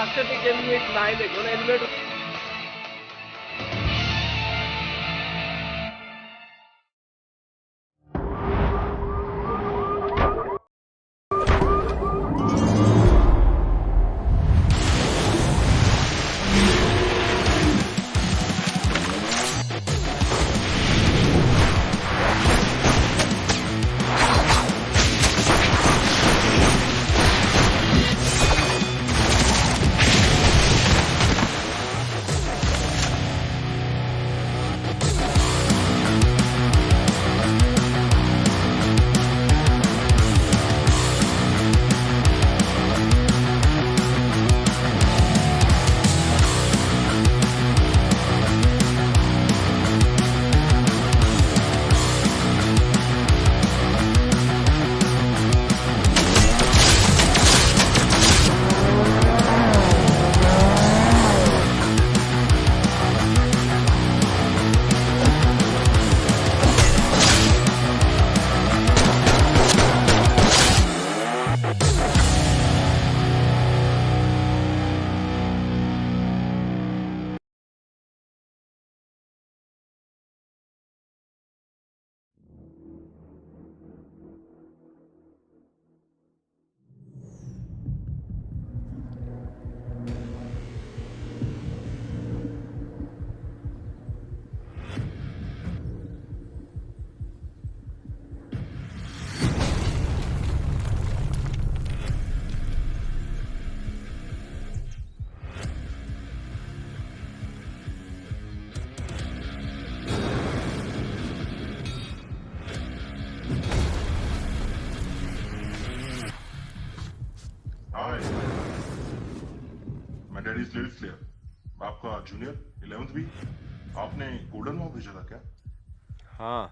after they gave me एक line है, बोला helmet. My daddy is little clear. आपका जूनियर 11th भी आपने गोल्डन वॉक भेजा था क्या? हाँ,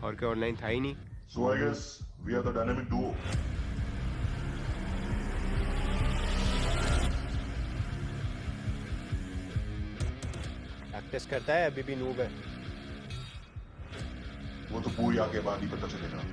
और क्या ऑनलाइन था ही नहीं. So I guess we are the dynamic duo. Practice करता है, अभी भी नूब है. वो तो पूरी आके बाद ही पता चलेगा.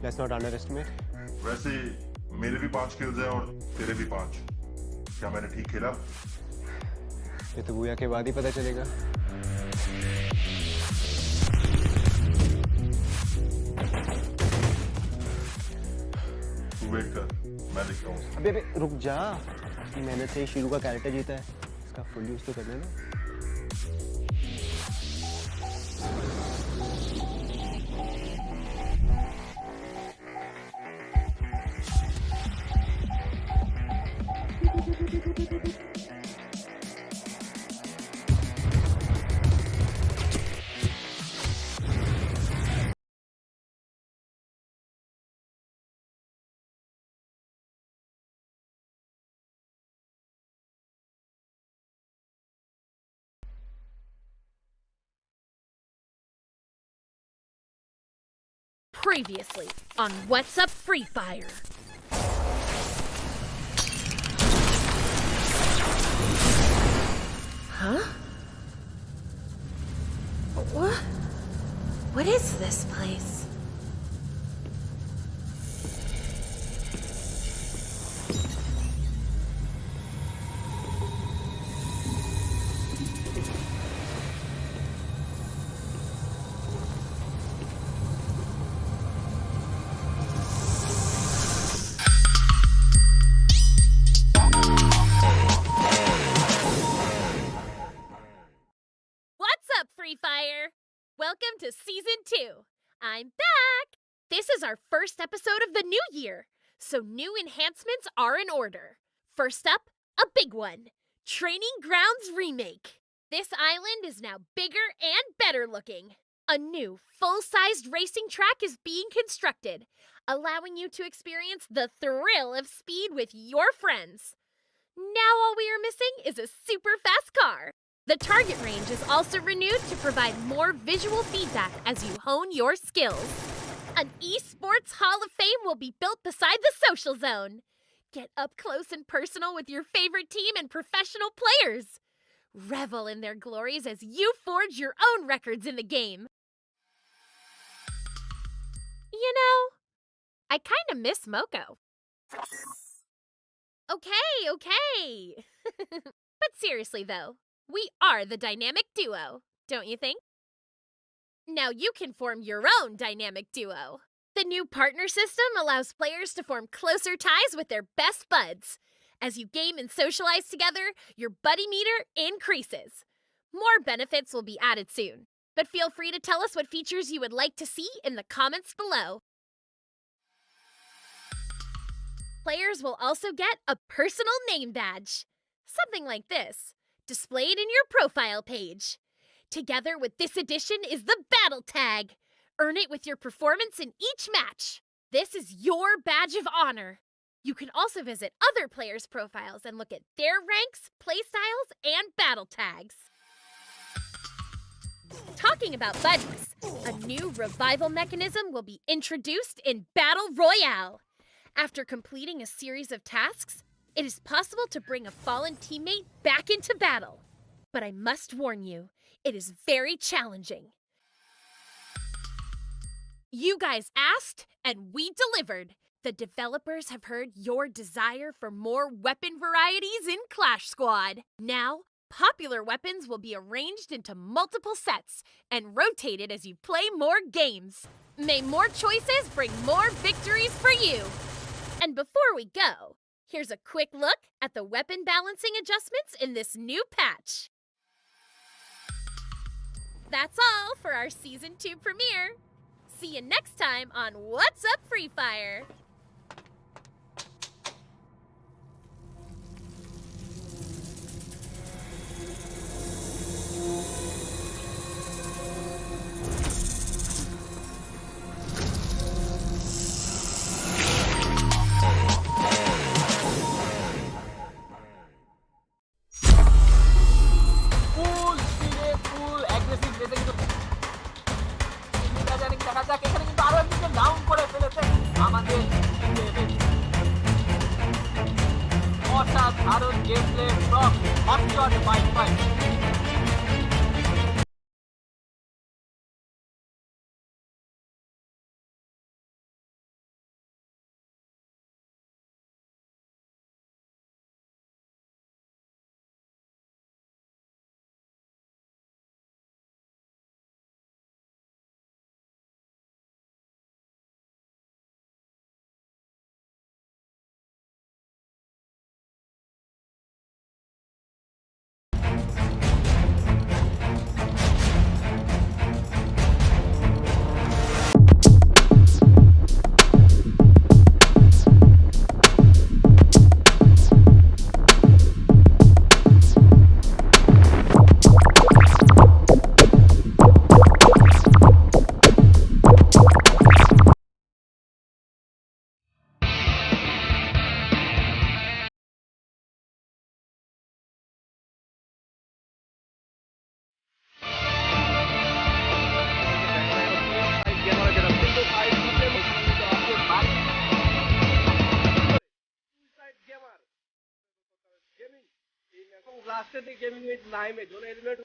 Let's not underestimate. वैसे मेरे भी 5 kills है और तेरे भी 5. क्या मैंने ठीक खेला? ये तो बुया के बाद ही पता चलेगा. तू वेट कर, मैं देखता हूँ. अबे रुक जा. मैंने से शीरू का कैरेक्टर जीता है. इसका फुल यूज तो करना ना. Previously on What's Up Free Fire. Huh? What is this place? Free Fire! Welcome to Season 2. I'm back! This is our first episode of the new year, so new enhancements are in order. First up, a big one. Training Grounds Remake. This island is now bigger and better looking. A new, full-sized racing track is being constructed, allowing you to experience the thrill of speed with your friends. Now all we are missing is a super fast car. The target range is also renewed to provide more visual feedback as you hone your skills. An esports hall of fame will be built beside the social zone. Get up close and personal with your favorite team and professional players. Revel in their glories as you forge your own records in the game. You know, I kinda miss Moko. Okay. But seriously though, we are the dynamic duo, don't you think? Now you can form your own dynamic duo. The new partner system allows players to form closer ties with their best buds. As you game and socialize together, your buddy meter increases. More benefits will be added soon, but feel free to tell us what features you would like to see in the comments below. Players will also get a personal name badge. Something like this, displayed in your profile page. Together with this addition is the battle tag. Earn it with your performance in each match. This is your badge of honor. You can also visit other players' profiles and look at their ranks, playstyles, and battle tags. Talking about buddies, a new revival mechanism will be introduced in Battle Royale. After completing a series of tasks, it is possible to bring a fallen teammate back into battle. But I must warn you, it is very challenging. You guys asked, and we delivered. The developers have heard your desire for more weapon varieties in Clash Squad. Now, popular weapons will be arranged into multiple sets and rotated as you play more games. May more choices bring more victories for you. And before we go, here's a quick look at the weapon balancing adjustments in this new patch. That's all for our Season 2 premiere. See you next time on What's Up Free Fire. অসাধারণ game play from hotshot fight এবং লাস্টের দিকে gaming নাইমে যখন eliminate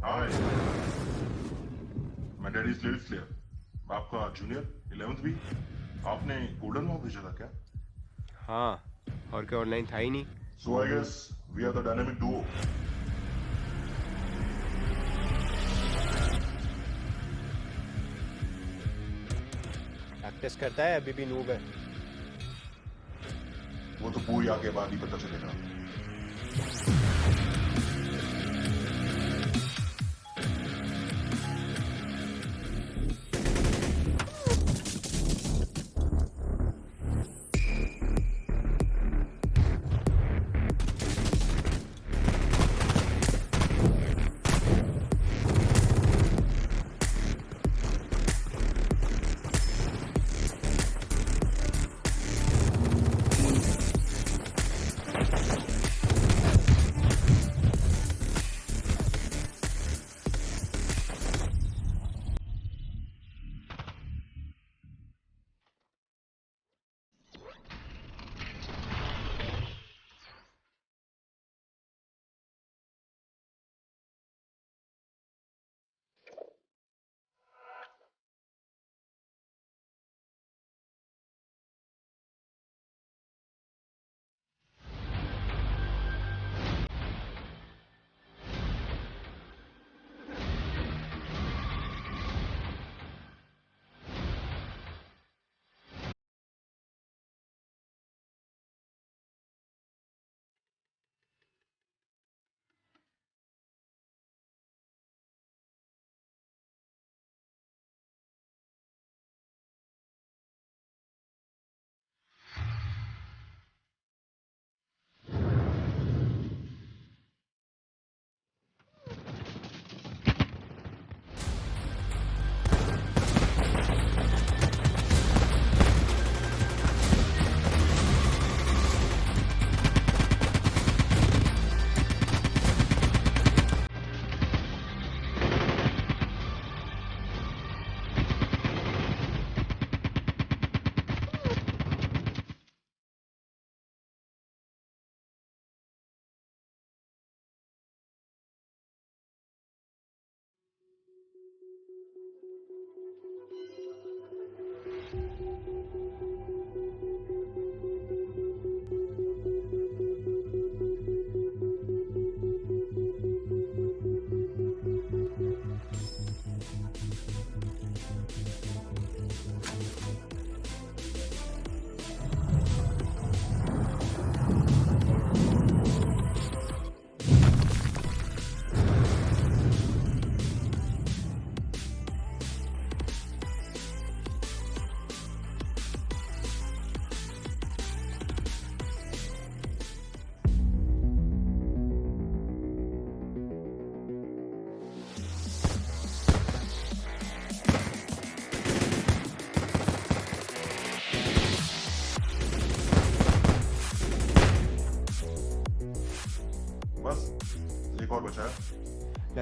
हाय मैं daddy slate slayer आपका junior 11th भी आपने golden walk भेजा था क्या हाँ, और क्या ऑनलाइन था ही नहीं। So I guess we are the dynamic duo practice करता है, अभी भी नूब है। वो तो पूरी आके बाद ही पता चलेगा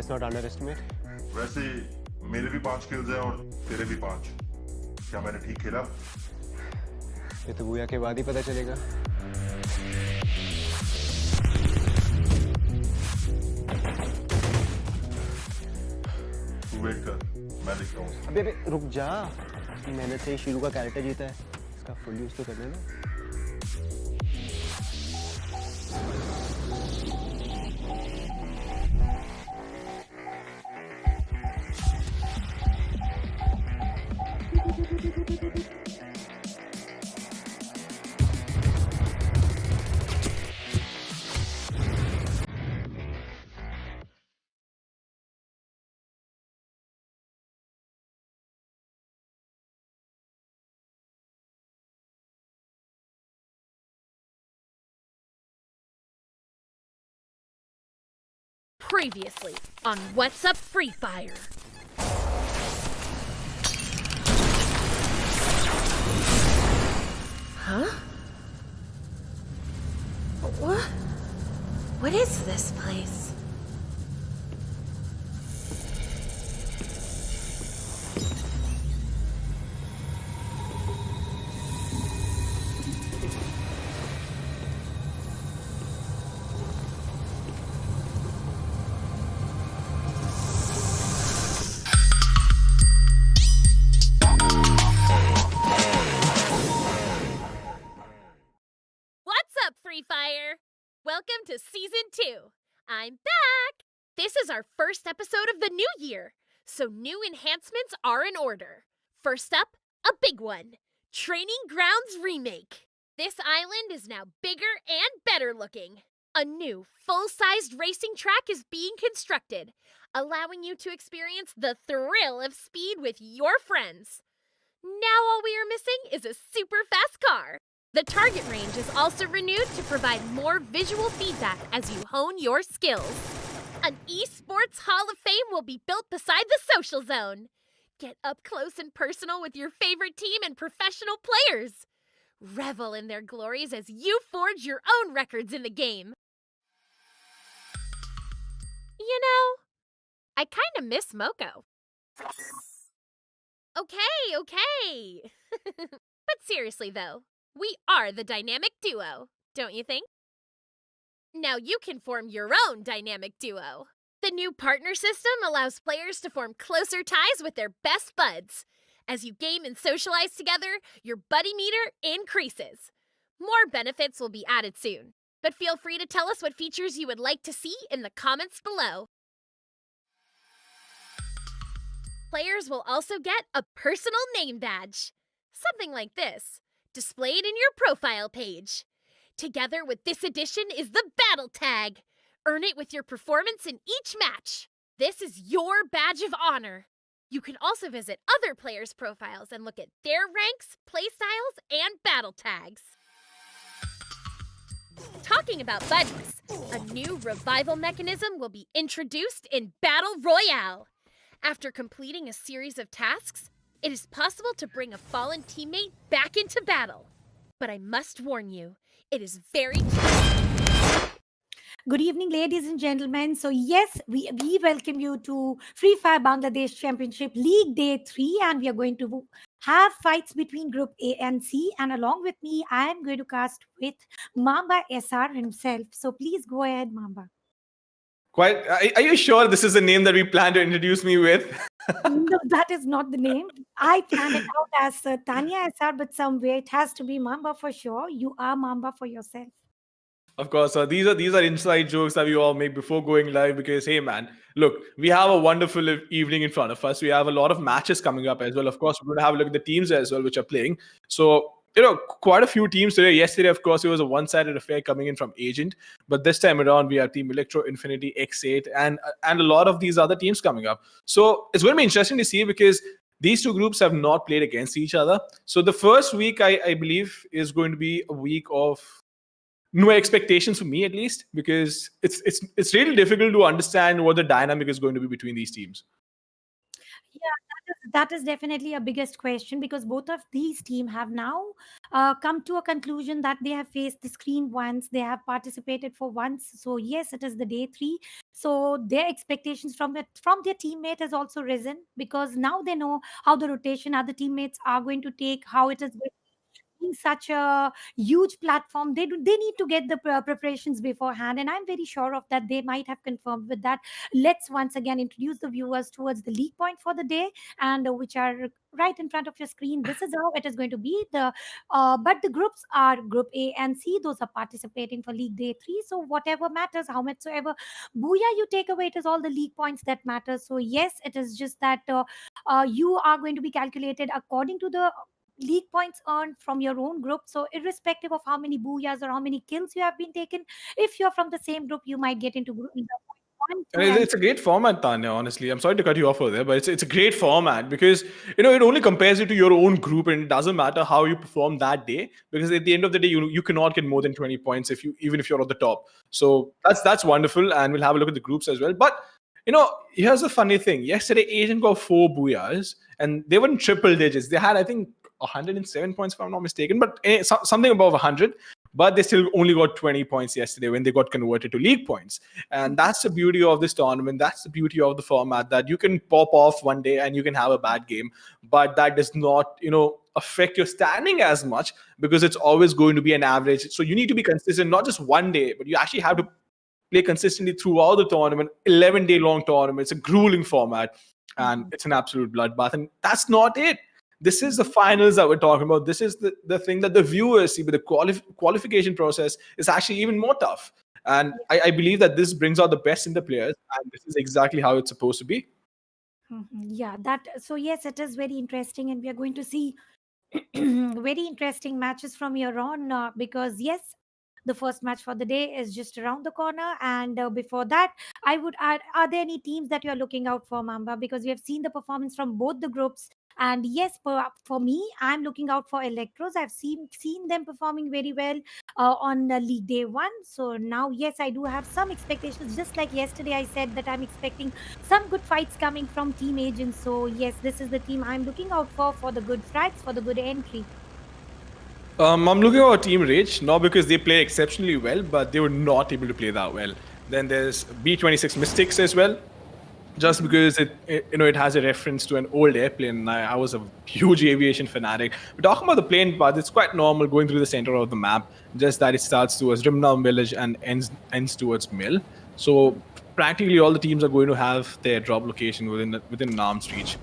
Let's not underestimate. वैसे मेरे भी 5 kills हैं और तेरे भी 5. क्या मैंने ठीक खेला? ये तो बुया के बाद ही पता चलेगा. तू वेट कर, मैं देखता हूँ. अबे रुक जा. मैंने से ही शीरू का कैरेक्टर जीता है. इसका फुल यूज तो करने दो. Previously on What's Up Free Fire. Huh? What is this place? Free Fire! Welcome to Season 2. I'm back! This is our first episode of the new year, so new enhancements are in order. First up, a big one. Training Grounds Remake. This island is now bigger and better looking. A new, full-sized racing track is being constructed, allowing you to experience the thrill of speed with your friends. Now all we are missing is a super fast car. The target range is also renewed to provide more visual feedback as you hone your skills. An esports hall of fame will be built beside the social zone. Get up close and personal with your favorite team and professional players. Revel in their glories as you forge your own records in the game. You know, I kinda miss Moko. Okay. But seriously though, we are the dynamic duo, don't you think? Now you can form your own dynamic duo. The new partner system allows players to form closer ties with their best buds. As you game and socialize together, your buddy meter increases. More benefits will be added soon, but feel free to tell us what features you would like to see in the comments below. Players will also get a personal name badge. Something like this, displayed in your profile page. Together with this addition is the battle tag. Earn it with your performance in each match. This is your badge of honor. You can also visit other players' profiles and look at their ranks, playstyles, and battle tags. Talking about buddies, a new revival mechanism will be introduced in Battle Royale. After completing a series of tasks, it is possible to bring a fallen teammate back into battle. But I must warn you, it is very... Good evening, ladies and gentlemen. So yes, we welcome you to Free Fire Bangladesh Championship League Day 3, and we are going to have fights between Group A and C. And along with me, I am going to cast with Mamba SR himself. So please go ahead, Mamba. Quite. Are you sure this is the name that we plan to introduce me with? No, that is not the name. I planned it out as Tanya SR, but somewhere it has to be Mamba for sure. You are Mamba for yourself. Of course, these are inside jokes that we all make before going live because, hey man, look, we have a wonderful evening in front of us. We have a lot of matches coming up as well. Of course, we're going to have a look at the teams as well, which are playing. So, quite a few teams today. Yesterday, of course, it was a one-sided affair coming in from Agent. But this time around, we have Team Electro, Infinity, X8, and a lot of these other teams coming up. So, it's going to be interesting to see because these two groups have not played against each other. So, the first week, I believe, is going to be a week of no expectations for me, at least, because it's really difficult to understand what the dynamic is going to be between these teams. Yeah, that is definitely a biggest question because both of these teams have now come to a conclusion that they have faced the screen once, they have participated for once. So yes, it is the day 3. So their expectations from their teammate has also risen, because now they know how the rotation other teammates are going to take, how it is going being such a huge platform. They need to get the preparations beforehand, and I'm very sure of that. They might have confirmed with that. Let's once again introduce the viewers towards the league point for the day, and which are right in front of your screen. This is how it is going to be. But the groups are Group A and C. Those are participating for League Day 3. So whatever matters, how much so ever booyah you take away, it is all the league points that matter. So yes, it is just that you are going to be calculated according to the league points earned from your own group. So irrespective of how many booyahs or how many kills you have been taken, if you're from the same group, you might get into group in the one, And two, and it's a great format, Tanya, honestly. I'm sorry to cut you off over there, but it's a great format because, it only compares you to your own group, and it doesn't matter how you perform that day, because at the end of the day, you cannot get more than 20 points even if you're at the top. So that's wonderful, and we'll have a look at the groups as well. But, here's a funny thing. Yesterday, Asian got 4 booyahs, and they were in triple digits. They had, I think, 107 points, if I'm not mistaken, but something above 100. But they still only got 20 points yesterday when they got converted to league points. And that's the beauty of this tournament. That's the beauty of the format, that you can pop off one day and you can have a bad game, but that does not, affect your standing as much, because it's always going to be an average. So you need to be consistent, not just one day, but you actually have to play consistently throughout the tournament. 11-day long tournament. It's a grueling format, and it's an absolute bloodbath. And that's not it. This is the finals that we're talking about. This is the thing that the viewers see, but the qualification process is actually even more tough. And I believe that this brings out the best in the players, and this is exactly how it's supposed to be. Yeah, that. So yes, it is very interesting, and we are going to see very interesting matches from here on, because yes, the first match for the day is just around the corner. And before that, I would add, are there any teams that you're looking out for, Mamba? Because we have seen the performance from both the groups. And yes, for me, I'm looking out for Electros. I've seen them performing very well on League Day 1. So now, yes, I do have some expectations. Just like yesterday, I said that I'm expecting some good fights coming from Team Agents. So yes, this is the team I'm looking out for the good strikes, for the good entry. I'm looking at Team Rage, not because they play exceptionally well, but they were not able to play that well. Then there's B26 Mystics as well, just because it has a reference to an old airplane. And I was a huge aviation fanatic. We're talking about the plane part. It's quite normal going through the center of the map, just that it starts towards Rimnam Village and ends towards Mill. So practically all the teams are going to have their drop location within an arm's reach.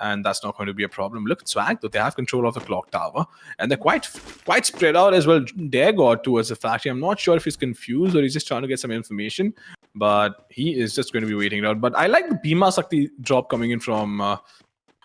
And that's not going to be a problem. Look at Swag, though. They have control of the clock tower. And they're quite spread out as well. Dare got towards the factory. I'm not sure if he's confused or he's just trying to get some information. But he is just going to be waiting it out. But I like the Bhima Sakti drop coming in from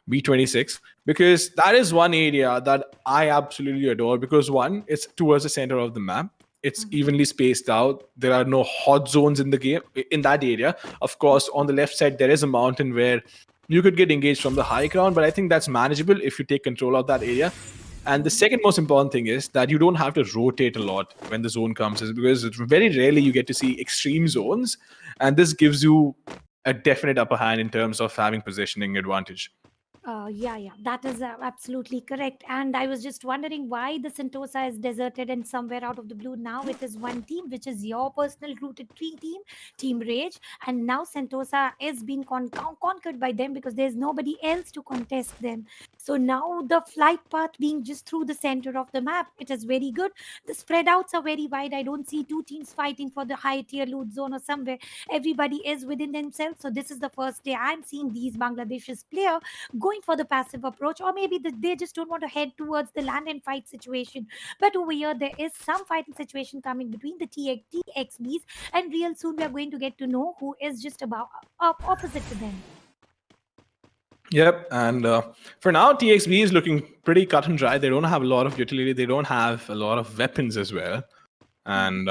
B26, because that is one area that I absolutely adore. Because one, it's towards the center of the map. It's evenly spaced out. There are no hot zones in the game in that area. Of course, on the left side, there is a mountain where you could get engaged from the high ground, but I think that's manageable if you take control of that area. And the second most important thing is that you don't have to rotate a lot when the zone comes, because it's very rarely you get to see extreme zones. And this gives you a definite upper hand in terms of having positioning advantage. Yeah, that is absolutely correct. And I was just wondering why the Sentosa is deserted and somewhere out of the blue. Now it is one team, which is your personal rooted team, Team Rage. And now Sentosa is being conquered by them, because there's nobody else to contest them. So now the flight path being just through the center of the map, it is very good. The spread outs are very wide. I don't see two teams fighting for the high tier loot zone or somewhere. Everybody is within themselves. So this is the first day I'm seeing these Bangladeshis player going for the passive approach, or maybe they just don't want to head towards the land and fight situation. But over here, there is some fighting situation coming between the TXBs, and real soon we are going to get to know who is just about opposite to them. Yep, and for now, TXB is looking pretty cut and dry. They don't have a lot of utility. They don't have a lot of weapons as well, and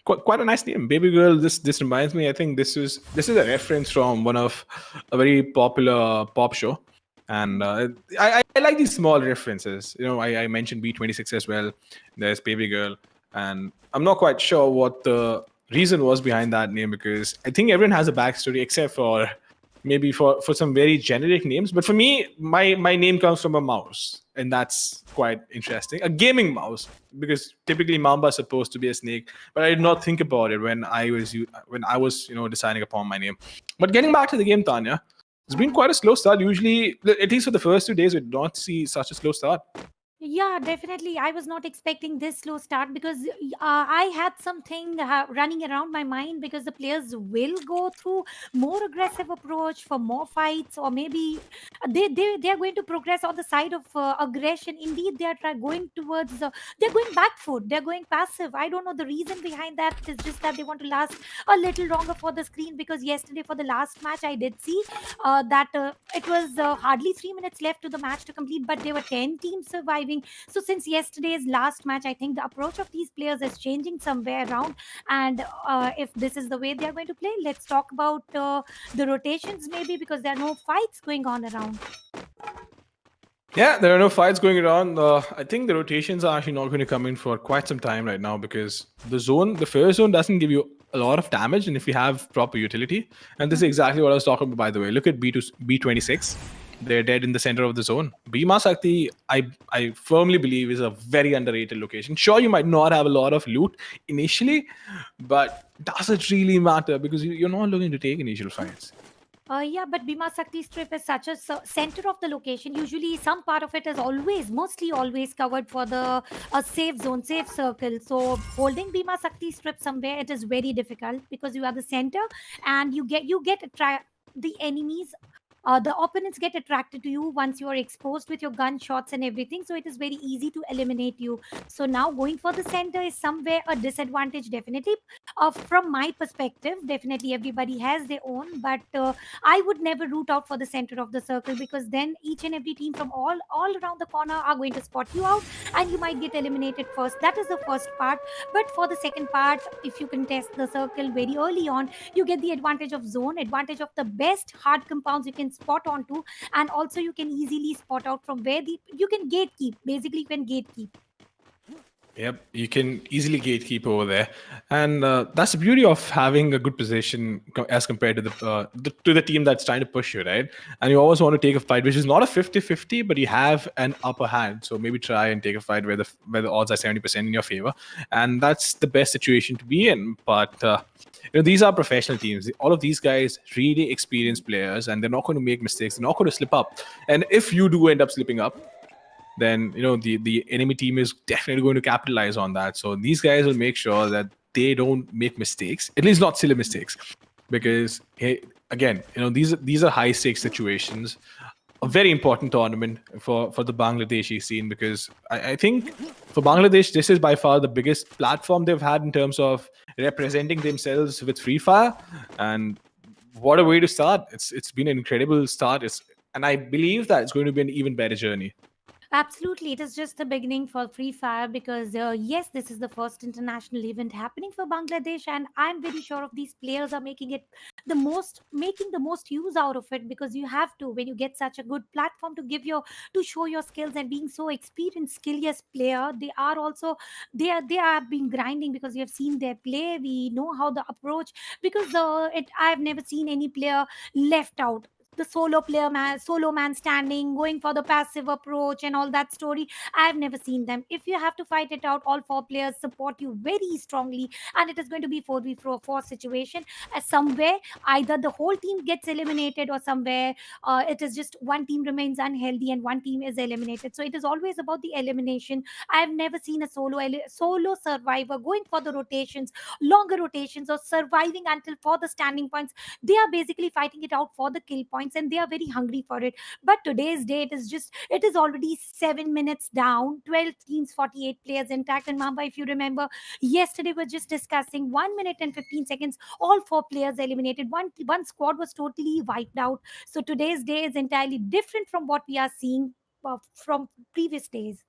quite a nice name, Baby Girl. This reminds me. I think this is a reference from one of a very popular pop show, and I like these small references. I mentioned B26 as well. There's Baby Girl, and I'm not quite sure what the reason was behind that name, because I think everyone has a backstory except for maybe for some very generic names. But for me, my name comes from a mouse. and that's quite interesting. A gaming mouse, because typically Mamba is supposed to be a snake, but I did not think about it when I was deciding upon my name. But getting back to the game, Tanya, it's been quite a slow start. Usually, at least for the first 2 days, we did not see such a slow start. Yeah, definitely. I was not expecting this slow start because I had something running around my mind because the players will go through more aggressive approach for more fights, or maybe they are going to progress on the side of aggression. Indeed, they are going towards they're going back foot. They're going passive. I don't know the reason behind that. It's just that they want to last a little longer for the screen, because yesterday for the last match I did see that it was hardly 3 minutes left to the match to complete, but there were 10 teams surviving. So since yesterday's last match, I think the approach of these players is changing somewhere around. And if this is the way they are going to play, let's talk about the rotations maybe, because there are no fights going on around. Yeah, there are no fights going around. I think the rotations are actually not going to come in for quite some time right now, because the first zone doesn't give you a lot of damage, and if you have proper utility, and this is exactly what I was talking about, by the way. Look at B26. They're dead in the center of the zone. Bhima Sakti, I firmly believe, is a very underrated location. Sure, you might not have a lot of loot initially, but does it really matter? Because you're not looking to take initial fights. Yeah, but Bhima Sakti strip is such a center of the location. Usually, some part of it is mostly always covered for the safe zone, safe circle. So, holding Bhima Sakti strip somewhere, it is very difficult because you are the center, and you get the enemies. The opponents get attracted to you once you are exposed with your gunshots and everything, so it is very easy to eliminate you. So now going for the center is somewhere a disadvantage, definitely. From my perspective, definitely everybody has their own, but I would never root out for the center of the circle, because then each and every team from all around the corner are going to spot you out, and you might get eliminated first. That is the first part. But for the second part, if you contest the circle very early on, you get the advantage of zone, advantage of the best hard compounds you can spot onto, and also you can easily spot out from where you can gatekeep. Basically, you can gatekeep. Yep, you can easily gatekeep over there, and that's the beauty of having a good position as compared to the team that's trying to push you, right? And you always want to take a fight which is not a 50-50, but you have an upper hand. So maybe try and take a fight where the odds are 70% in your favor, and that's the best situation to be in. But these are professional teams. All of these guys really experienced players, and they're not going to make mistakes. They're not going to slip up. And if you do end up slipping up, then the enemy team is definitely going to capitalize on that. So these guys will make sure that they don't make mistakes, at least not silly mistakes, because again, these are high stakes situations. A very important tournament for the Bangladeshi scene, because I think for Bangladesh, this is by far the biggest platform they've had in terms of representing themselves with Free Fire. And what a way to start. It's been an incredible start. And I believe that it's going to be an even better journey. Absolutely, it is just the beginning for Free Fire, because yes, this is the first international event happening for Bangladesh, and I'm very sure of these players are making the most use out of it, because you have to, when you get such a good platform to show your skills, and being so experienced, skilliest player, they have been grinding, because we have seen their play, we know how the approach, because I have never seen any player left out. The solo man standing, going for the passive approach and all that story, I've never seen them. If you have to fight it out, all four players support you very strongly, and it is going to be 4v4 situation. Somewhere either the whole team gets eliminated, or somewhere it is just one team remains unhealthy and one team is eliminated. So it is always about the elimination. I've never seen a solo survivor going for the rotations, longer rotations, or surviving until for the standing points. They are basically fighting it out for the kill points, and they are very hungry for it. But today's day, it is already 7 minutes down, 12 teams, 48 players intact. And Mamba, if you remember, yesterday we were just discussing 1 minute and 15 seconds, all four players eliminated. One squad was totally wiped out. So today's day is entirely different from what we are seeing from previous days.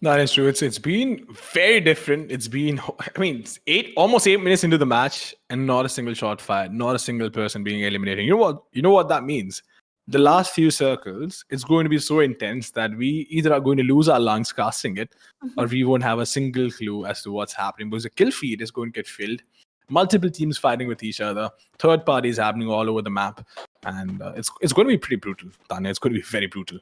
That is true. It's been very different. It's been, it's almost 8 minutes into the match, and not a single shot fired, not a single person being eliminated. You know what that means? The last few circles, it's going to be so intense that we either are going to lose our lungs casting it, or we won't have a single clue as to what's happening, because the kill feed is going to get filled. Multiple teams fighting with each other, third parties happening all over the map, and it's going to be pretty brutal, Tanya. It's going to be very brutal.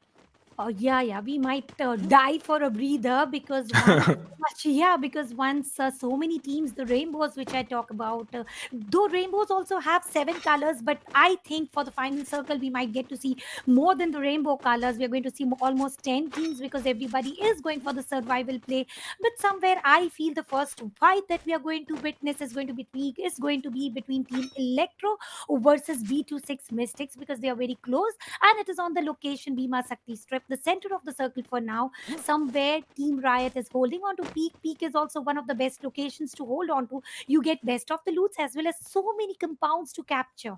Oh yeah, we might die for a breather because once, yeah, because once so many teams, the rainbows which I talk about, though rainbows also have 7 colors, but I think for the final circle we might get to see more than the rainbow colors. We are going to see almost 10 teams because everybody is going for the survival play. But somewhere I feel the first fight that we are going to witness is going to be between Team Electro versus B26 Mystics because they are very close and it is on the location Bhima Sakti Strip, the center of the circle for now. Somewhere Team Riot is holding on to Peak. Peak is also one of the best locations to hold on to. You get best of the loots as well as so many compounds to capture.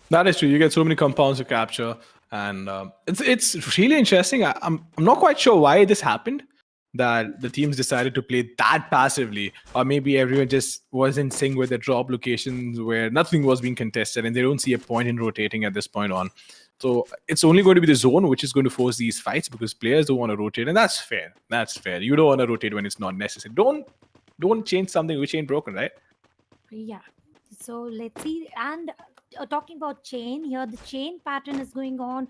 That is true. You get so many compounds to capture, and it's really interesting. I'm not quite sure why this happened. That the teams decided to play that passively, or maybe everyone just was in sync with the drop locations where nothing was being contested, and they don't see a point in rotating at this point on. So it's only going to be the zone which is going to force these fights because players don't want to rotate, and that's fair. That's fair. You don't want to rotate when it's not necessary. Don't change something which ain't broken, right? Yeah. So let's see. And talking about chain here, the chain pattern is going on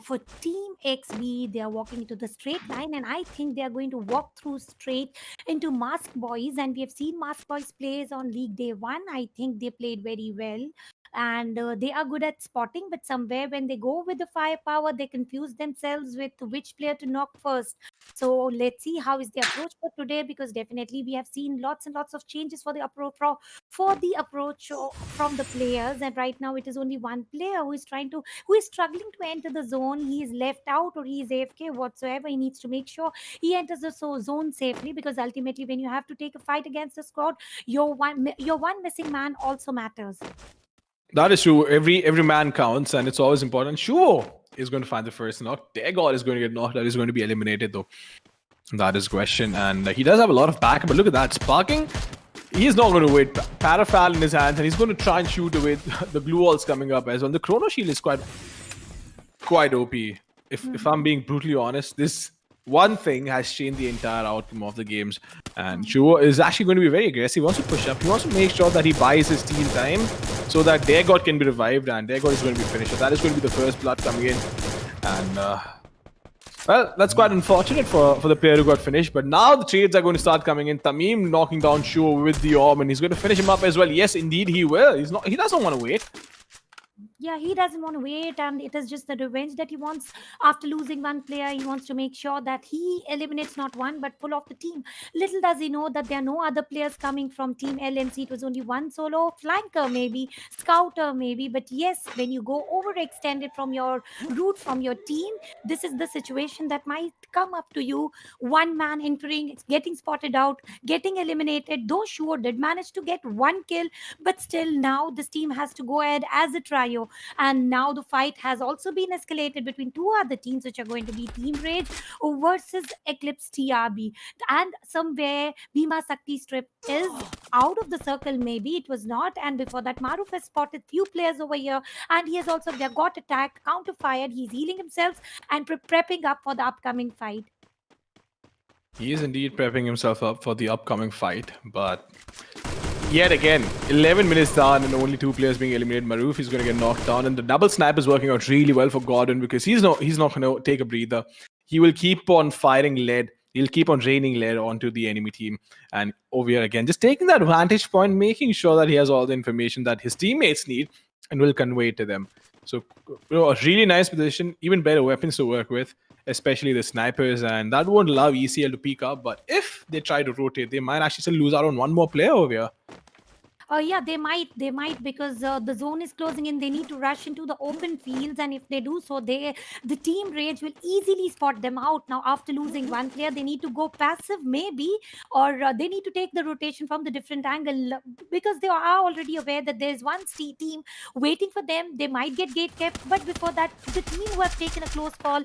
for Team XB. They are walking into the straight line, and I think they are going to walk through straight into Mask Boys. And we have seen Mask Boys plays on League Day 1. I think they played very well. And they are good at spotting, but somewhere when they go with the firepower, they confuse themselves with which player to knock first. So let's see how is the approach for today because definitely we have seen lots and lots of changes for the approach from the players, and right now it is only one player who is struggling to enter the zone. He is left out or he is AFK whatsoever. He needs to make sure he enters the zone safely because ultimately when you have to take a fight against a squad, your one missing man also matters. That is true. Every man counts, and it's always important. Shuo is going to find the first knock. Dagon is going to get knocked out. He's going to be eliminated, though. That is question. And he does have a lot of backup, but look at that. Sparking, he's not going to wait. Parafal in his hands, and he's going to try and shoot away the blue walls coming up as well. The Chrono Shield is quite OP. If I'm being brutally honest, this one thing has changed the entire outcome of the games. And Shuo is actually going to be very aggressive. He wants to push up. He wants to make sure that he buys his team time so that their god can be revived and their god is going to be finished. So that is going to be the first blood coming in. And well, that's quite unfortunate for the player who got finished. But now the trades are going to start coming in. Tamim knocking down Shuo with the orb, and he's going to finish him up as well. Yes, indeed, he will. He doesn't want to wait. Yeah, he doesn't want to wait, and it is just the revenge that he wants after losing one player. He wants to make sure that he eliminates not one but full of the team. Little does he know that there are no other players coming from Team LNC. It was only one solo flanker, maybe scouter, maybe. But yes, when you go overextended from your route from your team, this is the situation that might come up to you. One man entering, getting spotted out, getting eliminated. Though Sure did manage to get one kill, but still now this team has to go ahead as a trio. And now the fight has also been escalated between two other teams, which are going to be Team Rage versus Eclipse TRB. And somewhere Bhima Sakti Strip is out of the circle, maybe it was not. And before that, Maruf has spotted few players over here, and he has also got attacked, counter fired. He's healing himself and prepping up for the upcoming fight. He is indeed prepping himself up for the upcoming fight, but yet again, 11 minutes down and only 2 players being eliminated. Maruf is going to get knocked down, and the double snipe is working out really well for Gordon because he's not going to take a breather. He will keep on firing lead. He'll keep on raining lead onto the enemy team. And over here again, just taking that vantage point, making sure that he has all the information that his teammates need and will convey it to them. So, a really nice position, even better weapons to work with, especially the snipers, and that won't allow ECL to peek up. But if they try to rotate, they might actually still lose out on one more player over here. Yeah, they might because the zone is closing in. They need to rush into the open fields, and if they do so, the Team Rage will easily spot them out. Now, after losing one player, they need to go passive maybe, or they need to take the rotation from the different angle because they are already aware that there is one team waiting for them. They might get gate kept, but before that, the team who have taken a close call,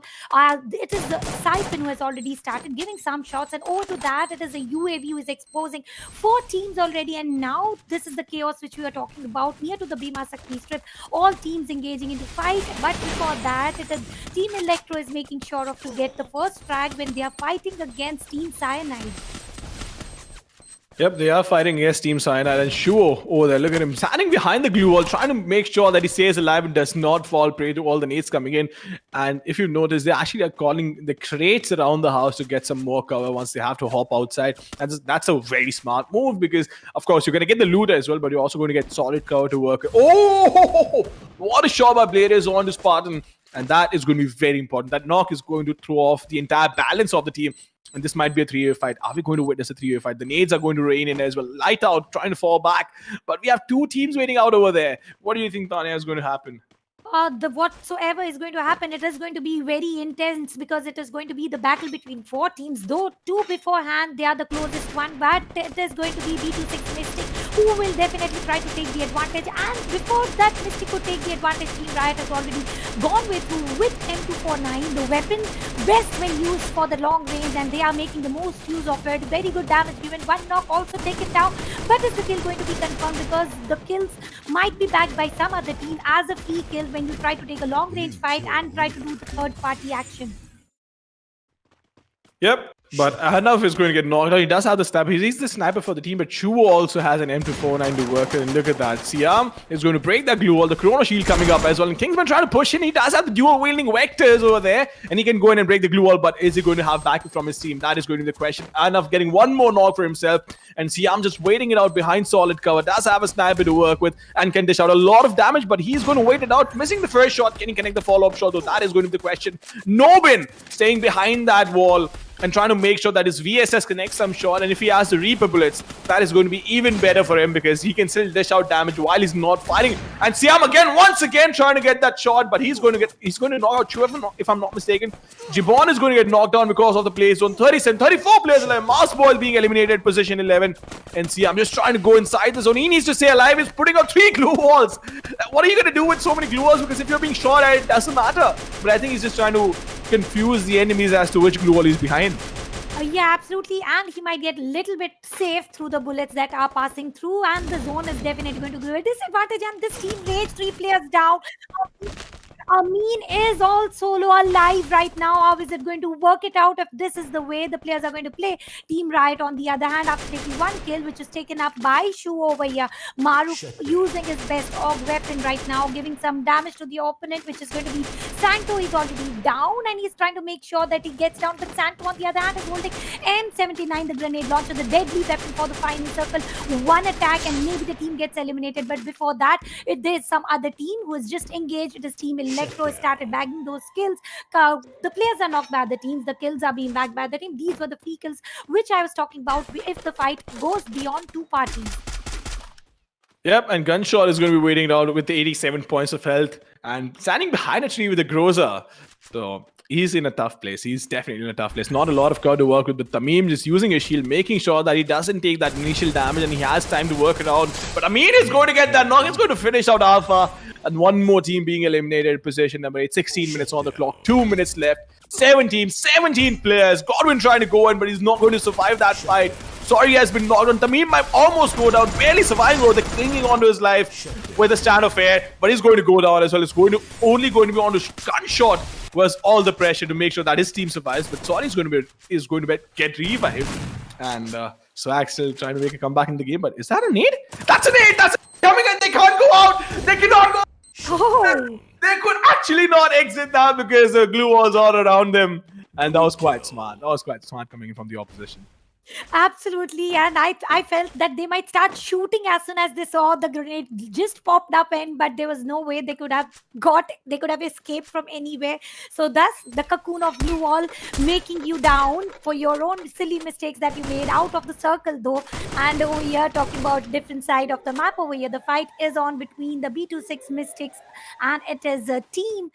it is Siphon who has already started giving some shots, and over to that, it is a UAV who is exposing 4 teams already, and now this is the chaos which we are talking about near to the Bhima Sakti Strip. All teams engaging into fight, but before that, it is Team Electro is making sure of to get the first frag when they are fighting against Team Cyanide. Yep, they are fighting against Team Cyanide and Shuo over there. Look at him standing behind the glue wall, trying to make sure that he stays alive and does not fall prey to all the nades coming in. And if you notice, they actually are calling the crates around the house to get some more cover once they have to hop outside. And that's a very smart move because, of course, you're going to get the loot as well, but you're also going to get solid cover to work with. Oh, what a shot by Bladers on to Spartan. And that is going to be very important. That knock is going to throw off the entire balance of the team. And this might be a 3-way fight. Are we going to witness a 3-way fight? The nades are going to rain in as well. Light out, trying to fall back. But we have two teams waiting out over there. What do you think, Tanya, is going to happen? The whatsoever is going to happen, it is going to be very intense because it is going to be the battle between 4 teams. Though 2 beforehand, they are the closest one, but it is going to be B26 Mystic who will definitely try to take the advantage. And before that Mystic could take the advantage, Team Riot has already gone with M249, the weapon best when used for the long range, and they are making the most use of it. Very good damage given. 1 knock also taken down, but is the kill going to be confirmed because the kills might be backed by some other team as a free kill when you try to take a long range fight and try to do the third party action. Yep. But Ahnaf is going to get knocked out. He does have the sniper. He's the sniper for the team, but Chuo also has an M249 to work with. And look at that. Siam is going to break that glue wall. The Chrono Shield coming up as well. And Kingsman trying to push in. He does have the dual wielding vectors over there. And he can go in and break the glue wall. But is he going to have backup from his team? That is going to be the question. Ahnaf getting one more knock for himself. And Siam just waiting it out behind solid cover. Does have a sniper to work with. And can dish out a lot of damage. But he's going to wait it out. Missing the first shot. Can he connect the follow-up shot? Though that is going to be the question. Nobin staying behind that wall and trying to make sure that his VSS connects some shot, and if he has the Reaper bullets, that is going to be even better for him because he can still dish out damage while he's not fighting. And Siam once again trying to get that shot, but he's going to knock out Chu if I'm not mistaken. Jibon is going to get knocked down because of the play zone. 37, 34 players alive. Mars Boy being eliminated, position 11, and Siam just trying to go inside the zone. He needs to stay alive. He's putting up 3 glue walls. What are you going to do with so many glue walls? Because if you're being shot at, it doesn't matter. But I think he's just trying to confuse the enemies as to which glue wall he's behind. Yeah, absolutely. And he might get a little bit safe through the bullets that are passing through. And the zone is definitely going to give a disadvantage. And this team rage 3 players down. Amin is all solo alive right now. How is it going to work it out if this is the way the players are going to play? Team Riot, on the other hand, after taking 1 kill, which is taken up by Shu over here. Maru using his best AUG weapon right now, giving some damage to the opponent, which is going to be Santo. He's already down and he's trying to make sure that he gets down. But Santo, on the other hand, is holding M79, the grenade launcher, the deadly weapon for the final circle. 1 attack and maybe the team gets eliminated. But before that, there's some other team who is just engaged. It is Team Electro started bagging those kills. The players are knocked by the teams. The kills are being bagged by the team. These were the free kills which I was talking about if the fight goes beyond 2 parties. Yep, and Gunshot is going to be waiting it out with the 87 points of health and standing behind a tree with a Groza. So he's in a tough place. He's definitely in a tough place. Not a lot of cover to work with, but Tamim just using his shield, making sure that he doesn't take that initial damage and he has time to work it out. But Amin is going to get that knock. It's going to finish out Alpha. And one more team being eliminated. Position number 8. 16 minutes on the clock. 2 minutes left. 7 teams. 17 players. Godwin trying to go in, but he's not going to survive that fight. Sorry, he has been knocked on. Tamim might almost go down. Barely surviving though. They're clinging onto his life with a stand of air. But he's going to go down as well. It's only going to be on the Gunshot. Was all the pressure to make sure that his team survives. But Sorry is going to get revived. And Swag still trying to make a comeback in the game. But is that a nade? That's a nade! That's coming and they can't go out! They cannot go! Oh. They could actually not exit that because the glue walls all around them. And that was quite smart. That was quite smart coming in from the opposition. Absolutely, and I felt that they might start shooting as soon as they saw the grenade just popped up in, but there was no way they could have escaped from anywhere. So that's the cocoon of blue wall making you down for your own silly mistakes that you made out of the circle though. And over here talking about different side of the map over here, the fight is on between the B26 Mystics and it is a team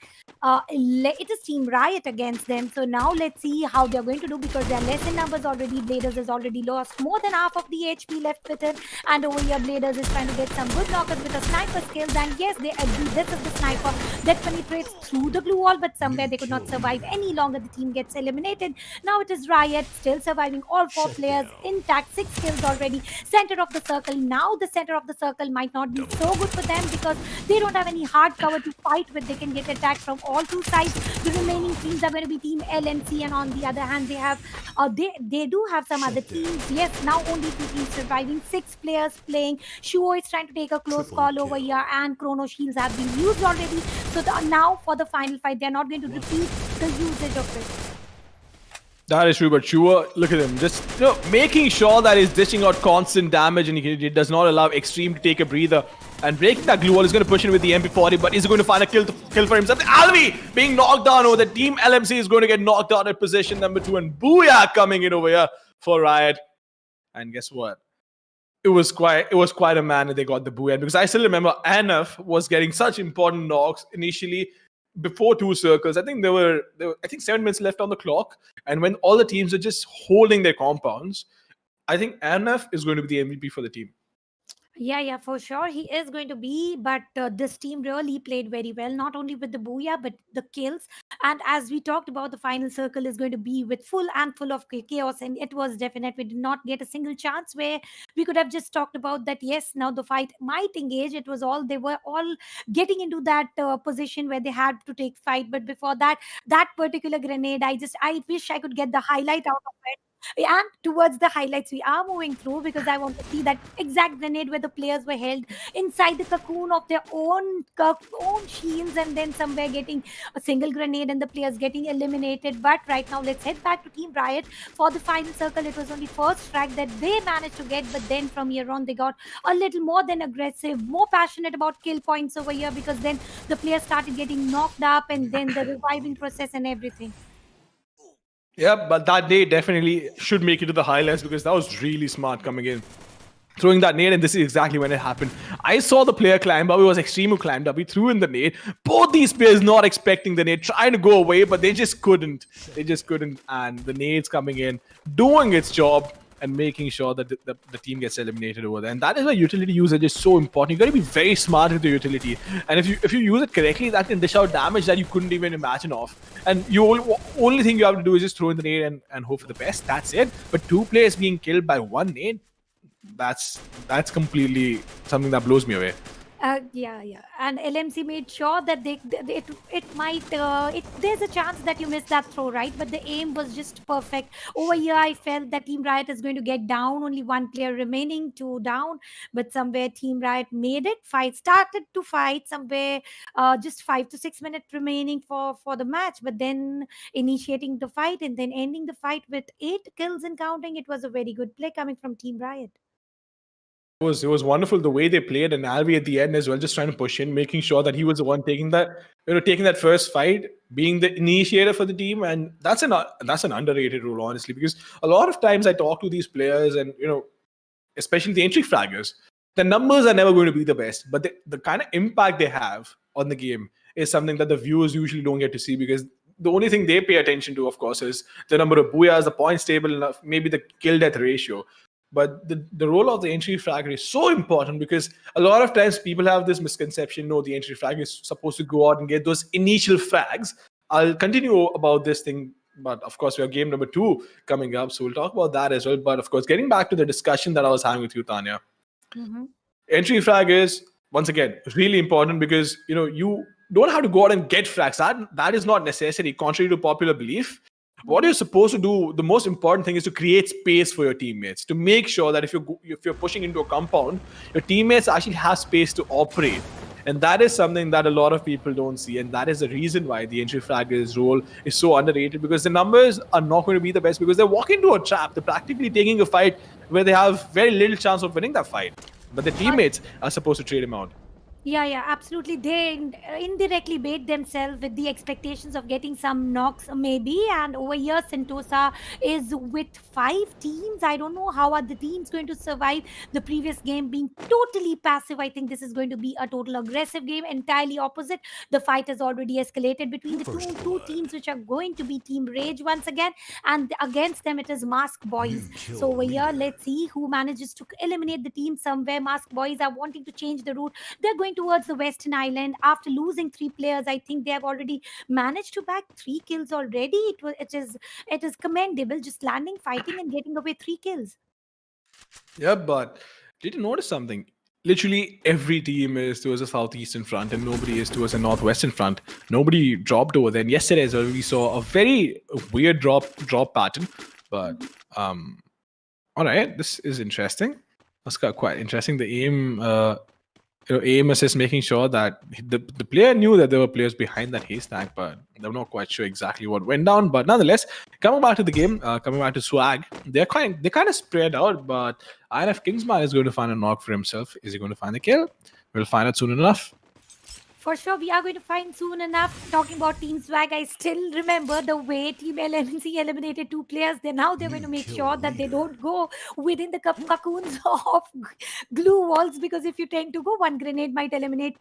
Team Riot against them. So now let's see how they're going to do because they're less in numbers already. Bladers has already lost more than half of the HP left with it, and over here Bladers is trying to get some good knockers with a sniper skills, and yes, they agree this is the sniper that penetrates through the glue wall, but somewhere they could not survive any longer. The team gets eliminated. Now it is Riot still surviving, all 4 players intact, 6 kills already. Center of the circle. Now the center of the circle might not be so good for them because they don't have any hard cover to fight with. They can get attacked from all 2 sides. The remaining teams are going to be Team LNC, and on the other hand they have they do have some the teams, yes, now only 2 teams surviving, 6 players playing. Shuo is trying to take a close call over here, and Chrono Shields have been used already. So now for the final fight, they're not going to repeat the usage of it. That is true, but Chua, look at him, just making sure that he's dishing out constant damage and he does not allow Extreme to take a breather. And breaking that glue wall is going to push in with the MP40, but is going to find a kill for himself. Alvi being knocked down over the Team LMC is going to get knocked out at position number 2, and Booyah coming in over here for Riot. And guess what? It was quite a man that they got the Booyah, because I still remember Anaf was getting such important knocks initially. Before 2 circles, I think there were 7 minutes left on the clock, and when all the teams are just holding their compounds, I think Anaf is going to be the MVP for the team. Yeah, for sure. He is going to be, but this team really played very well, not only with the Booyah, but the kills. And as we talked about, the final circle is going to be with full of chaos, and it was definite. We did not get a single chance where we could have just talked about that, yes, now the fight might engage. They were all getting into that position where they had to take fight. But before that particular grenade, I wish I could get the highlight out of it. And towards the highlights we are moving through, because I want to see that exact grenade where the players were held inside the cocoon of their own shields, and then somewhere getting a single grenade and the players getting eliminated. But right now, let's head back to Team Riot for the final circle. It was only first frag that they managed to get, but then from here on they got a little more than aggressive, more passionate about kill points over here, because then the players started getting knocked up, and then the reviving process and everything. Yeah, but that day definitely should make it to the highlights, because that was really smart coming in. Throwing that nade, and this is exactly when it happened. I saw the player climb up. It was Extreme who climbed up. He threw in the nade. Both these players not expecting the nade, trying to go away, but they just couldn't. And the nade's coming in, doing its job, and making sure that the team gets eliminated over there. And that is why utility usage is so important. You got to be very smart with the utility. And if you use it correctly, that can dish out damage that you couldn't even imagine of. And only thing you have to do is just throw in the nade and hope for the best. That's it. But 2 players being killed by 1 nade, that's completely something that blows me away. Yeah. And LMC made sure that there's a chance that you miss that throw, right? But the aim was just perfect. Over here, I felt that Team Riot is going to get down. Only 1 player remaining, 2 down. But somewhere Team Riot made it. Started to fight somewhere. Just 5 to 6 minutes remaining for the match. But then initiating the fight and then ending the fight with 8 kills and counting. It was a very good play coming from Team Riot. It was wonderful the way they played, and Alvi at the end as well, just trying to push in, making sure that he was the one taking that first fight, being the initiator for the team. And that's an underrated role, honestly, because a lot of times I talk to these players, and especially the entry fraggers, the numbers are never going to be the best, but the kind of impact they have on the game is something that the viewers usually don't get to see, because the only thing they pay attention to, of course, is the number of booyahs, the points table, maybe the kill death ratio. But the role of the entry fragger is so important, because a lot of times people have this misconception, no, the entry fragger is supposed to go out and get those initial frags. I'll continue about this thing, but of course we have game number 2 coming up, so we'll talk about that as well. But of course, getting back to the discussion that I was having with you, Tanya, entry frag is, once again, really important, because you don't have to go out and get frags. That is not necessary, contrary to popular belief. What you're supposed to do, the most important thing, is to create space for your teammates, to make sure that if you're pushing into a compound, your teammates actually have space to operate. And that is something that a lot of people don't see, and that is the reason why the entry fragger's role is so underrated, because the numbers are not going to be the best, because they're walking into a trap. They're practically taking a fight where they have very little chance of winning that fight, but the teammates are supposed to trade him out. Yeah, absolutely. They indirectly bait themselves with the expectations of getting some knocks, maybe. And over here, Sentosa is with 5 teams. I don't know how are the teams going to survive the previous game being totally passive. I think this is going to be a total aggressive game, entirely opposite. The fight has already escalated between the two teams, which are going to be Team Rage once again. And against them, it is Mask Boys. So over here, let's see who manages to eliminate the team somewhere. Mask Boys are wanting to change the route. They're going towards the Western Island after losing 3 players. I think they have already managed to bag 3 kills already. It is commendable, just landing, fighting, and getting away 3 kills. Yeah, but did you notice something? Literally every team is towards the southeastern front, and nobody is towards the northwestern front. Nobody dropped over there. And yesterday as well, we saw a very weird drop pattern. But All right, this is interesting. That's quite interesting. The aim, aim assist, making sure that the player knew that there were players behind that haystack, but they're not quite sure exactly what went down. But nonetheless, coming back to the game, coming back to Swag, they kind of spread out. But INF Kingsman is going to find a knock for himself. Is he going to find the kill? We'll find out soon enough. For sure, we are going to find soon enough. Talking about Team Swag, I still remember the way Team LNC eliminated 2 players. Now they're going to make sure that they don't go within the cocoons of glue walls, because if you tend to go, one grenade might eliminate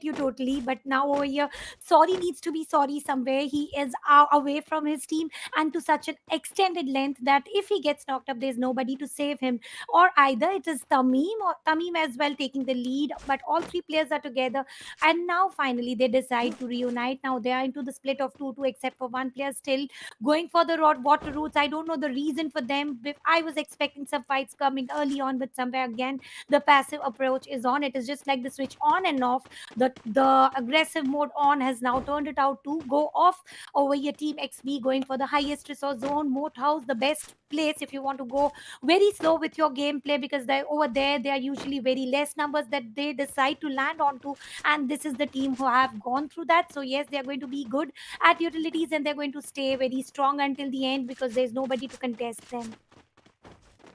you totally. But now over here, sorry needs to be sorry somewhere. He is away from his team and to such an extended length that if he gets knocked up, there's nobody to save him. Or either it is Tamim or Tamim as well taking the lead, but all 3 players are together. And now finally they decide to reunite. Now they are into the split of 2-2, except for one player still going for the water routes. I don't know the reason for them. I was expecting some fights coming early on, but somewhere again the passive approach is on. It is just like the switch on and off. The aggressive mode on has now turned it out to go off. Over here, Team XB going for the highest resource zone, moat house, the best place if you want to go very slow with your gameplay, because over there they are usually very less numbers that they decide to land onto, and this is the team who have gone through that. So yes, they are going to be good at utilities and they're going to stay very strong until the end, because there's nobody to contest them.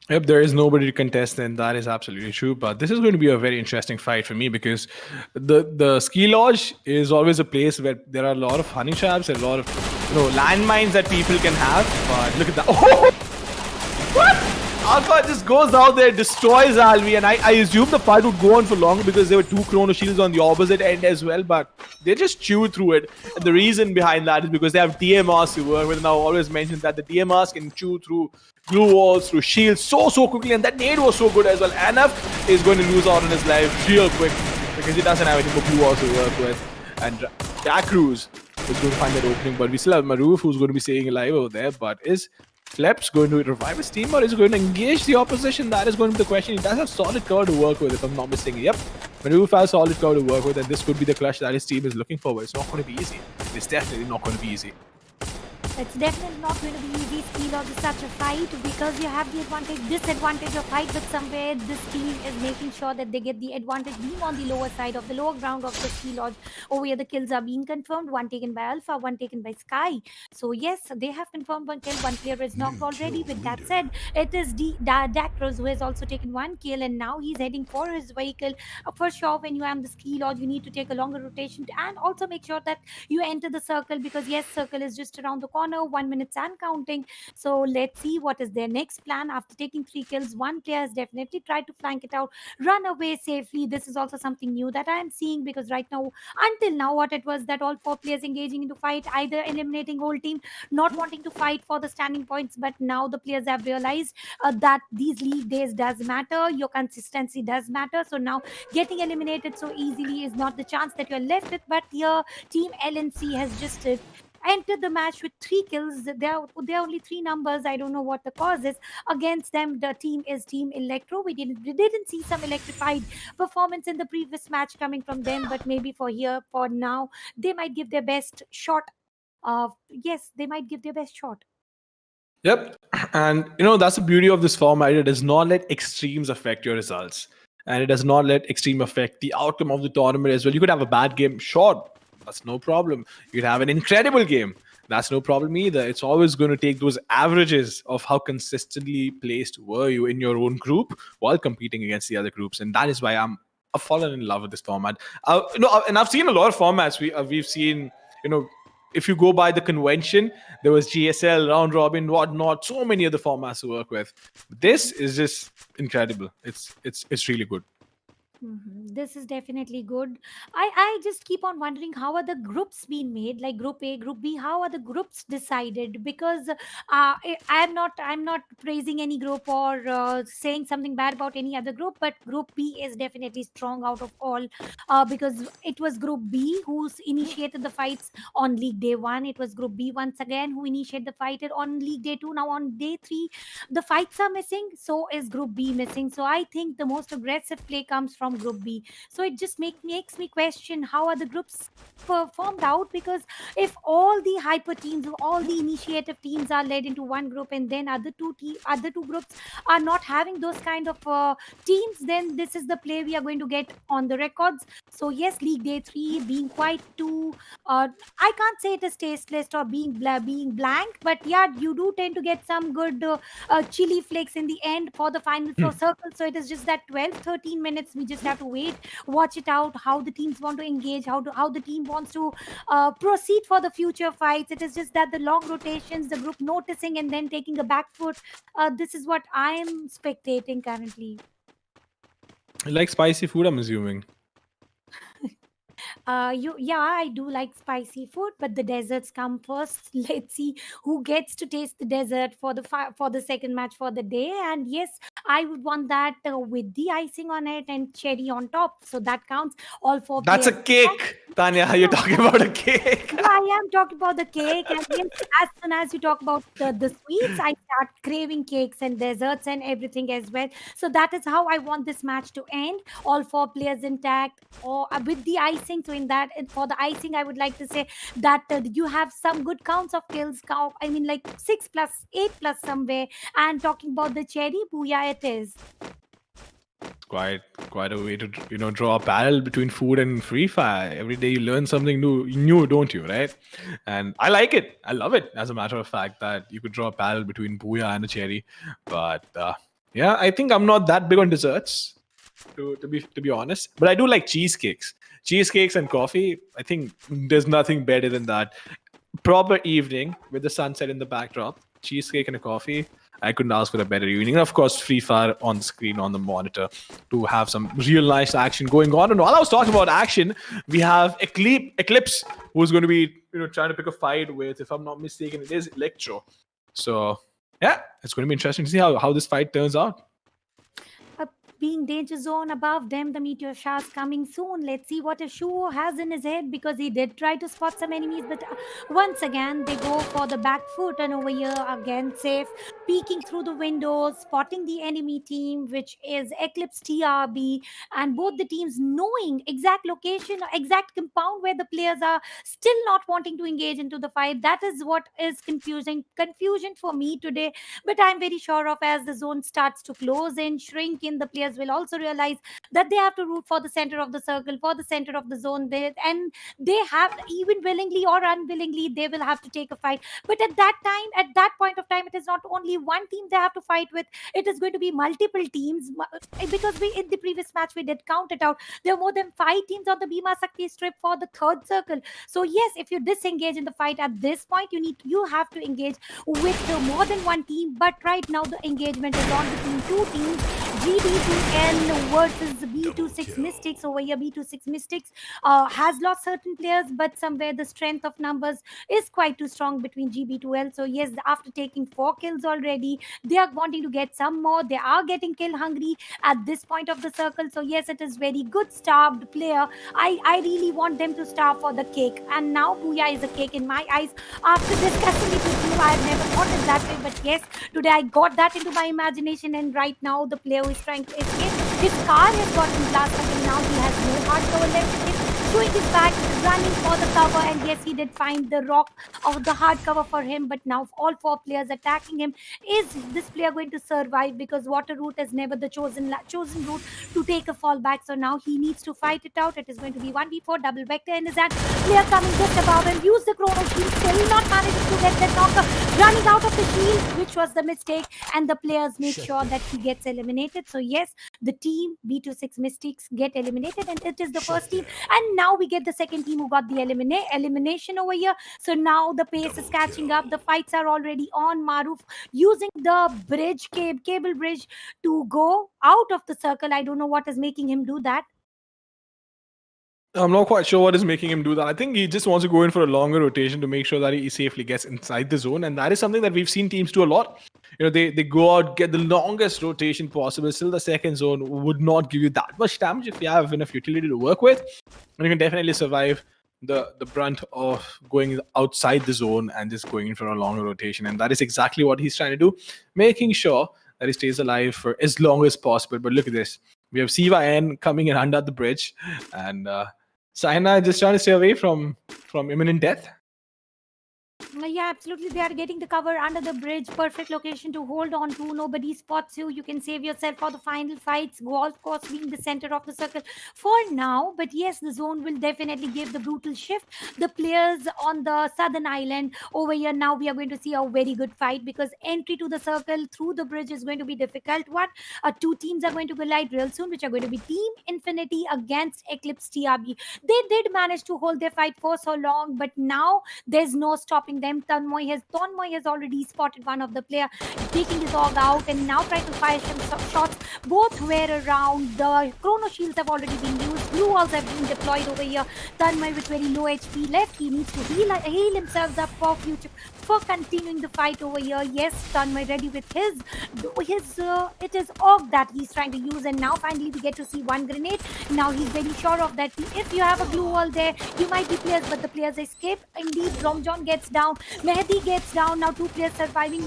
Yep, there is nobody to contest, and that is absolutely true. But this is going to be a very interesting fight for me, because the ski lodge is always a place where there are a lot of honey traps and a lot of landmines that people can have. But look at that! Oh, what? Alpha just goes out there, destroys Alvi, and I assume the fight would go on for long because there were 2 chrono shields on the opposite end as well, but they just chew through it. And the reason behind that is because they have DMRs to work with. And I always mention that the DMRs can chew through glue walls, through shields so quickly, and that nade was so good as well. NF is going to lose out on his life real quick because he doesn't have any more glue walls to work with. And Dacruz is going to find that opening, but we still have Maruf who's going to be staying alive over there. But is Fleps going to revive his team, or is he going to engage the opposition? That is going to be the question. He does have solid cover to work with, if I'm not mistaken. Yep, Maruf has solid cover to work with, and this could be the clutch that his team is looking for. But it's not going to be easy. It's definitely not going to be easy. It's definitely not going to be easy. Ski lodge is such a fight because you have the disadvantage of height, but somewhere this team is making sure that they get the advantage being on the lower side of the lower ground of the ski lodge. Over here, the kills are being confirmed. One taken by Alpha, one taken by Sky. So yes, they have confirmed 1 kill. 1 player is knocked already. With that said, it is Dacros who has also taken 1 kill, and now he's heading for his vehicle. For sure, when you are in the ski lodge, you need to take a longer rotation and also make sure that you enter the circle, because yes, circle is just around the corner. 1 minute and counting. So let's see what is their next plan. After taking 3 kills, 1 player has definitely tried to flank it out, run away safely. This is also something new that I am seeing, because right now, until now, what it was that all 4 players engaging into fight, either eliminating whole team, not wanting to fight for the standing points. But now the players have realized that these league days does matter, your consistency does matter. So now getting eliminated so easily is not the chance that you're left with. But here, Team LNC has just entered the match with 3 kills. There are only 3 numbers. I don't know what the cause is. Against them, the team is Team Electro. We didn't see some electrified performance in the previous match coming from them, but maybe for now, they might give their best shot. Yes, they might give their best shot. Yep, and that's the beauty of this format. It does not let extremes affect your results, and it does not let extreme affect the outcome of the tournament as well. You could have a bad game, sure. That's no problem. You could have an incredible game. That's no problem either. It's always going to take those averages of how consistently placed were you in your own group while competing against the other groups. And that is why I've fallen in love with this format. And I've seen a lot of formats. We've seen, if you go by the convention, there was GSL, round robin, whatnot, so many other formats to work with. This is just incredible. It's really good. This is definitely good. I just keep on wondering, how are the groups being made, like group A, group B? How are the groups decided? Because I'm not praising any group or saying something bad about any other group, but group B is definitely strong out of all, because it was group B who's initiated the fights on league day 1. It was group B once again who initiated the fight on league day 2. Now on day 3, the fights are missing, so is group B missing. So I think the most aggressive play comes from from Group B. So it just makes me question how are the groups performed out, because if all the hyper teams, all the initiative teams are led into one group, and then other two groups are not having those kind of teams, then this is the play we are going to get on the records. So yes, League Day 3 being quite too I can't say it is tasteless or being blank, but yeah, you do tend to get some good chili flakes in the end for the final four circle. So it is just that 12-13 minutes we just have to wait, watch it out, how the teams want to engage, how the team wants to proceed for the future fights. It is just that the long rotations, the group noticing and then taking a back foot. This is what I am spectating currently. You like spicy food, I'm assuming. I do like spicy food, but the desserts come first. Let's see who gets to taste the dessert for the second match for the day. And yes, I would want that with the icing on it and cherry on top, so that counts. All four That's a players. cake, Tanya. You're talking about a cake. Yeah, I am talking about the cake, and yes, as soon as you talk about the sweets, I start craving cakes and desserts and everything as well. So that is how I want this match to end. All four players intact, or with the icing. So in that, for the icing, I would like to say that you have some good counts of kills. I mean, like 6 plus, 8 plus somewhere. And talking about the cherry, booyah, it is. Quite a way to draw a parallel between food and Free Fire. Every day you learn something new, don't you? Right? And I like it. I love it. As a matter of fact, that you could draw a parallel between Booyah and a cherry. But yeah, I think I'm not that big on desserts, to be honest. But I do like cheesecakes and coffee. I think there's nothing better than that. Proper evening with the sunset in the backdrop, cheesecake and a coffee. I couldn't ask for a better evening. And of course, Free Fire on the screen, on the monitor, to have some real nice action going on. And while I was talking about action, we have Eclipse, who's going to be trying to pick a fight with, if I'm not mistaken, it is Electro. So yeah, it's going to be interesting to see how this fight turns out. Being danger zone above them, the meteor showers coming soon. Let's see what Ashuo has in his head, because he did try to spot some enemies, but once again they go for the back foot, and over here again safe, peeking through the windows, spotting the enemy team, which is Eclipse TRB, and both the teams knowing exact location, exact compound where the players are, still not wanting to engage into the fight. That is what is confusion for me today. But I'm very sure of, as the zone starts to close in, shrink in, the players will also realize that they have to root for the center of the circle, for the center of the zone, and they have, even willingly or unwillingly, they will have to take a fight. But at that point of time, it is not only one team they have to fight with, it is going to be multiple teams, because in the previous match we did count it out, there are more than 5 teams on the Bhima Sakti strip for the third circle. So yes, if you disengage in the fight at this point, you have to engage with more than one team. But right now the engagement is on between 2 teams, GB2L versus B26 Mystics. Over here, B26 Mystics has lost certain players, but somewhere the strength of numbers is quite too strong between GB2L. So yes, after taking 4 kills already, they are wanting to get some more. They are getting kill hungry at this point of the circle. So yes, it is very good starved player. I really want them to starve for the cake. And now Booyah is a cake in my eyes. After discussing it with you, I have never thought it that way. But yes, today I got that into my imagination, and right now the player who is trying to escape, his car has gotten blasted, and now he has no hard cover left in him. Showing his back, running for the cover, and yes, he did find the rock of the hard cover for him. But now all 4 players attacking him. Is this player going to survive? Because water route is never the chosen route to take a fallback. So now he needs to fight it out. It is going to be 1v4, double vector in his hand. Player coming just above him, use the chrono shield, still not managing to get that knocker, running out of the shield, which was the mistake, and the players make sure that he gets eliminated. So yes, the team B26 Mystics get eliminated, and it is the first team. And now we get the second team who got the elimination over here. So now the pace is catching up. The fights are already on. Maruf using the cable bridge to go out of the circle. I don't know what is making him do that. I'm not quite sure what is making him do that. I think he just wants to go in for a longer rotation to make sure that he safely gets inside the zone. And that is something that we've seen teams do a lot. They go out, get the longest rotation possible. Still, the second zone would not give you that much damage if you have enough utility to work with. And you can definitely survive the brunt of going outside the zone and just going in for a longer rotation. And that is exactly what he's trying to do, making sure that he stays alive for as long as possible. But look at this. We have Siva N coming in under the bridge, and Saina just trying to stay away from imminent death. Yeah, absolutely. They are getting the cover under the bridge. Perfect location to hold on to. Nobody spots you. You can save yourself for the final fights. Golf course being the center of the circle for now. But yes, the zone will definitely give the brutal shift. The players on the southern island over here, now we are going to see a very good fight, because entry to the circle through the bridge is going to be difficult one. Two teams are going to collide real soon, which are going to be Team Infinity against Eclipse TRB. They did manage to hold their fight for so long, but now there's no stopping them. Tanmoy has already spotted one of the player taking his dog out and now trying to fire some shots. Both were around. The chrono shields have already been used. Blue walls have been deployed over here. Tanmoy with very low HP left. He needs to heal himself up for future, for continuing the fight over here. Yes, Tanmoy ready with his it is Og that he's trying to use, and now finally we get to see one grenade. Now he's very sure of that. If you have a glue wall there, you might be players, but the players escape. Indeed, Romjon gets down. Mehdi gets down. Now two players surviving.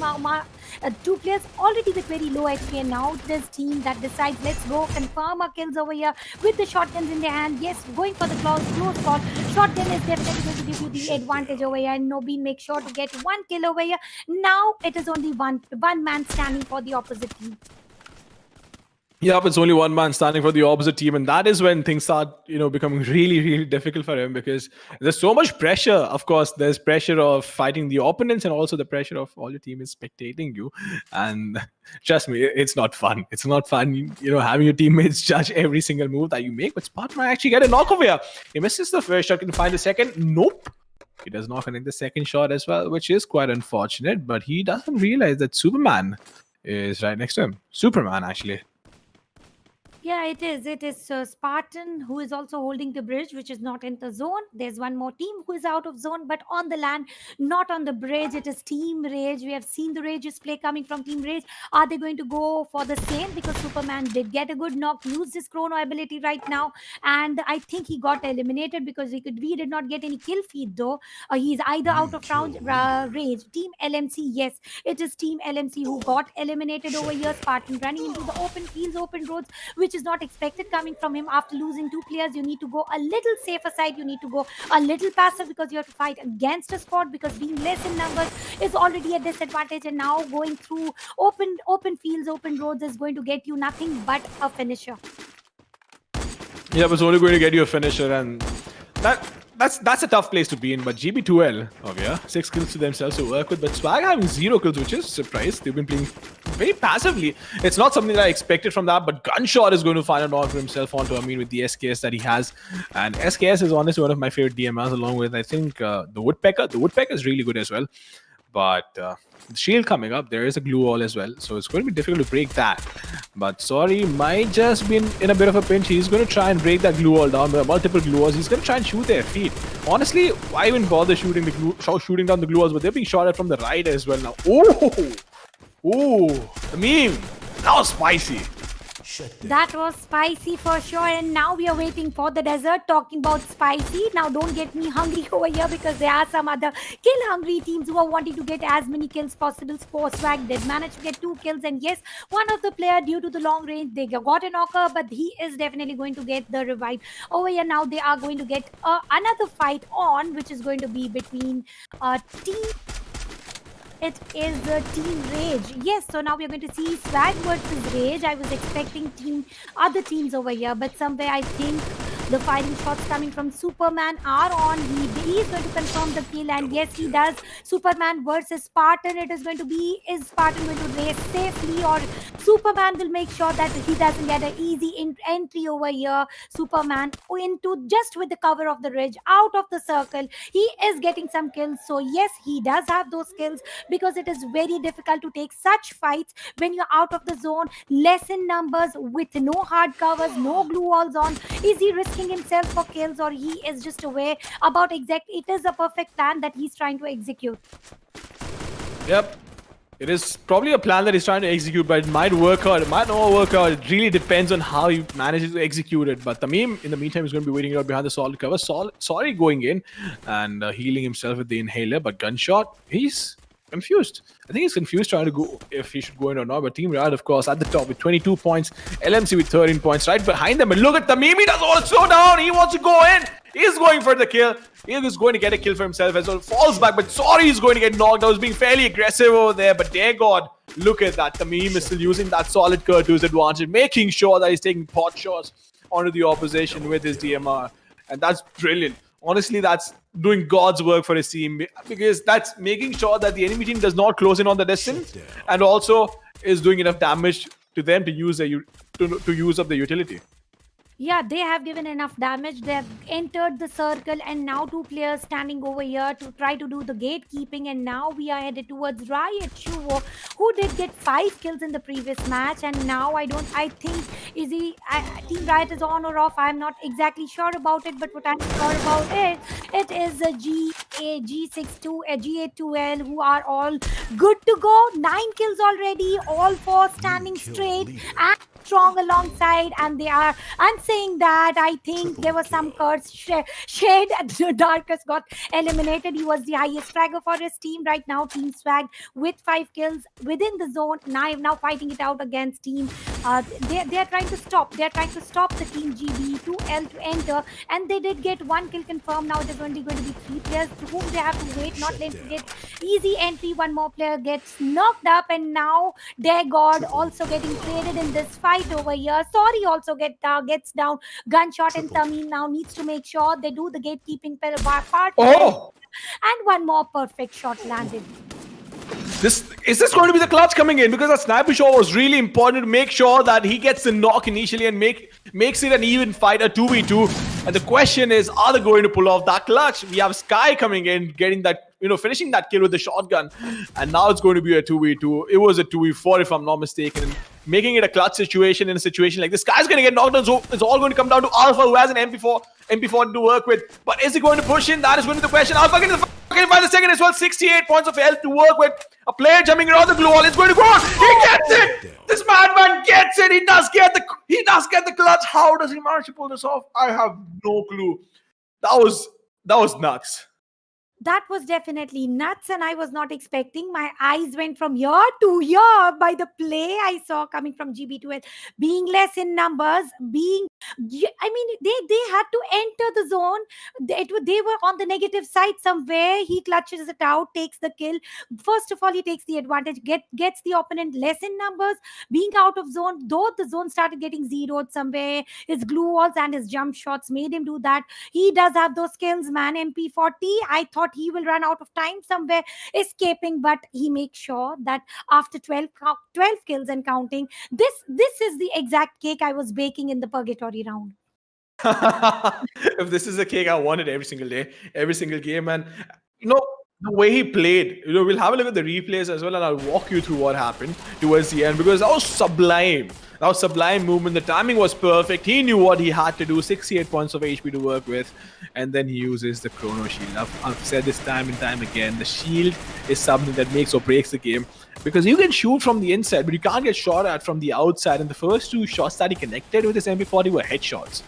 Two players already with very low HP, and now this team that decides, let's go confirm our kills over here with the shotguns in their hand. Yes, going for the close call. Shotgun is definitely going to give you the advantage over here, and Nobeen makes sure to get one kill over here. Now it is only one man standing for the opposite team. Yep, it's only one man standing for the opposite team, and that is when things start, becoming really, really difficult for him, because there's so much pressure. Of course, there's pressure of fighting the opponents, and also the pressure of all your team is spectating you. And trust me, it's not fun. It's not fun, having your teammates judge every single move that you make. But Spartan might actually get a knock over here. He misses the first shot. Can find the second? Nope. He does not connect the second shot as well, which is quite unfortunate. But he doesn't realize that Superman is right next to him. Superman, actually. Yeah, it is. It is Spartan who is also holding the bridge, which is not in the zone. There's one more team who is out of zone, but on the land, not on the bridge. It is Team Rage. We have seen the Rage's play coming from Team Rage. Are they going to go for the same? Because Superman did get a good knock, used his chrono ability right now, and I think he got eliminated because we did not get any kill feed though. He's either out of round Rage. Team LMC, yes, it is Team LMC who got eliminated over here. Spartan running into the open fields, open roads, which is not expected coming from him. After losing two players, you need to go a little safer side. You need to go a little passive, because you have to fight against a squad, because being less in numbers is already a disadvantage, and now going through open fields, open roads is going to get you nothing but a finisher. Yeah, it's only going to get you a finisher, and that's a tough place to be in. But GB2L, okay, yeah, 6 kills to themselves to work with, but Swag having 0 kills, which is a surprise. They've been playing very passively. It's not something that I expected from that, but Gunshot is going to find a knock for himself onto Amin with the SKS that he has. And SKS is honestly one of my favorite DMRs, along with, I think, the Woodpecker. The Woodpecker is really good as well. But the shield coming up, there is a glue wall as well, so it's going to be difficult to break that. But Sorry might just be in a bit of a pinch. He's going to try and break that glue wall down. There are multiple glue walls. He's going to try and shoot their feet. Honestly, why even bother shooting down the glue walls? But they're being shot at from the right as well now. Oh, the meme. That was spicy. That was spicy for sure, and now we are waiting for the desert. Talking about spicy, now don't get me hungry over here, because there are some other kill-hungry teams who are wanting to get as many kills possible. Swag did manage to get 2 kills, and yes, one of the player, due to the long range, they got a knocker, but he is definitely going to get the revive. Over here now, they are going to get another fight on, which is going to be between team. It is the Team Rage. Yes, so now we're going to see Swag versus Rage. I was expecting other teams over here, but somewhere I think the firing shots coming from Superman are on. He is going to confirm the kill, and yes, he does. Superman versus Spartan. It is going to be, is Spartan going to race safely, or Superman will make sure that he doesn't get an easy entry over here. Superman into just with the cover of the ridge, out of the circle. He is getting some kills. So yes, he does have those kills, because it is very difficult to take such fights when you're out of the zone, less in numbers, with no hard covers, no glue walls on. Is he risking himself for kills, or he is just aware about it is a perfect plan that he's trying to execute? Yep. It is probably a plan that he's trying to execute, but it might work out. It might not work out. It really depends on how he manages to execute it. But Tamim, in the meantime, is going to be waiting out behind the solid cover. Sorry going in and healing himself with the inhaler. But Gunshot, he's confused. I think he's confused trying to go if he should go in or not. But Team Riot, of course, at the top with 22 points. LMC with 13 points right behind them. And look at Tamim. He doesn't want to slow down. He wants to go in. He's going for the kill. He is going to get a kill for himself as well. Falls back, but sorry, he's going to get knocked out. He's being fairly aggressive over there. But dear God, look at that. Tamim is still using that solid cur to his advantage, making sure that he's taking pot shots onto the opposition with his DMR. And that's brilliant. Honestly, that's doing God's work for his team, because that's making sure that the enemy team does not close in on the distance, and also is doing enough damage to them to use to use up the utility. Yeah, they have given enough damage. They have entered the circle, and now two players standing over here to try to do the gatekeeping. And now we are headed towards Riot Shuvo, who did get 5 kills in the previous match. And now I think Team Riot is on or off. I'm not exactly sure about it, but what I'm sure about it is a G62, a G82L, who are all good to go. 9 kills already, all 4 standing straight and strong alongside. And I'm saying that I think there was some curse shade. Darkus got eliminated. He was the highest fragger for his team. Right now, Team Swag with 5 kills within the zone. Now fighting it out against Team. They are trying to stop. They are trying to stop the Team GB2L to enter, and they did get 1 kill confirmed. Now there's only going to be 3 players to whom they have to wait. Not letting to get easy entry. One more player gets knocked up, and now Dare God also getting traded in this fight over here. Sorry, also gets down. Gunshot, and Tamim now needs to make sure they do the gatekeeping part. Oh! And one more perfect shot landed. Is this going to be the clutch coming in? Because that sniper shot was really important to make sure that he gets the knock initially and makes it an even fight, a 2v2. And the question is, are they going to pull off that clutch? We have Sky coming in, getting that, finishing that kill with the shotgun. And now it's going to be a 2v2. It was a 2v4 if I'm not mistaken. And making it a clutch situation in a situation like this. Sky's going to get knocked down, so it's all going to come down to Alpha, who has an MP4 to work with. But is he going to push in? That is going to be the question. Alpha getting the by the second as well. 68 points of health to work with. A player jumping around the glue wall. It's going to go on. He gets it. This madman gets it. He does get the clutch. How does he manage to pull this off? I have no clue. That was nuts. That was definitely nuts, and I was not expecting. My eyes went from here to here by the play I saw coming from GB2L, being less in numbers, they had to enter the zone. They were on the negative side somewhere. He clutches it out, takes the kill. First of all, he takes the advantage, gets the opponent less in numbers, being out of zone. Though the zone started getting zeroed somewhere, his glue walls and his jump shots made him do that. He does have those skills, man. MP40, I thought he will run out of time somewhere escaping, but he makes sure that after 12 kills and counting, this is the exact cake I was baking in the purgatory round. If this is a cake, I want it every single day, every single game. And the way he played, we'll have a look at the replays as well, and I'll walk you through what happened towards the end, because that was sublime. That was sublime movement. The timing was perfect. He knew what he had to do. 68 points of HP to work with. And then he uses the Chrono Shield. I've said this time and time again. The shield is something that makes or breaks the game. Because you can shoot from the inside, but you can't get shot at from the outside. And the first 2 shots that he connected with his MP40 were headshots.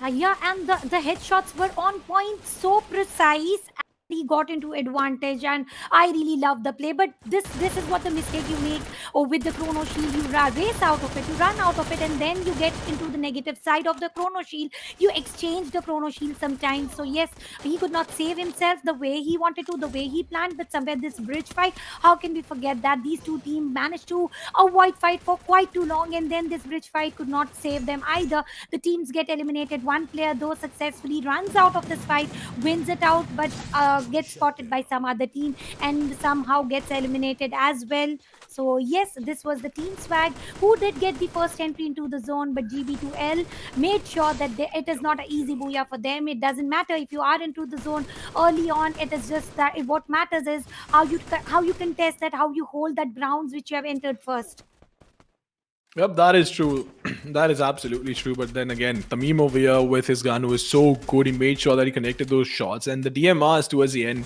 Yeah, and the headshots were on point, so precise. He got into advantage, and I really love the play. But this is what the mistake you make with the Chrono Shield. You race out of it, you run out of it, and then you get into the negative side of the Chrono Shield. You exchange the Chrono Shield sometimes. So yes, he could not save himself the way he wanted to, the way he planned. But somewhere this bridge fight, how can we forget that these two teams managed to avoid fight for quite too long, and then this bridge fight could not save them either. The teams get eliminated. One player, though, successfully runs out of this fight, wins it out, but gets spotted by some other team and somehow gets eliminated as well. So yes, this was the Team Swag who did get the first entry into the zone, but GB2L made sure that it is not an easy booyah for them. It doesn't matter if you are into the zone early on. It is just that what matters is how you contest that, how you hold that grounds which you have entered first. Yep, that is true. That is absolutely true. But then again, Tamim over here with his gun was so good. He made sure that he connected those shots. And the DMRs towards the end,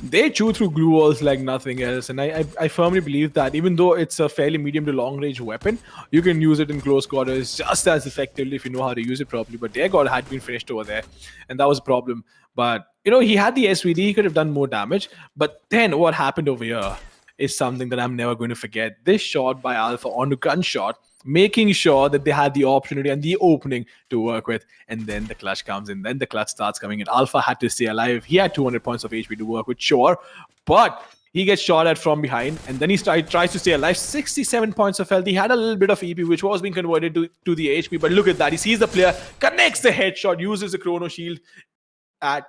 they chew through glue walls like nothing else. And I firmly believe that even though it's a fairly medium to long range weapon, you can use it in close quarters just as effectively if you know how to use it properly. But their god had been finished over there. And that was a problem. But, he had the SVD. He could have done more damage. But then what happened over here is something that I'm never going to forget. This shot by Alpha onto gunshot, making sure that they had the opportunity and the opening to work with. And then the clutch comes in. Then the clutch starts coming in. Alpha had to stay alive. He had 200 points of HP to work with, sure. But he gets shot at from behind. And then he tries to stay alive. 67 points of health. He had a little bit of EP, which was being converted to the HP. But look at that. He sees the player, connects the headshot, uses the chrono shield at,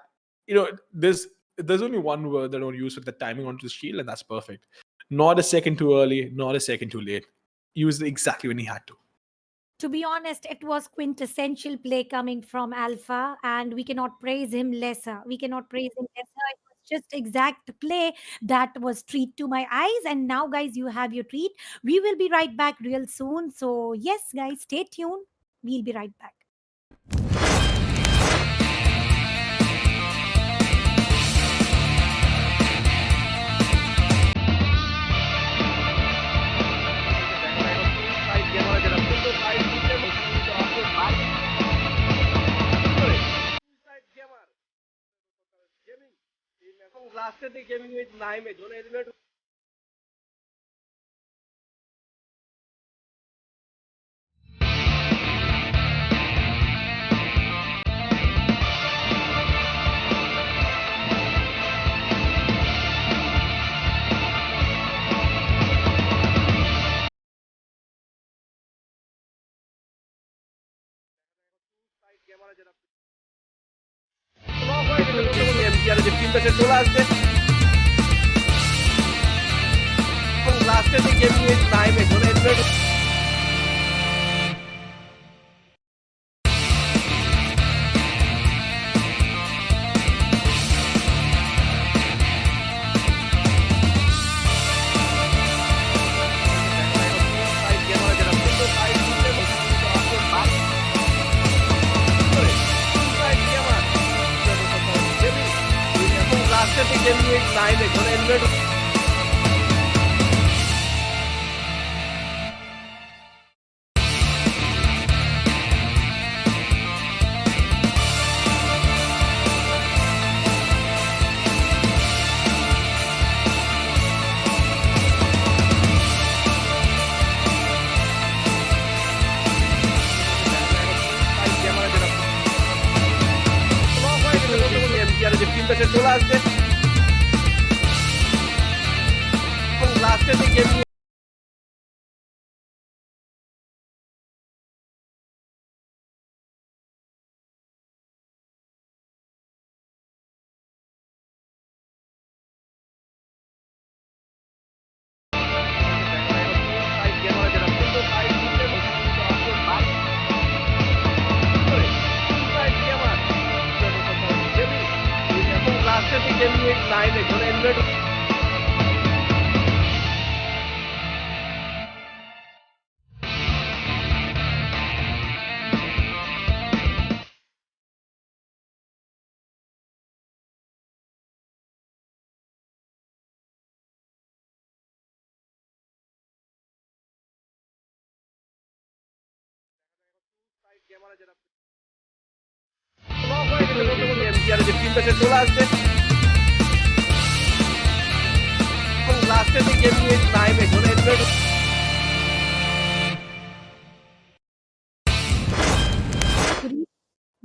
there's only one word that I don't use with the timing onto the shield, and that's perfect. Not a second too early, not a second too late. Used exactly when he had to. To be honest, it was quintessential play coming from Alpha, and we cannot praise him lesser. We cannot praise him lesser. It was just exact play that was treat to my eyes. And now, guys, you have your treat. We will be right back real soon. So, yes, guys, stay tuned. We'll be right back. লাস্টের দিকে gaming with নাইমে zone element MGR যে team পেছে চলে আসবে এবং লাস্টের দিকে গেমিং উইথ নাইমে জোন এলিমেন্ট লাস্টের দিকে গেমিং উইথ নাইমে জোন এলিমেন্ট এমজিআর যে টিম পেছে চলে আসবে এবং লাস্টের দিকে গেমিং লাস্টের দিকে গেমিং উইথ নাইমে জোন এলিমেন্ট এমজিআর যে টিম পেছে চলে আসবে এবং লাস্টের দিকে গেমিং উইথ নাইমে zone element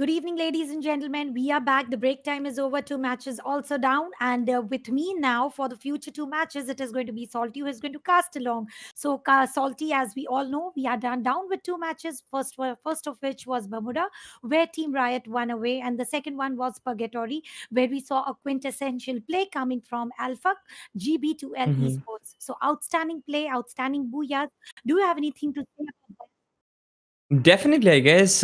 Good evening, ladies and gentlemen. We are back. The break time is over. 2 matches also down. And with me now for the future 2 matches, it is going to be Salty who is going to cast along. So, Salty, as we all know, we are down with 2 matches. First of which was Bermuda, where Team Riot won away. And the second one was Purgatory, where we saw a quintessential play coming from Alpha GB2L Esports. So, outstanding play, outstanding booyahs. Do you have anything to say about that? Definitely, I guess.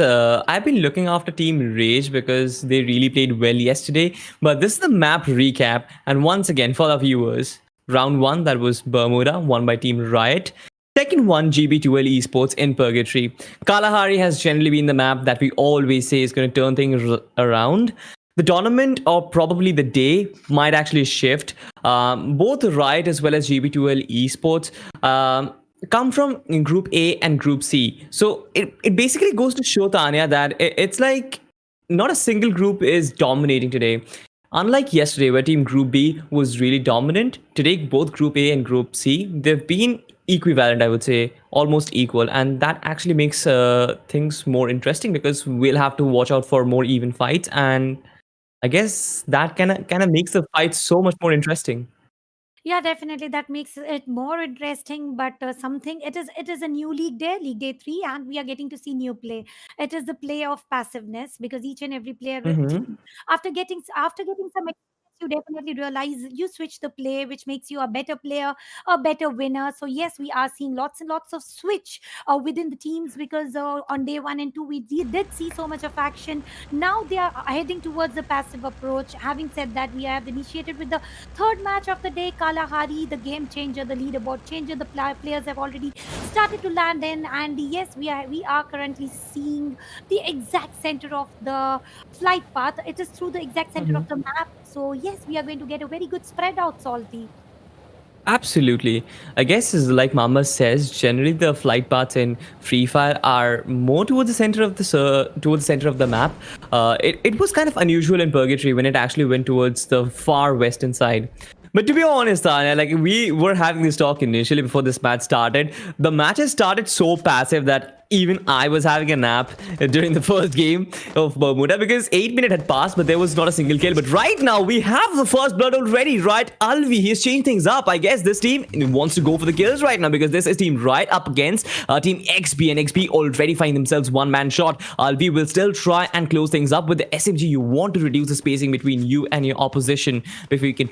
I've been looking after Team Rage because they really played well yesterday. But this is the map recap. And once again, for our viewers, round 1, that was Bermuda, won by Team Riot. Second one, GB2L Esports in Purgatory. Kalahari has generally been the map that we always say is going to turn things around. The tournament or probably the day might actually shift. Both Riot as well as GB2L Esports come from Group A and Group C. So it basically goes to show, Tanya, that it's like not a single group is dominating today. Unlike yesterday, where Team Group B was really dominant, today both Group A and Group C, they've been equivalent, I would say, almost equal. And that actually makes things more interesting because we'll have to watch out for more even fights. And I guess that kind of makes the fight so much more interesting. Yeah, definitely that makes it more interesting. But something it is a new league day 3, and we are getting to see new play. It is the play of passiveness because each and every player Mm-hmm. after getting some experience, you definitely realize you switch the play, which makes you a better player, a better winner. So yes, we are seeing lots and lots of switch within the teams because on day 1 and 2 we did see so much of action. Now they are heading towards the passive approach. Having said that, we have initiated with the third match of the day, Kalahari, the game changer, the leaderboard changer. The players have already started to land in, and yes, we are currently seeing the exact center of the flight path. It is through the exact center of the map. So yes, we are going to get a very good spread out, Salty. Absolutely. I guess as like Mama says, generally the flight paths in Free Fire are more towards the center of towards the center of the map. It was kind of unusual in Purgatory when it actually went towards the far western side. But to be honest, Tanya, like we were having this talk initially before this match started. The matches started so passive that even I was having a nap during the first game of Bermuda because 8 minutes had passed, but there was not a single kill. But right now, we have the first blood already, right? Alvi, he's changed things up. I guess this team wants to go for the kills right now because this is Team Right up against Team XP, and XP already find themselves one-man shot. Alvi will still try and close things up with the SMG. You want to reduce the spacing between you and your opposition before you can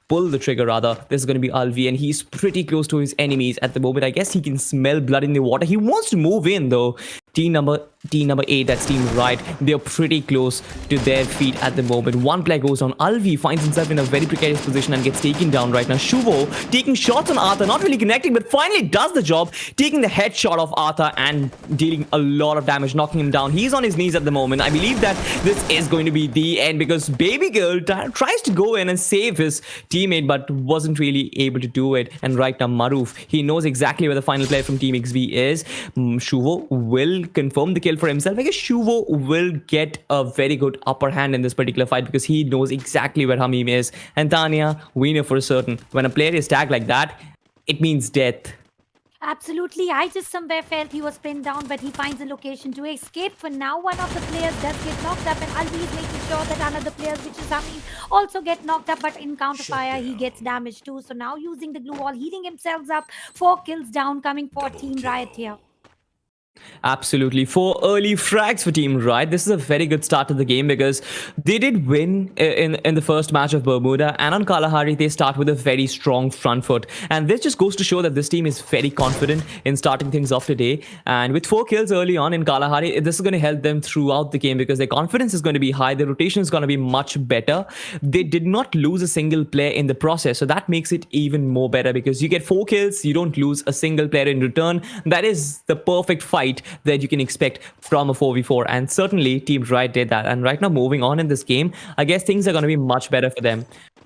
pull the trigger rather. This is going to be Alvi, and he's pretty close to his enemies at the moment. I guess he can smell blood in the water. He wants to move in though. Team number 8, that's Team Right. They're pretty close to their feet at the moment. One player goes on. Alvi finds himself in a very precarious position and gets taken down right now. Shuvo taking shots on Arthur, not really connecting, but finally does the job, taking the headshot of Arthur and dealing a lot of damage, knocking him down. He's on his knees at the moment. I believe that this is going to be the end because Baby Girl tries to go in and save his teammate, but wasn't really able to do it. And right now, Maruf, he knows exactly where the final player from Team XV is. Shuvo will confirm the kill for himself. I guess Shuvo will get a very good upper hand in this particular fight because he knows exactly where Hamim is. And Tanya, we know for certain when a player is tagged like that, it means death. Absolutely. I just somewhere felt he was pinned down, but he finds a location to escape. For now, one of the players does get knocked up, and Alvi is making sure that another player, which is Hamid, also get knocked up, but in counter fire, he gets damaged too. So now using the glue wall, healing himself up. 4 kills down, coming for Team Riot here. Absolutely. 4 early frags for Team Right. This is a very good start to the game because they did win in the first match of Bermuda, and on Kalahari they start with a very strong front foot. And this just goes to show that this team is very confident in starting things off today. And with 4 kills early on in Kalahari, this is going to help them throughout the game because their confidence is going to be high. Their rotation is going to be much better. They did not lose a single player in the process, so that makes it even more better because you get 4 kills, you don't lose a single player in return. That is the perfect fight that you can expect from a 4v4, and certainly Team Right did that. And right now, moving on in this game, I guess things are going to be much better for them.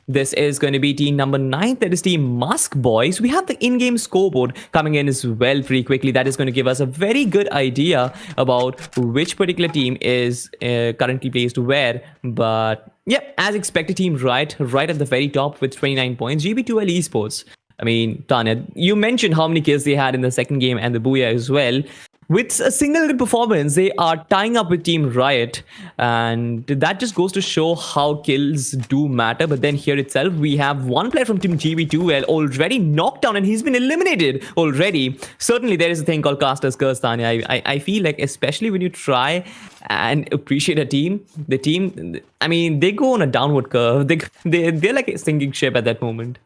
This is going to be team number 9, that is Team Musk Boys. We have the in-game scoreboard coming in as well pretty quickly. That is going to give us a very good idea about which particular team is currently placed where. But yeah, as expected, Team Right at the very top with 29 points. GB2L Esports. I mean, Tanya, you mentioned how many kills they had in the second game and the Booyah as well. With a single good performance, they are tying up with Team Riot, and that just goes to show how kills do matter. But then here itself, we have one player from Team GB2L already knocked down, and he's been eliminated already. Certainly, there is a thing called Caster's Curse, Tanya. I feel like, especially when you try and appreciate a team, the team, I mean, they go on a downward curve. They're like a sinking ship at that moment.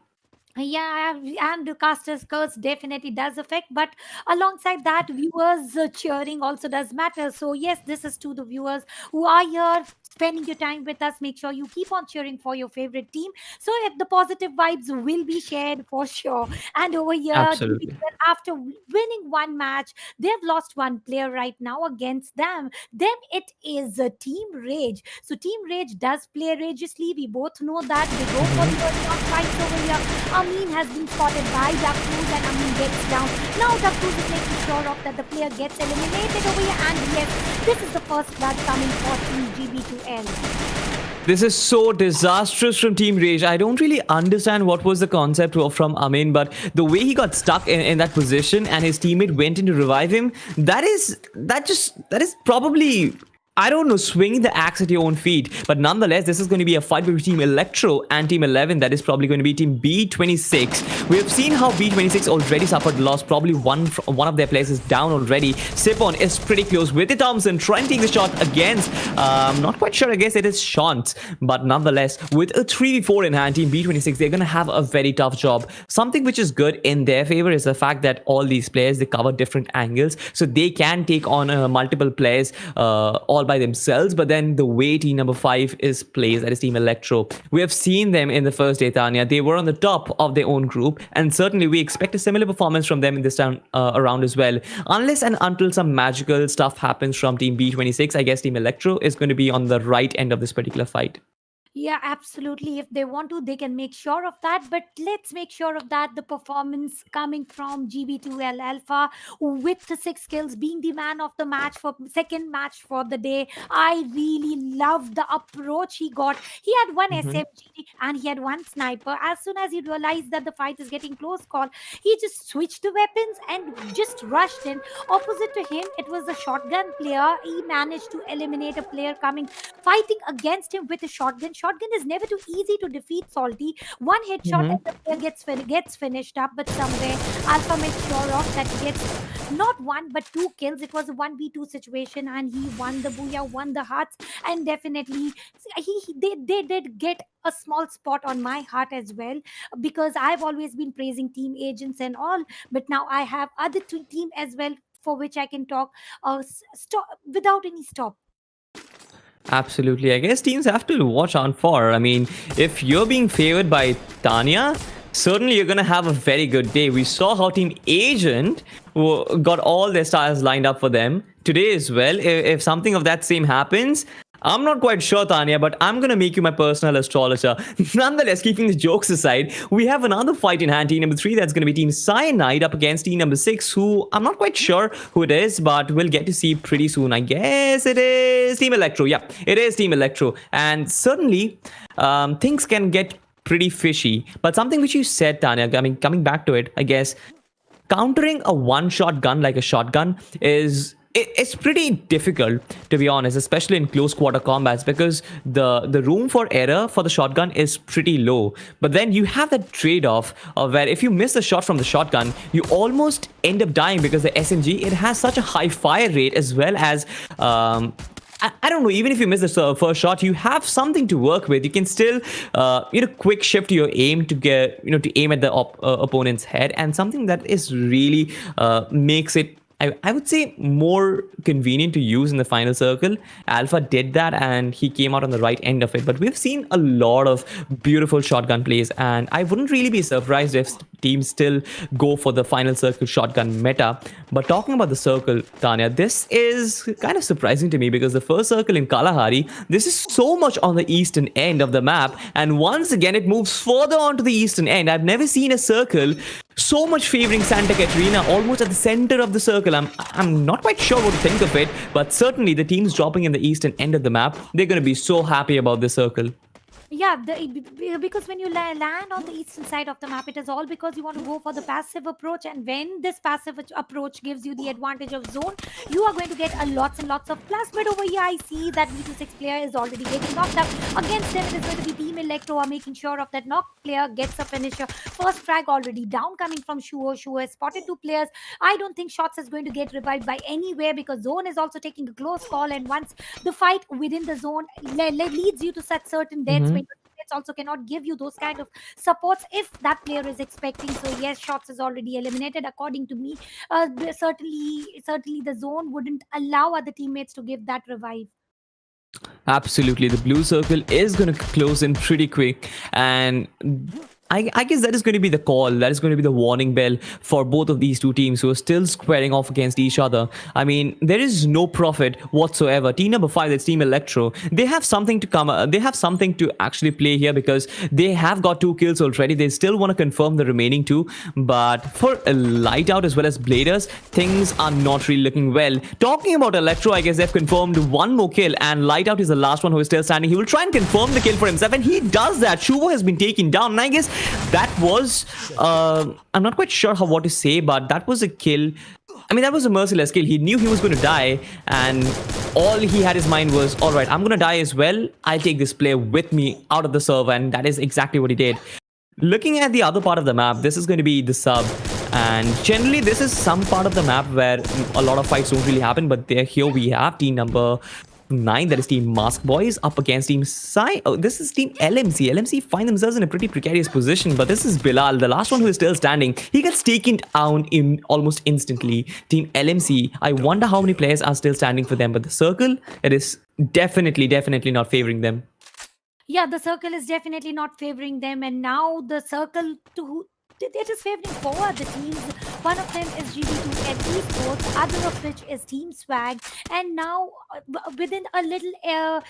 Yeah, and the caster's curse definitely does affect, but alongside that, viewers cheering also does matter. So yes, this is to the viewers who are here spending your time with us. Make sure you keep on cheering for your favorite team. So if the positive vibes will be shared for sure. And over here, Absolutely. after winning one match, they've lost one player right now against them. Then it is a Team Rage. So Team Rage does play rageously. We both know that. They go for the early on fights over here. Amin has been spotted by Ducktoos and Amin gets down. Now Ducktoos is making sure of that the player gets eliminated over here. And yes, this is the first blood coming for Team GB2L. This is so disastrous from Team Rage. I don't really understand what was the concept from Amin, but the way he got stuck in that position and his teammate went in to revive him, that is probably, I don't know, swinging the axe at your own feet. But nonetheless, this is going to be a fight between Team Electro and Team 11. That is probably going to be Team B26. We have seen how B26 already suffered loss. Probably one of their players is down already. Sipon is pretty close with the Thompson, trying to take the shot against, not quite sure, I guess it is Shant. But nonetheless, with a 3v4 in hand, Team B26, they're going to have a very tough job. Something which is good in their favor is the fact that all these players, they cover different angles. So they can take on multiple players all by themselves. But then the way team number 5 is plays, that is Team Electro, we have seen them in the first day, Tanya. They were on the top of their own group, and certainly we expect a similar performance from them in this time around as well, unless and until some magical stuff happens from Team B26. I guess Team Electro is going to be on the right end of this particular fight. Yeah, absolutely. If they want to, they can make sure of that. But let's make sure of that. The performance coming from GB2L Alpha with the 6 kills, being the man of the match for second match for the day. I really love the approach he got. He had one SMG and he had one sniper. As soon as he realized that the fight is getting close call, he just switched the weapons and just rushed in. Opposite to him, it was a shotgun player. He managed to eliminate a player fighting against him with a shotgun. Shotgun is never too easy to defeat, Salty. One headshot and the player gets finished up, but somewhere Alpha made sure of that he gets not one but 2 kills. It was a 1v2 situation and he won the booyah, won the hearts, and definitely they did get a small spot on my heart as well, because I've always been praising team agents and all, but now I have other two team as well for which I can talk without any stop. Absolutely. I guess teams have to watch out for. I mean, if you're being favored by Tanya, certainly you're going to have a very good day. We saw how Team Agent got all their stars lined up for them today as well. If something of that same happens, I'm not quite sure, Tanya, but I'm going to make you my personal astrologer. Nonetheless, keeping the jokes aside, we have another fight in hand. Team number 3, that's going to be Team Cyanide up against Team number 6, who I'm not quite sure who it is, but we'll get to see pretty soon. I guess it is Team Electro. Yeah, it is Team Electro. And certainly, things can get pretty fishy. But something which you said, Tanya, I mean, coming back to it, I guess, countering a one-shot gun like a shotgun is... It's pretty difficult, to be honest, especially in close quarter combats, because the room for error for the shotgun is pretty low. But then you have that trade-off of where if you miss a shot from the shotgun, you almost end up dying, because the SMG, it has such a high fire rate, as well as I don't know, even if you miss the first shot, you have something to work with. You can still, quick shift your aim to get, to aim at the opponent's head, and something that is really makes it, I would say, more convenient to use in the final circle. Alpha did that and he came out on the right end of it. But we've seen a lot of beautiful shotgun plays, and I wouldn't really be surprised if teams still go for the final circle shotgun meta. But talking about the circle, Tanya, this is kind of surprising to me, because the first circle in Kalahari, this is so much on the eastern end of the map, and once again it moves further onto the eastern end. I've never seen a circle so much favoring Santa Catarina, almost at the center of the circle. I'm not quite sure what to think of it, but certainly the teams dropping in the eastern end of the map, they're going to be so happy about this circle. Yeah, because when you land on the eastern side of the map, it is all because you want to go for the passive approach. And when this passive approach gives you the advantage of zone, you are going to get a lots and lots of plus. But over here, I see that B26 player is already getting knocked up. Against them, it is going to be Team Electro are making sure of that knocked player gets a finisher. First frag already down coming from Shuo. Shuo has spotted 2 players. I don't think Shots is going to get revived by anywhere, because zone is also taking a close call. And once the fight within the zone leads you to such certain deaths, also cannot give you those kind of supports if that player is expecting. So yes, Shots is already eliminated according to me. Certainly the zone wouldn't allow other teammates to give that revive. Absolutely. The blue circle is going to close in pretty quick. And I guess that is going to be the call. That is going to be the warning bell for both of these two teams who are still squaring off against each other. I mean, there is no profit whatsoever. Team number 5, that's Team Electro. They have something to come. They have something to actually play here because they have got 2 kills already. They still want to confirm the remaining 2. But for Light Out as well as Bladers, things are not really looking well. Talking about Electro, I guess they've confirmed 1 more kill, and Light Out is the last one who is still standing. He will try and confirm the kill for himself, and he does that. Shuvo has been taken down, and I guess that was I'm not quite sure what to say, but that was a kill. I mean, that was a merciless kill. He knew he was going to die, and all he had his mind was, all right, I'm going to die as well. I'll take this player with me out of the server, and that is exactly what he did. Looking at the other part of the map, this is going to be the sub, and generally this is some part of the map where a lot of fights don't really happen, but here we have team number 9, that is Team Mask Boys, up against Team Sai. Oh, this is Team LMC. LMC find themselves in a pretty precarious position, but this is Bilal, the last one who is still standing. He gets taken down in almost instantly. Team LMC, I wonder how many players are still standing for them, but the circle, it is definitely not favoring them. Yeah, the circle is definitely not favoring them, and now the circle it is favoring 4 other teams. One of them is GD2 and Esports, other of which is Team Swag, and now within a little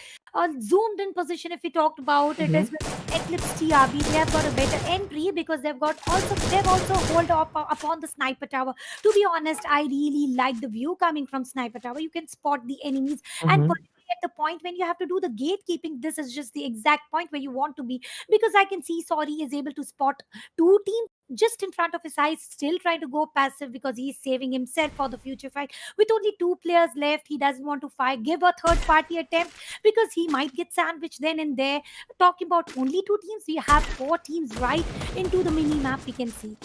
zoomed in position, if we talked about it, is with Eclipse TRB. They have got a better entry because they've also hold up upon the sniper tower. To be honest, I really like the view coming from sniper tower. You can spot the enemies, and at the point when you have to do the gatekeeping, this is just the exact point where you want to be, because I can see Sorry is able to spot 2 teams just in front of his eyes, still trying to go passive because he's saving himself for the future fight. With only 2 players left, he doesn't want to give a third party attempt because he might get sandwiched then and there. Talking about only 2 teams, we have 4 teams right into the mini map, we can see.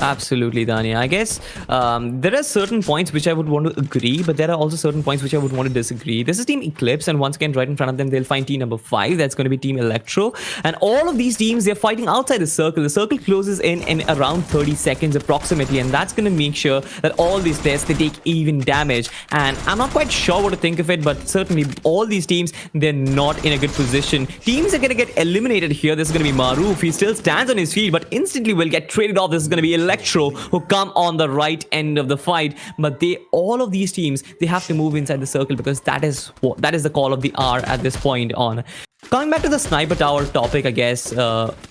Absolutely, Dania. I guess there are certain points which I would want to agree, but there are also certain points which I would want to disagree. This is Team Eclipse, and once again, right in front of them, they'll find team number 5. That's going to be Team Electro. And all of these teams, they're fighting outside the circle. The circle closes in around 30 seconds approximately, and that's going to make sure that all these players, they take even damage. And I'm not quite sure what to think of it, but certainly all these teams, they're not in a good position. Teams are going to get eliminated here. This is going to be Maruf. He still stands on his feet, but instantly will get traded off. This is going to be Electro, who come on the right end of the fight. But all of these teams, they have to move inside the circle because that is the call of the hour at this point on. Coming back to the sniper tower topic, I guess,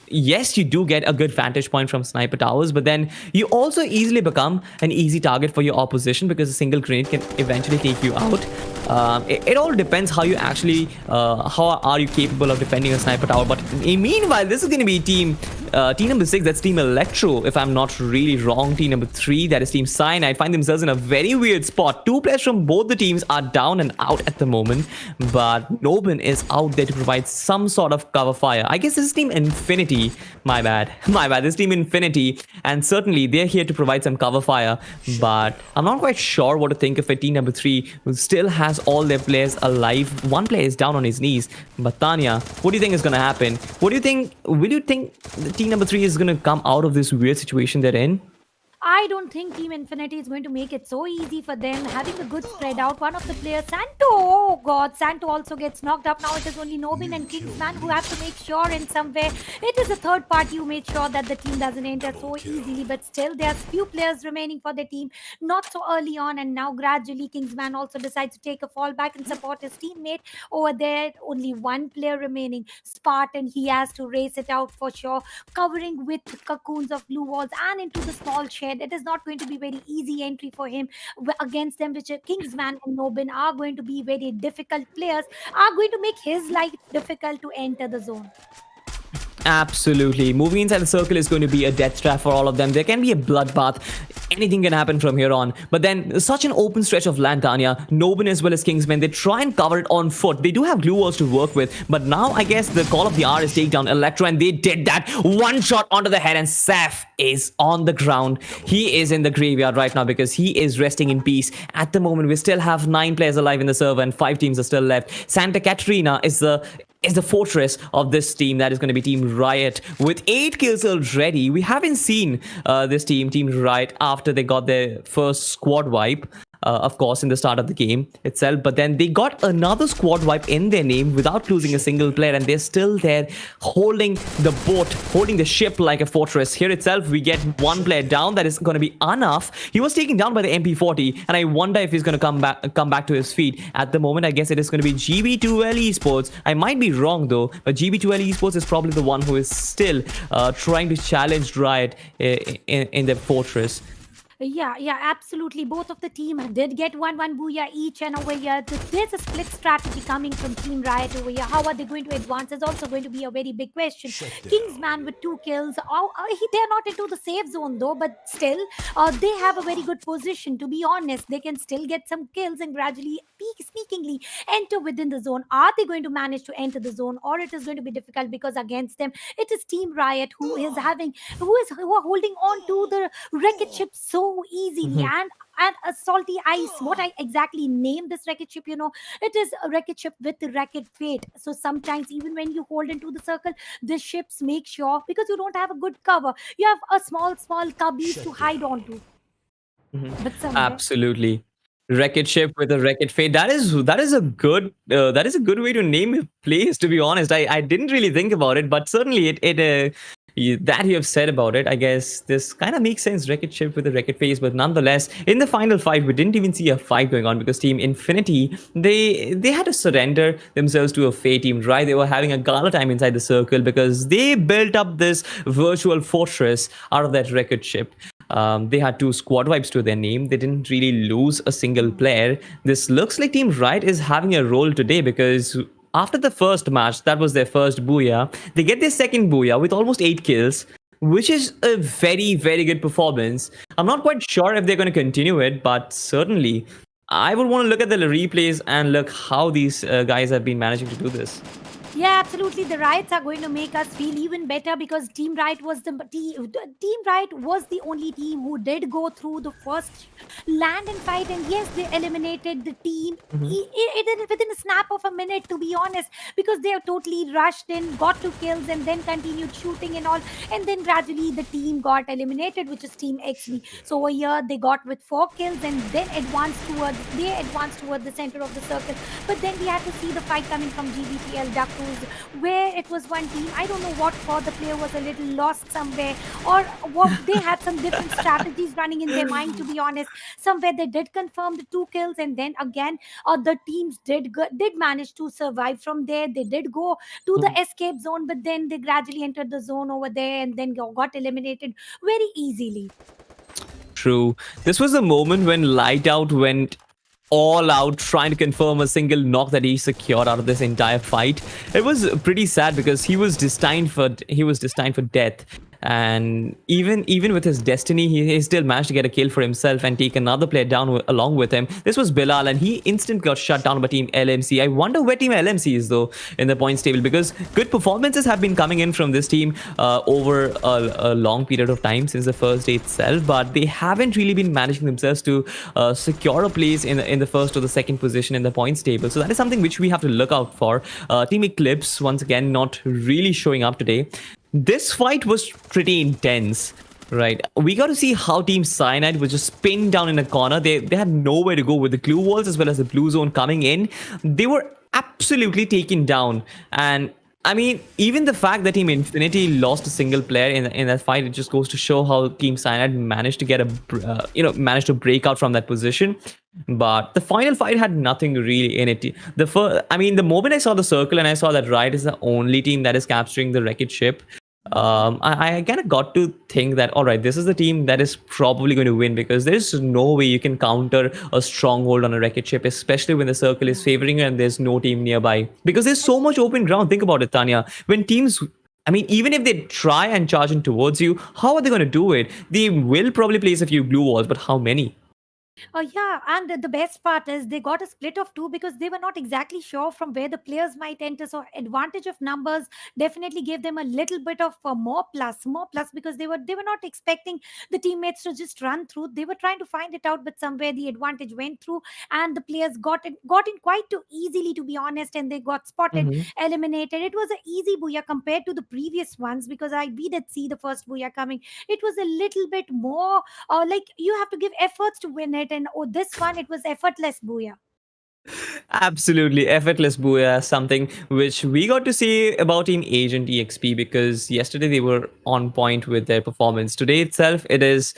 yes, you do get a good vantage point from sniper towers, but then you also easily become an easy target for your opposition because a single grenade can eventually take you out. It all depends how you actually, how are you capable of defending a sniper tower. But meanwhile, this is going to be team number 6, that's Team Electro, if I'm not really wrong. Team number 3, that is Team Cyanide, find themselves in a very weird spot. 2 players from both the teams are down and out at the moment, but Nobin is out there to provide some sort of cover fire. I guess this is Team Infinity. My bad. This is Team Infinity, and certainly they're here to provide some cover fire, but I'm not quite sure what to think of it. Team number 3 who still has all their players alive. 1 player is down on his knees. But Tanya, what do you think is going to happen? What do you think? Will you think Team number 3 is going to come out of this weird situation they're in? I don't think Team Infinity is going to make it so easy for them, having a good spread out. One of the players, Santo, oh god, Santo also gets knocked up. Now it is only Nobin and Kingsman who have to make sure in some way. It is a third party who made sure that the team doesn't enter so easily, but still there's few players remaining for the team, not so early on, and now gradually Kingsman also decides to take a fall back and support his teammate. Over there, only 1 player remaining, Spartan. He has to race it out for sure, covering with cocoons of blue walls and into the small shed. It is not going to be very easy entry for him against them, which Kingsman and Nobin are going to be very difficult players, are going to make his life difficult to enter the zone. Absolutely. Moving inside the circle is going to be a death trap for all of them. There can be a bloodbath. Anything can happen from here on. But then, such an open stretch of land, Tanya. Nobin as well as Kingsman, they try and cover it on foot. They do have glue walls to work with. But now, I guess, the call of the hour is take down Electro. And they did that. 1 shot onto the head. And Saf is on the ground. He is in the graveyard right now because he is resting in peace. At the moment, we still have 9 players alive in the server. And 5 teams are still left. Santa Catarina is the fortress of this team. That is going to be Team Riot with 8 kills already. We haven't seen this team Riot, after they got their first squad wipe. of course, in the start of the game itself. But then they got another squad wipe in their name without losing a single player, and they're still there holding the boat, holding the ship like a fortress. Here itself, we get one player down. That is going to be Anaf. He was taken down by the MP40, and I wonder if he's going to come back to his feet. At the moment, I guess it is going to be GB2L Esports. I might be wrong though, but GB2L Esports is probably the one who is still trying to challenge Riot in the fortress. Yeah, absolutely. Both of the team did get one booyah each, and over here, there's a split strategy coming from Team Riot over here. How are they going to advance is also going to be a very big question. Kingsman with 2 kills. They're not into the safe zone though, but still, they have a very good position. To be honest, they can still get some kills and gradually, sneakingly enter within the zone. Are they going to manage to enter the zone, or it is going to be difficult because against them, it is Team Riot who are holding on to the rocket ship so easily, and a salty ice. What I exactly named this rocket ship, it is a rocket ship with the rocket fate. So sometimes even when you hold into the circle, the ships make sure, because you don't have a good cover, you have a small cubbies to hide onto. But somewhere, Absolutely. Wreckage ship with a wreckage fate. That is a good way to name a place. To be honest, I didn't really think about it, but certainly that you have said about it, I guess this kind of makes sense. Wreckage ship with a wreckage face, but nonetheless, in the final fight, we didn't even see a fight going on because Team Infinity they had to surrender themselves to a Fate team. Right, they were having a gala time inside the circle because they built up this virtual fortress out of that wreckage ship. They had 2 squad wipes to their name. They didn't really lose a single player. This looks like Team Riot is having a role today because after the first match, that was their first booyah. They get their second booyah with almost 8 kills, which is a very, very good performance. I'm not quite sure if they're going to continue it, but certainly I would want to look at the replays and look how these guys have been managing to do this. yeah, absolutely. The Riots are going to make us feel even better because Team Riot was the only team who did go through the first land and fight, and yes, they eliminated the team within a snap of a minute. To be honest, because they are totally rushed in, got 2 kills, and then continued shooting and all, and then gradually the team got eliminated, which is Team XV. So over here they got with 4 kills and then advanced towards the center of the circle. But then we had to see the fight coming from GBTL Duck, where it was one team. I don't know what for, the player was a little lost somewhere, or what, they had some different strategies running in their mind. To be honest, somewhere they did confirm the 2 kills, and then again the teams did manage to survive from there. They did go to the escape zone, but then they gradually entered the zone over there and then got eliminated very easily. True. This was the moment when Lightout went all out trying to confirm a single knock that he secured out of this entire fight. It was pretty sad because he was destined for death. And even with his destiny, he still managed to get a kill for himself and take another player down along with him. This was Bilal, and he instantly got shut down by Team LMC. I wonder where Team LMC is though in the points table, because good performances have been coming in from this team over a long period of time since the first day itself, but they haven't really been managing themselves to secure a place in the first or the second position in the points table. So that is something which we have to look out for. Team Eclipse once again not really showing up today. This fight was pretty intense, right? We got to see how Team Cyanide was just pinned down in a corner. They had nowhere to go with the glue walls as well as the blue zone coming in. They were absolutely taken down. And I mean, even the fact that Team Infinity lost a single player in that fight, it just goes to show how Team Cyanide managed to get managed to break out from that position. But the final fight had nothing really in it. The moment I saw the circle and I saw that Riot is the only team that is capturing the wreckage ship, I kind of got to think that, all right, this is the team that is probably going to win, because there's no way you can counter a stronghold on a wreckage ship, especially when the circle is favoring you and there's no team nearby, because there's so much open ground. Think about it, Tanya. When teams, even if they try and charge in towards you, how are they going to do it? They will probably place a few blue walls, but how many? Yeah, and the best part is they got a split of 2 because they were not exactly sure from where the players might enter. So advantage of numbers definitely gave them a little bit of more plus, because they were not expecting the teammates to just run through. They were trying to find it out, but somewhere the advantage went through, and the players got in quite too easily, to be honest, and they got spotted, eliminated. It was an easy booyah compared to the previous ones, because we did see the first booyah coming. It was a little bit more like you have to give efforts to win it. it, and this one it was effortless booyah. Absolutely effortless booyah, something which we got to see about Team Agent EXP because yesterday they were on point with their performance. Today itself, it is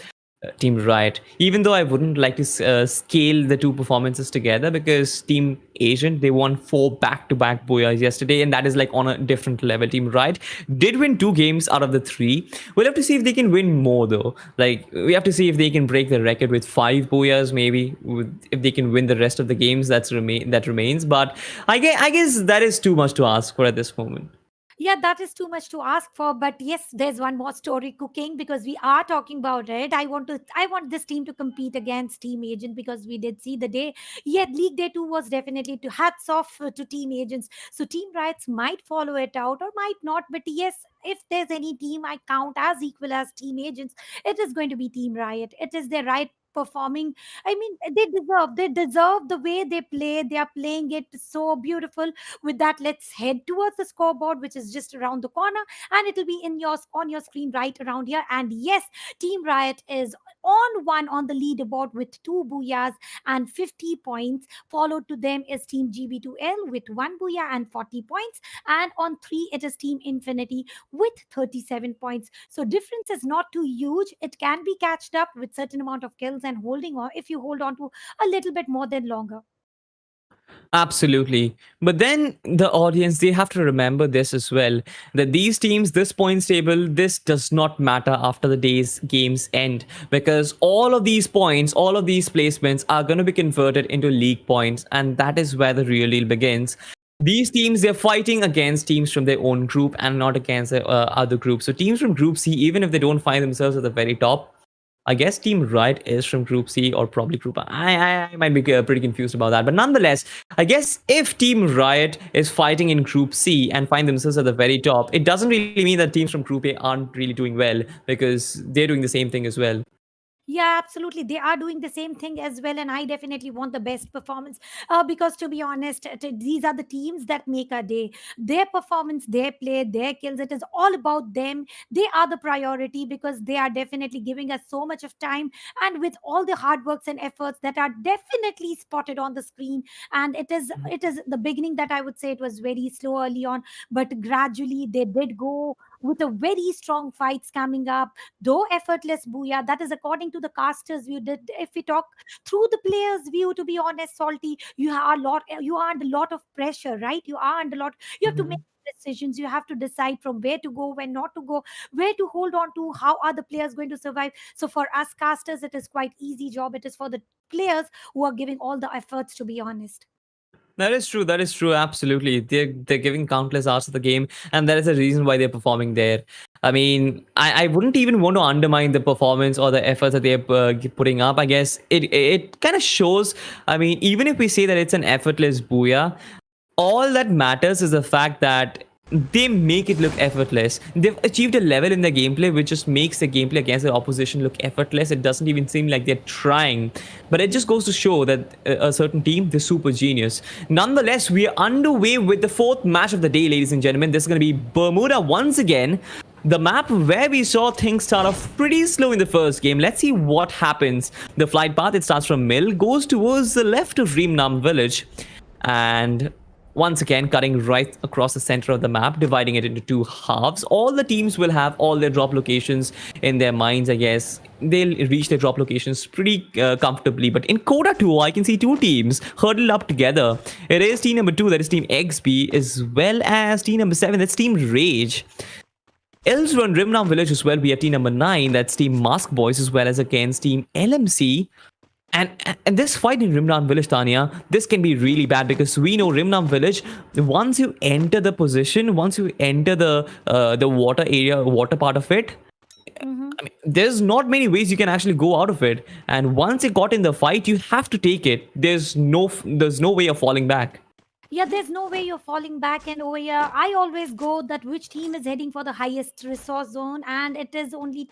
Team Riot. Even though I wouldn't like to scale the two performances together because Team Agent, they won 4 back-to-back booyahs yesterday, and that is like on a different level. Team Riot did win 2 games out of the 3. We'll have to see if they can win more though. Like we have to see if they can break the record with 5 booyahs, maybe if they can win the rest of the games that remains. But I guess that is too much to ask for at this moment. Yeah, that is too much to ask for. But yes, there's one more story cooking because we are talking about it. I want this team to compete against Team Agent because we did see the day. Yeah, League Day 2 was definitely to hats off to Team Agents. So Team Riots might follow it out or might not. But yes, if there's any team I count as equal as Team Agents, it is going to be Team Riot. It is their right performing. I mean, they deserve the way they play. They are playing it so beautiful. With that, let's head towards the scoreboard, which is just around the corner, and it'll be on your screen right around here. And yes, Team Riot is on one on the leaderboard with 2 booyahs and 50 points. Followed to them is Team GB2L with 1 booyah and 40 points, and on 3 it is Team Infinity with 37 points. So difference is not too huge. It can be catched up with certain amount of kills and holding on if you hold on to a little bit more than longer. Absolutely. But then the audience, they have to remember this as well that these teams, this points table, this does not matter after the day's games end because all of these points, all of these placements are going to be converted into league points. And that is where the real deal begins. These teams, they're fighting against teams from their own group and not against the other groups. So teams from Group C, even if they don't find themselves at the very top, I guess Team Riot is from Group C or probably Group I might be pretty confused about that. But nonetheless, I guess if Team Riot is fighting in Group C and find themselves at the very top, it doesn't really mean that teams from Group A aren't really doing well because they're doing the same thing as well. Yeah, absolutely. They are doing the same thing as well, and I definitely want the best performance because, to be honest, these are the teams that make our day. Their performance, their play, their kills, it is all about them. They are the priority because they are definitely giving us so much of time, and with all the hard works and efforts that are definitely spotted on the screen. And it is the beginning that I would say it was very slow early on, but gradually they did go with a very strong fights coming up, though effortless booyah. That is according to the casters view. That if we talk through the players view, to be honest, Salty, you are under a lot of pressure, right? You are under a lot. You have to make decisions. You have to decide from where to go, when not to go, where to hold on to, how are the players going to survive. So for us casters, it is quite easy job. It is for the players who are giving all the efforts, to be honest. That is true. That is true. Absolutely. They're giving countless hours of the game, and that is the reason why they're performing there. I mean, I wouldn't even want to undermine the performance or the efforts that they're putting up. I guess it kind of shows. I mean, even if we say that it's an effortless booyah, all that matters is the fact that they make it look effortless. They've achieved a level in their gameplay which just makes the gameplay against the opposition look effortless. It doesn't even seem like they're trying, but it just goes to show that a certain team, they're super genius. Nonetheless, we are underway with the 4th match of the day, ladies and gentlemen. This is going to be Bermuda once again, the map where we saw things start off pretty slow in the first game. Let's see what happens. The flight path, it starts from Mill, goes towards the left of Reemnam village, and once again cutting right across the center of the map, dividing it into 2 halves. All the teams will have all their drop locations in their minds. I guess they'll reach their drop locations pretty comfortably. But in Coda 2, I can see 2 teams huddled up together. It is team number 2, that is Team XB, as well as team number 7, that's Team Rage. Elsewhere in Rimnam Village as well, we have team number 9, that's Team Mask Boys, as well as against Team LMC. And this fight in Rimnam Village, Tanya, this can be really bad because we know Rimnam Village, once you enter the position, once you enter the water area, water part of it, I mean, there's not many ways you can actually go out of it. And once you got in the fight, you have to take it. There's no way of falling back. Yeah, there's no way you're falling back. And over here, I always go that which team is heading for the highest resource zone, and it is only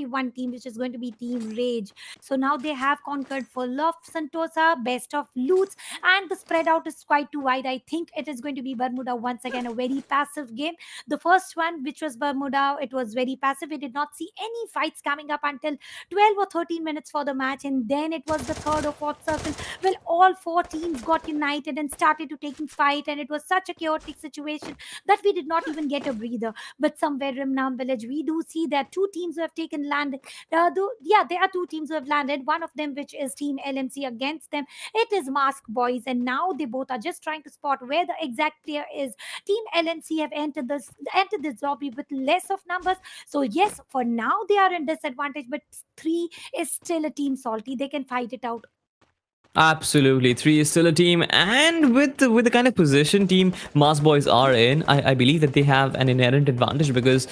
one team, which is going to be Team Rage. So now they have conquered full of Sentosa, best of loots, and the spread out is quite too wide. I think it is going to be Bermuda once again, a very passive game. The first one, which was Bermuda, it was very passive. We did not see any fights coming up until 12 or 13 minutes for the match, and then it was the third or fourth circle. Well, all four teams got united and started to taking fight, and it was such a chaotic situation that we did not even get a breather. But somewhere in Nam Village, we do see that two teams who have taken land. Yeah, there are two teams who have landed. One of them, which is Team LMC, against them, it is Mask Boys, and now they both are just trying to spot where the exact player is. Team LMC have entered this lobby with less of numbers, so yes, for now they are in disadvantage. But three is still a team salty; they can fight it out. Absolutely, 3 is still a team, and with the kind of position team Mass Boys are in, I believe that they have an inherent advantage because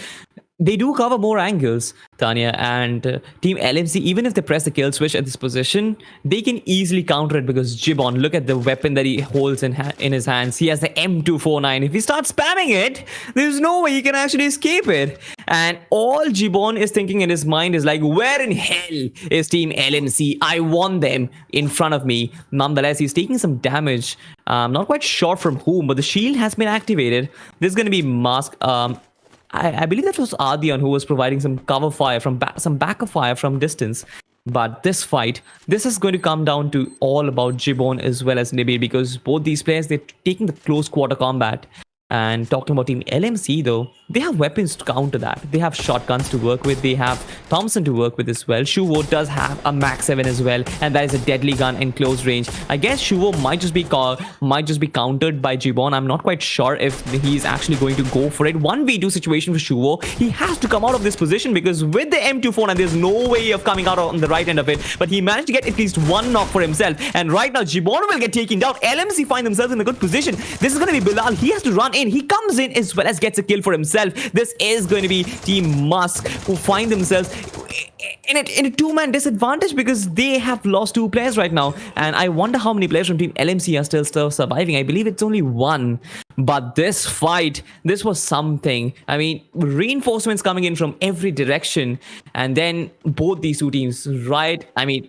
they do cover more angles, Tanya, and Team LMC, even if they press the kill switch at this position, they can easily counter it because Gibbon, look at the weapon that he holds in his hands. He has the M249. If he starts spamming it, there's no way he can actually escape it. And all Gibbon is thinking in his mind is like, where in hell is Team LMC? I want them in front of me. Nonetheless, he's taking some damage. I'm not quite sure from whom, but the shield has been activated. This is going to be Mask. I believe that was Ardian who was providing some cover fire from some backup fire from distance. But this fight, this is going to come down to all about Gibbon as well as Nibir, because both these players, they're taking the close quarter combat. And talking about Team LMC though, they have weapons to counter that. They have shotguns to work with. They have Thompson to work with as well. Shuvo does have a Max 7 as well, and that is a deadly gun in close range. I guess Shuvo might just be countered by Gibbon. I'm not quite sure if he's actually going to go for it. 1v2 situation for Shuvo. He has to come out of this position because with the M24, and there's no way of coming out on the right end of it. But he managed to get at least one knock for himself. And right now, Gibbon will get taken down. LMC find themselves in a good position. This is going to be Bilal. He has to run in. He comes in as well as gets a kill for himself. This is going to be Team Musk, who find themselves in a two-man disadvantage because they have lost 2 players right now. And I wonder how many players from Team LMC are still surviving. I believe it's only 1. But this fight, this was something. I mean, reinforcements coming in from every direction. And then both these 2 teams, right? I mean,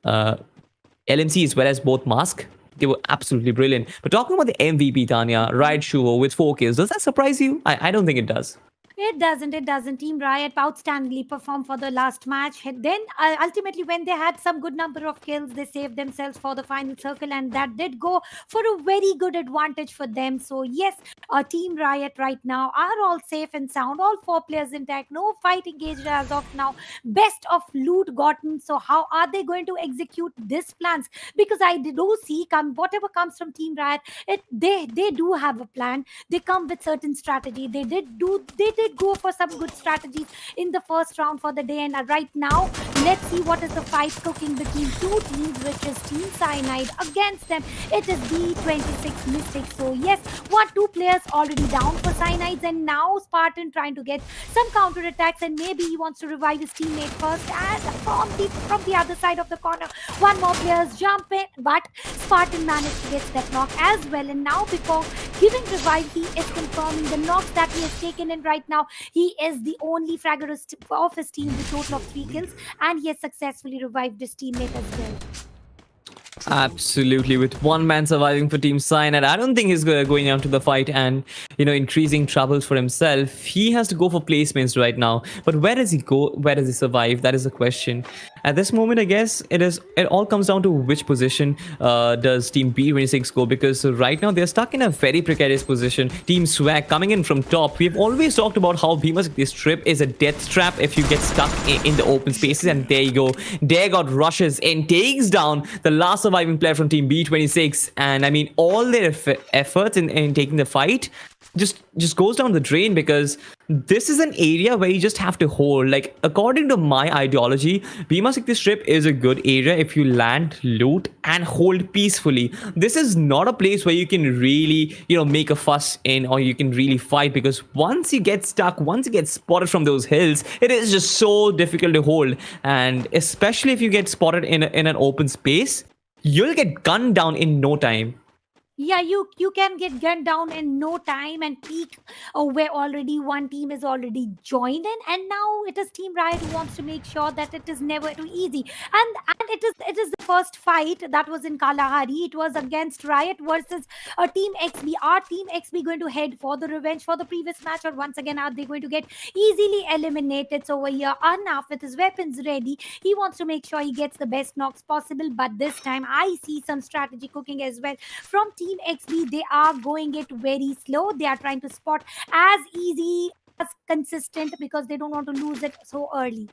LMC as well as both Mask, they were absolutely brilliant. But talking about the MVP, Tanya, Riot Shuvo with 4 kills, does that surprise you? I don't think it does. It doesn't. It doesn't. Team Riot outstandingly performed for the last match. Then ultimately, when they had some good number of kills, they saved themselves for the final circle, and that did go for a very good advantage for them. So yes, Team Riot right now are all safe and sound. All 4 players intact. No fight engaged as of now. Best of loot gotten. So how are they going to execute these plans? Because I do see whatever comes from Team Riot, they do have a plan. They come with certain strategy. They did go for some good strategies in the first round for the day. And right now, let's see what is the fight cooking between 2 teams, which is Team Cyanide. Against them, it is B26 Mystics. So yes, 2 players already down for Cyanides, and now Spartan trying to get some counter attacks, and maybe he wants to revive his teammate first. And from the other side of the corner, 1 more player's jump in, but Spartan managed to get that knock as well. And now, before giving revive, he is confirming the knocks that he has taken in right now. He is the only fragger of his team with a total of 3 kills, and he has successfully revived his teammate as well. Absolutely, with 1 man surviving for Team Cyanide, I don't think he's going out to the fight and increasing troubles for himself. He has to go for placements right now. But where does he go? Where does he survive? That is the question. At this moment, I guess it all comes down to which position does Team B26 go, because right now they're stuck in a very precarious position. Team Swag coming in from top. We've always talked about how this trip is a death trap if you get stuck in the open spaces, and there you go. Dagot rushes in, takes down the last surviving player from Team B26, and I mean all their efforts in taking the fight just goes down the drain, because this is an area where you just have to hold. Like, according to my ideology, B-Masik Strip is a good area if you land, loot, and hold peacefully. This is not a place where you can really, make a fuss in, or you can really fight, because once you get stuck, once you get spotted from those hills, it is just so difficult to hold. And especially if you get spotted in an open space, you'll get gunned down in no time. Yeah, you can get gunned down in no time and peak where already one team is already joined in, and now it is Team Riot who wants to make sure that it is never too easy. And it is the first fight that was in Kalahari. It was against Riot versus Team XB. Are Team XB going to head for the revenge for the previous match, or once again are they going to get easily eliminated? So over here, Arnav with his weapons ready, he wants to make sure he gets the best knocks possible. But this time, I see some strategy cooking as well from Team XB. They are going it very slow. They are trying to spot as easy as consistent because they don't want to lose it so early.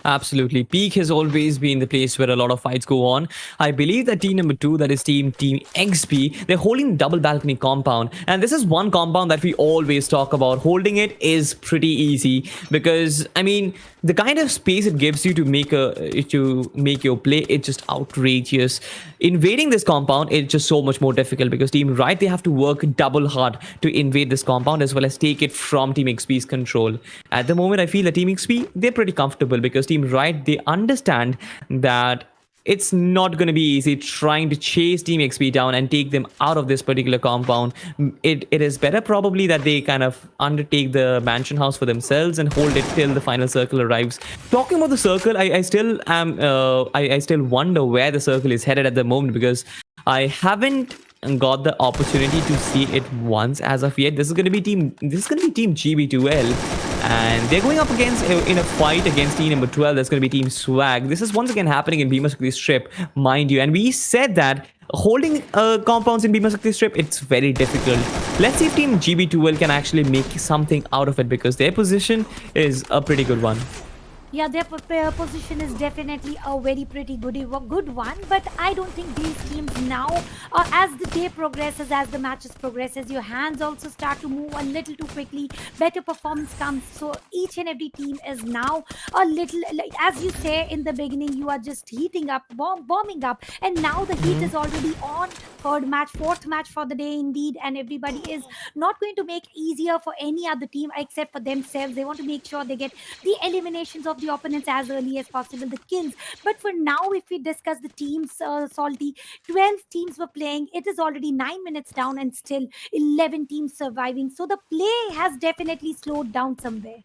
Absolutely. Peak has always been the place where a lot of fights go on. I believe that team number 2, that is Team XP, they're holding double balcony compound. And this is one compound that we always talk about. Holding it is pretty easy because, I mean, the kind of space it gives you to make your play, it's just outrageous. Invading this compound is just so much more difficult because Team Riot, they have to work double hard to invade this compound as well as take it from Team XP's control. At the moment, I feel that Team XP, they're pretty comfortable because Team Riot, they understand that it's not going to be easy trying to chase Team XP down and take them out of this particular compound. It is better probably that they kind of undertake the mansion house for themselves and hold it till the final circle arrives. Talking about the circle, I still am I still wonder where the circle is headed at the moment because I haven't got the opportunity to see it once as of yet. This is going to be Team GB2L. And they're going up against in a fight against team number 12. That's going to be Team Swag. This is once again happening in Bhima Shakti Strip, mind you. And we said that holding compounds in Bhima Shakti Strip, it's very difficult. Let's see if Team GB2L can actually make something out of it because their position is a pretty good one. Yeah, their position is definitely a very pretty good one, but I don't think these teams now, as the day progresses, as the matches progresses, your hands also start to move a little too quickly. Better performance comes, so each and every team is now a little, like, as you say in the beginning, you are just heating up, bombing up, and now the heat is already on. Third match, fourth match for the day indeed, and everybody is not going to make easier for any other team except for themselves. They want to make sure they get the eliminations of the opponents as early as possible, the kills. But for now, if we discuss the teams, Salty, 12 teams were playing. It is already 9 minutes down and still 11 teams surviving. So the play has definitely slowed down somewhere.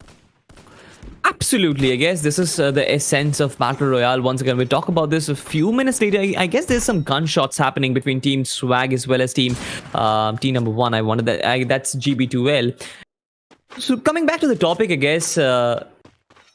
Absolutely. I guess this is the essence of Battle Royale. Once again, we'll talk about this a few minutes later. I guess there's some gunshots happening between Team Swag as well as team number 1. I wanted that. That's GB2L. So coming back to the topic, I guess...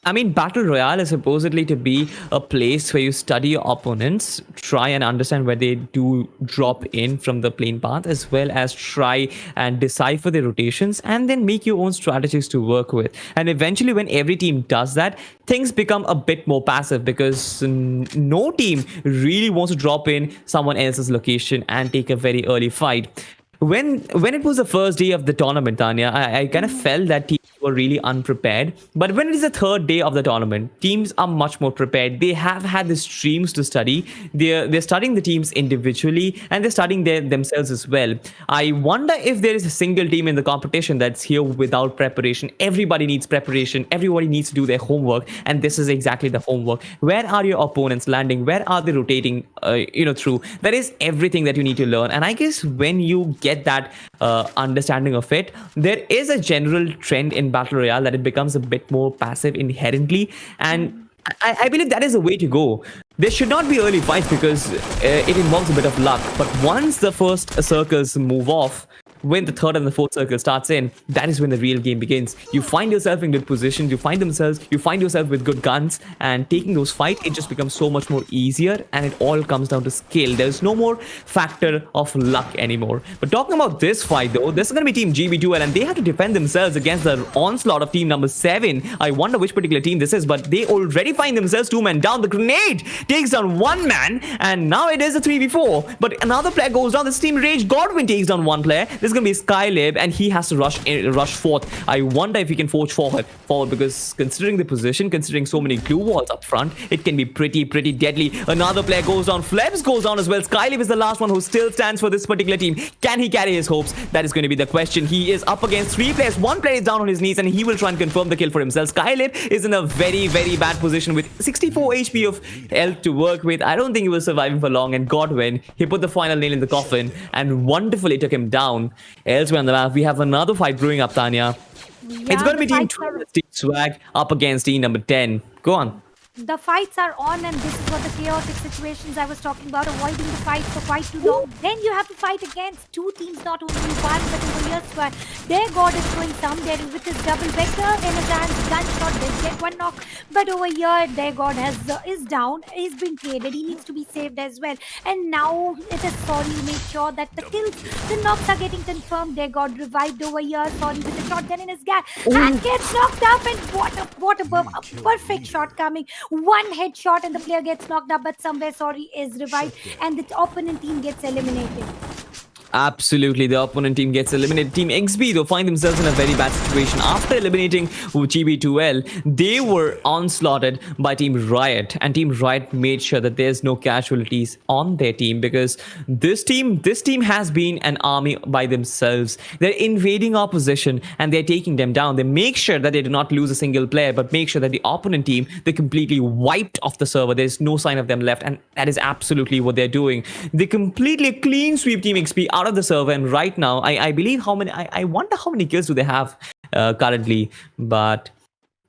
I mean, Battle Royale is supposedly to be a place where you study your opponents, try and understand where they do drop in from the playing path, as well as try and decipher their rotations, and then make your own strategies to work with. And eventually, when every team does that, things become a bit more passive because no team really wants to drop in someone else's location and take a very early fight. When it was the first day of the tournament, Tanya, I kind of felt that teams were really unprepared. But when it is the third day of the tournament, teams are much more prepared. They have had the streams to study. They're studying the teams individually and they're studying themselves as well. I wonder if there is a single team in the competition that's here without preparation. Everybody needs preparation. Everybody needs to do their homework. And this is exactly the homework. Where are your opponents landing? Where are they rotating through? That is everything that you need to learn. And I guess when you get that understanding of it, there is a general trend in Battle Royale that it becomes a bit more passive inherently, and I believe that is the way to go. There should not be early fights because it involves a bit of luck, but once the first circles move off, when the third and the fourth circle starts in, that is when the real game begins. You find yourself in good positions, you find yourself with good guns, and taking those fights, it just becomes so much more easier, and it all comes down to skill. There's no more factor of luck anymore. But talking about this fight though, this is going to be Team GB2L, and they have to defend themselves against the onslaught of team number 7. I wonder which particular team this is, but they already find themselves 2 men down. The grenade takes down 1 man, and now it is a 3v4. But another player goes down. This team Rage Godwin takes down 1 player. This is going to be Skylib, and he has to rush forth. I wonder if he can forge forward because considering the position, considering so many glue walls up front, it can be pretty deadly. Another player goes down. Flebs goes down as well. Skylib is the last one who still stands for this particular team. Can he carry his hopes? That is going to be the question. He is up against 3 players. 1 player is down on his knees, and he will try and confirm the kill for himself. Skylib is in a very bad position with 64 HP of health to work with. I don't think he was surviving for long, and Godwin, he put the final nail in the coffin and wonderfully took him down. Elsewhere on the map, we have another fight brewing up, Tanya. It's going to be Team 12, Team Swag up against team number 10. Go on. The fights are on, and this is what the chaotic situations I was talking about, avoiding the fight for quite too long. Then you have to fight against 2 teams, not only one, but over here Swag. Their god is showing some there with his double vector in his hands, gunshot, they get 1 knock. But over here, their god is down, he's been traded, he needs to be saved as well. And now it is Sorry to make sure that the kills, the knocks are getting confirmed. Their god revived over here, Sorry with a shotgun in his gap, and gets knocked up, and what a perfect shot coming. 1 headshot and the player gets knocked up, but somewhere Sorry is revived and the opponent team gets eliminated. Absolutely, the opponent team gets eliminated. Team XB, though, find themselves in a very bad situation. After eliminating GB2L, they were onslaughted by Team Riot, and Team Riot made sure that there's no casualties on their team, because this team has been an army by themselves. They're invading our position and they're taking them down. They make sure that they do not lose a single player, but make sure that the opponent team, they completely wiped off the server. There's no sign of them left, and that is absolutely what they're doing. They completely clean sweep Team XP out of the server, and right now I believe I wonder how many kills do they have currently, but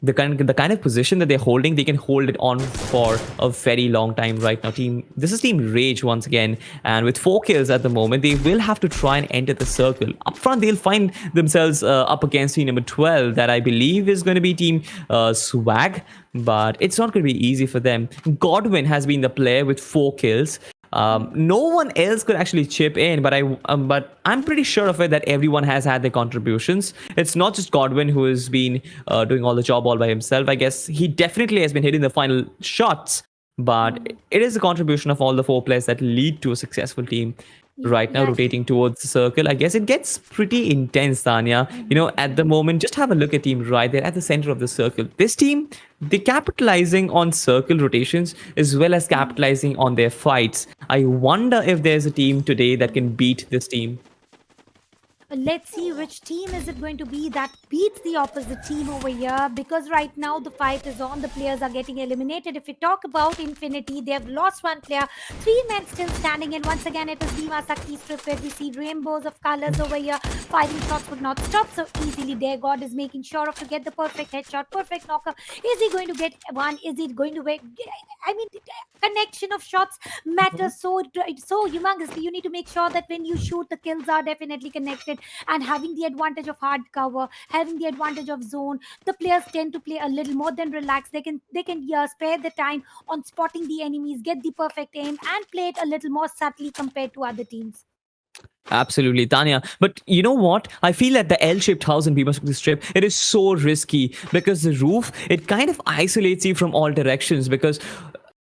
the kind of position that they're holding, they can hold it on for a very long time right now. This is Team Rage once again, and with 4 kills at the moment, they will have to try and enter the circle. Up front, they'll find themselves up against team number 12, that I believe is going to be Team Swag, but it's not going to be easy for them. Godwin has been the player with 4 kills. No one else could actually chip in, but I'm pretty sure of it that everyone has had their contributions. It's not just Godwin who has been doing all the job all by himself. I guess he definitely has been hitting the final shots, but it is a contribution of all the 4 players that lead to a successful team. Right now, rotating towards the circle, I guess it gets pretty intense, Tanya. You know, at the moment, just have a look at Team Riot. They're at the center of the circle. This team, they're capitalizing on circle rotations as well as capitalizing on their fights. I wonder if there's a team today that can beat this team. Let's see which team is it going to be that beats the opposite team over here, because right now the fight is on. The players are getting eliminated. If we talk about Infinity, they have lost 1 player, 3 men still standing, and once again it is Dima Sakti strip where we see rainbows of colors over here. Firing shots would not stop so easily. Their god is making sure of to get the perfect headshot, perfect knocker. Is he going to get 1? Is he going to get, I mean, connection of shots matters so humongously. You need to make sure that when you shoot, the kills are definitely connected. And having the advantage of hard cover, having the advantage of zone, the players tend to play a little more than relaxed. They can spare the time on spotting the enemies, get the perfect aim, and play it a little more subtly compared to other teams. Absolutely, Tanya. But you know what? I feel that the L-shaped house in Bima Sakti strip, it is so risky because the roof, it kind of isolates you from all directions, because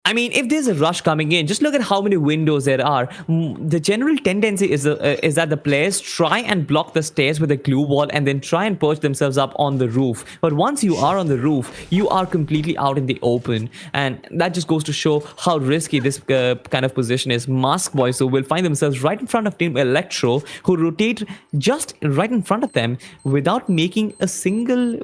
I mean, if there's a rush coming in, just look at how many windows there are. The general tendency is that the players try and block the stairs with a glue wall and then try and perch themselves up on the roof. But once you are on the roof, you are completely out in the open. And that just goes to show how risky this kind of position is. Mask Boys, so will find themselves right in front of Team Electro, who rotate just right in front of them without making a single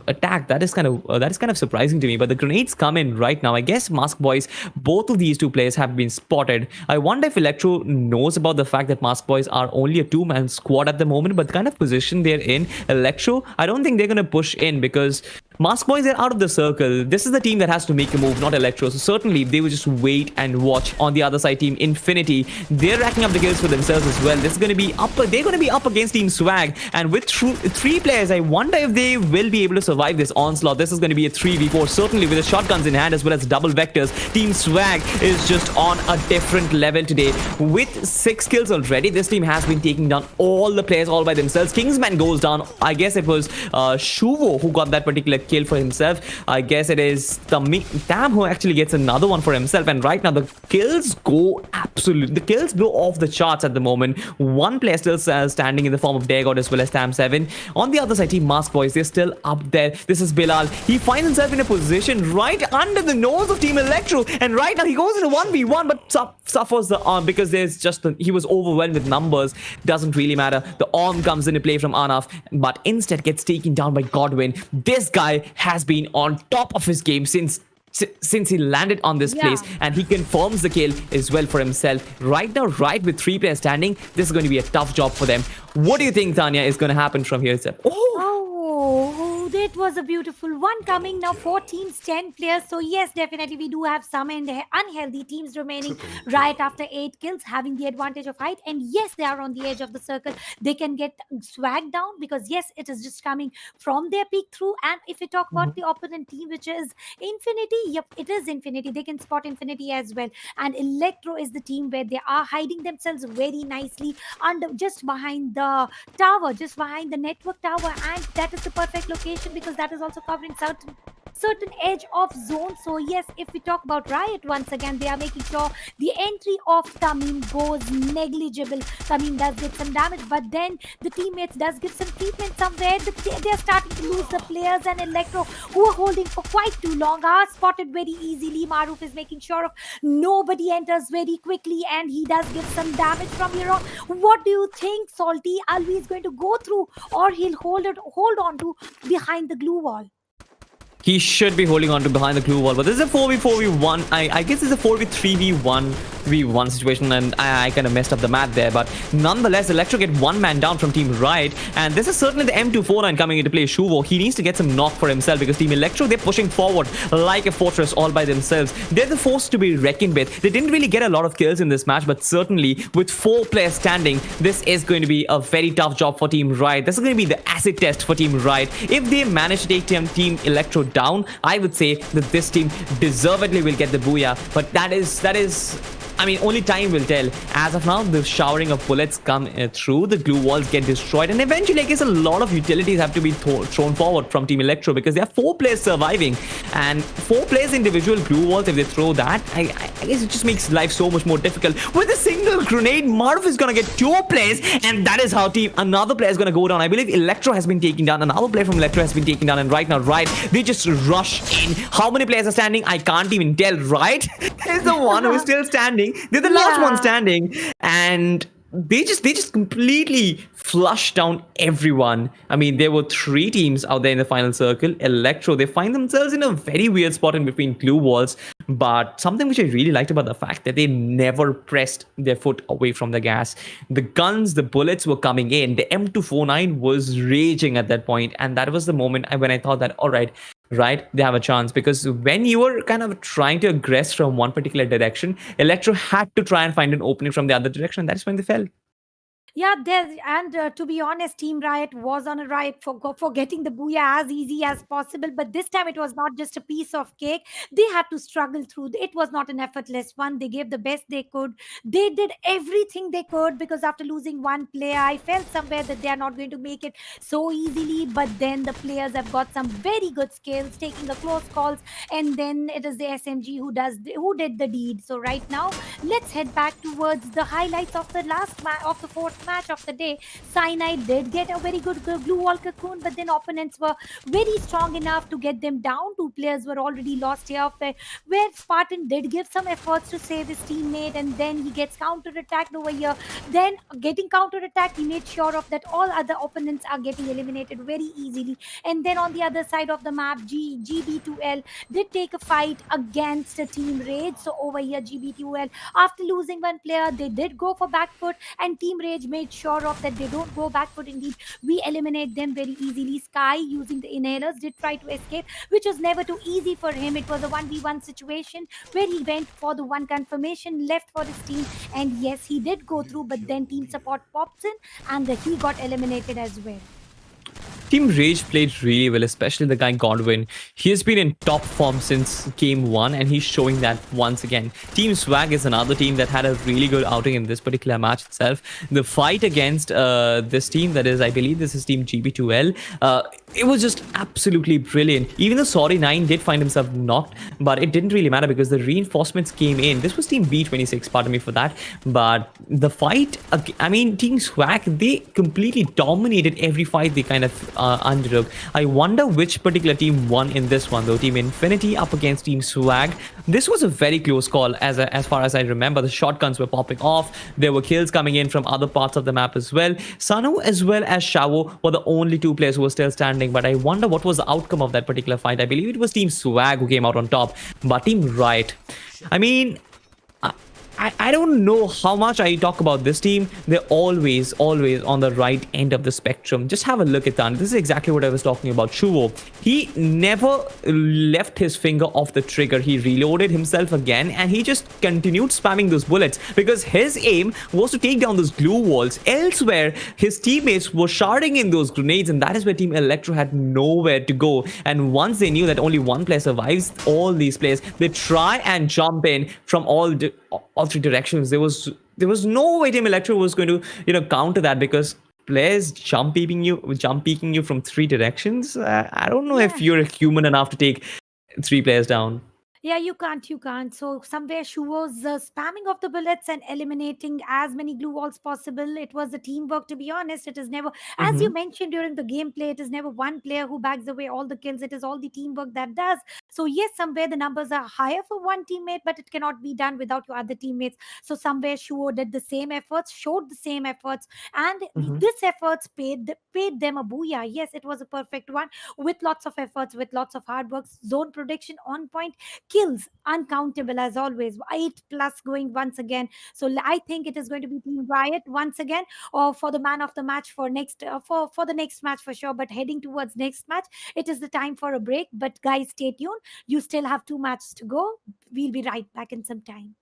attack. That is kind of surprising to me. But the grenades come in right now. I guess Mask Boys, both of these 2 players have been spotted. I wonder if Electro knows about the fact that Mask Boys are only a 2-man squad at the moment, but the kind of position they're in, Electro, I don't think they're going to push in, because Mask Boys are out of the circle. This is the team that has to make a move, not Electro. So certainly they will just wait and watch. On the other side, Team Infinity, they're racking up the kills for themselves as well. This is going to be they're going to be up against Team Swag, and with 3 players, I wonder if they will be able to survive this onslaught. This is going to be a 3v4, certainly with the shotguns in hand as well as double vectors. Team Swag is just on a different level today. With 6 kills already, this team has been taking down all the players all by themselves. Kingsman goes down. I guess it was Shuvo who got that particular kill for himself. I guess it is Tam who actually gets another one for himself. And right now the kills go off the charts at the moment. One player still standing in the form of Daregod as well as Tam7. On the other side, Team Mask Boys, they're still up there. This is Bilal. He finds himself in a position right under the nose of Team Electro, and right now he goes into 1v1 but suffers the arm because he was overwhelmed with numbers. Doesn't really matter. The arm comes into play from Anaf, but instead gets taken down by Godwin. This guy has been on top of his game since he landed on this place, and he confirms the kill as well for himself. Right now, with 3 players standing, this is going to be a tough job for them. What do you think, Tanya, is going to happen from here? Oh, that was a beautiful one coming. Now 4 teams, 10 players. So yes, definitely we do have some unhealthy teams remaining right after 8 kills, having the advantage of height. And yes, they are on the edge of the circle. They can get swag down because yes, it is just coming from their peak through. And if we talk about the opponent team, which is Infinity, yep, it is Infinity. They can spot Infinity as well. And Electro is the team where they are hiding themselves very nicely under just behind the tower, just behind the network tower, and that is the perfect location because that is also covering certain edge of zone. So yes, if we talk about Riot, once again they are making sure the entry of Tamim goes negligible. Tamim does get some damage, but then the teammates does give some treatment somewhere. They are starting to lose the players, and Electro, who are holding for quite too long, are spotted very easily. Maruf is making sure of nobody enters very quickly, and he does give some damage from here on. What do you think, Salty? Alvi is going to go through, or he'll hold on to behind the glue wall? He should be holding on to behind the glue wall, but this is a 4v4v1. I guess it's a 4v3v1 situation, and I kind of messed up the math there. But nonetheless, Electro get 1 man down from Team Riot, and this is certainly the M249 coming into play. Shuvo, he needs to get some knock for himself because Team Electro, they're pushing forward like a fortress all by themselves. They're the force to be reckoned with. They didn't really get a lot of kills in this match, but certainly with 4 players standing, this is going to be a very tough job for Team Riot. This is going to be the acid test for Team Riot. If they manage to take Team Electro down, I would say that this team deservedly will get the booyah, but that is I mean, only time will tell. As of now, the showering of bullets come through, the glue walls get destroyed, and eventually I guess a lot of utilities have to be thrown forward from Team Electro because there are 4 players surviving, and 4 players individual glue walls, if they throw that, I guess it just makes life so much more difficult. With a single grenade, Marv is gonna get 2 players, and that is how another player is gonna go down. I believe Electro has been taken down, another player from Electro has been taken down, and right now, they just rush in. How many players are standing? I can't even tell, right? There's the one who is still standing. They're the last one standing, and they just completely flushed down everyone. I mean, there were 3 teams out there in the final circle. Electro, they find themselves in a very weird spot in between glue walls, but something which I really liked about the fact that they never pressed their foot away from the gas. The guns, the bullets were coming in. The M249 was raging at that point, and that was the moment when I thought that, all right, they have a chance, because when you were kind of trying to aggress from one particular direction, Electro had to try and find an opening from the other direction. That's when they fell. Yeah, to be honest, Team Riot was on a riot for getting the booyah as easy as possible. But this time it was not just a piece of cake. They had to struggle through. It was not an effortless one. They gave the best they could. They did everything they could, because after losing 1 player, I felt somewhere that they are not going to make it so easily. But then the players have got some very good skills, taking the close calls, and then it is the SMG who did the deed. So right now, let's head back towards the highlights of the of the 4th match of the day. Cyanide did get a very good glue wall cocoon, but then opponents were very strong enough to get them down. 2 players were already lost here, where Spartan did give some efforts to save his teammate, and then he gets counter-attacked over here. Then getting counter-attacked, he made sure of that all other opponents are getting eliminated very easily. And then on the other side of the map, GB2L did take a fight against a Team Rage. So over here, GB2L, after losing 1 player, they did go for back foot, and Team Rage made sure of that they don't go back foot. Indeed, we eliminate them very easily. Sky, using the inhalers, did try to escape, which was never too easy for him. It was a 1v1 situation where he went for the 1 confirmation, left for his team, and yes, he did go through, but then team support pops in, and he got eliminated as well. Team Rage played really well, especially the guy Godwin. He has been in top form since game one, and he's showing that once again. Team Swag is another team that had a really good outing in this particular match itself. The fight against this team, that is, I believe this is Team GB2L, it was just absolutely brilliant. Even though Sorry 9 did find himself knocked, but it didn't really matter because the reinforcements came in. This was Team B26, pardon me for that. But the fight, I mean, Team Swag, they completely dominated every fight they kind of undertook. I wonder which particular team won in this one though. Team Infinity up against Team Swag. This was a very close call as far as I remember. The shotguns were popping off. There were kills coming in from other parts of the map as well. Sanu as well as Shao were the only two players who were still standing. But I wonder what was the outcome of that particular fight. I believe it was Team Swag who came out on top. But Team Riot, I mean, I don't know how much I talk about this team. They're always on the right end of the spectrum. Just have a look at that. This is exactly what I was talking about. Chuo, he never left his finger off the trigger. He reloaded himself again and he just continued spamming those bullets because his aim was to take down those glue walls. Elsewhere, his teammates were sharding in those grenades, and that is where Team Electro had nowhere to go. And once they knew that only one player survives, all these players, they try and jump in from all three directions. There was no way Team Electro was going to counter that because players jump peeking you from three directions. I don't know if you're human enough to take three players down. Yeah, you can't. So somewhere she was spamming of the bullets and eliminating as many glue walls possible. It was a teamwork, to be honest. It is never, as you mentioned during the gameplay, it is never one player who bags away all the kills. It is all the teamwork that does. So yes, somewhere the numbers are higher for one teammate, but it cannot be done without your other teammates. So somewhere Shuo did the same efforts, showed the same efforts, and this efforts paid them a booyah. Yes, it was a perfect one with lots of efforts, with lots of hard work, zone prediction on point, kills uncountable as always, 8 plus going once again. So I think it is going to be Team Riot once again, or for the man of the match for next for the next match for sure. But heading towards next match, it is the time for a break. But guys, stay tuned. You still have 2 matches to go. We'll be right back in some time.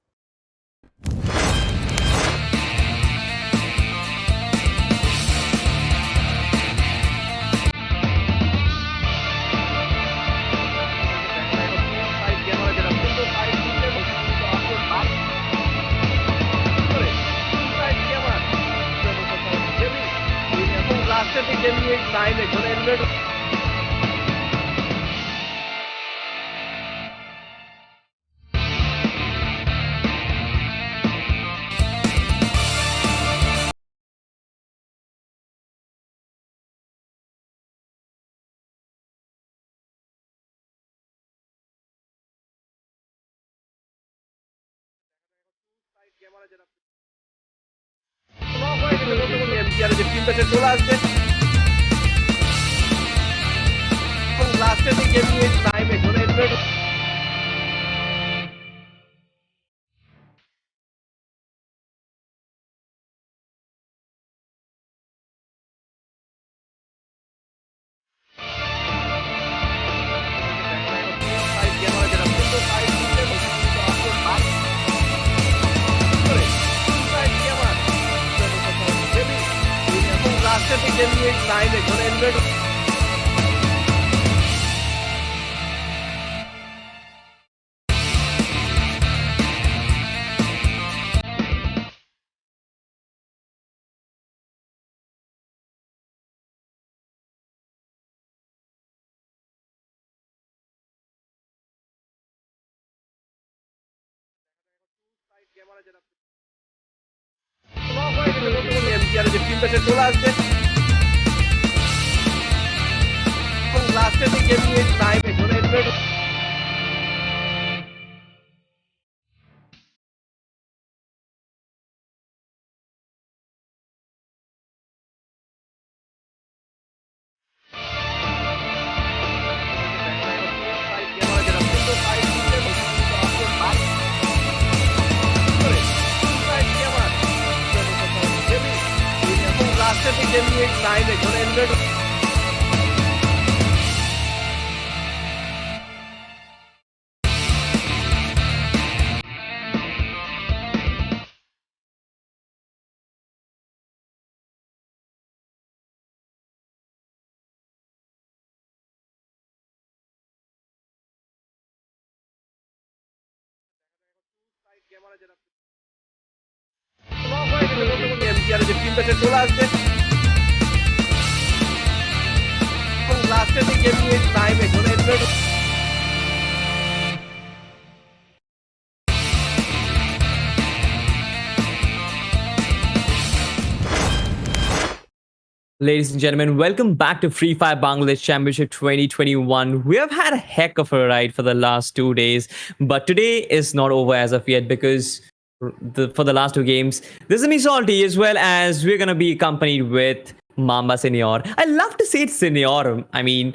Ladies and gentlemen, welcome back to Free Fire Bangladesh Championship 2021. We have had a heck of a ride for the last 2 days, but today is not over as of yet because for the last two games, this is me Salty as well as we're going to be accompanied with Mamba Senior. I love to say it's Senior. I mean,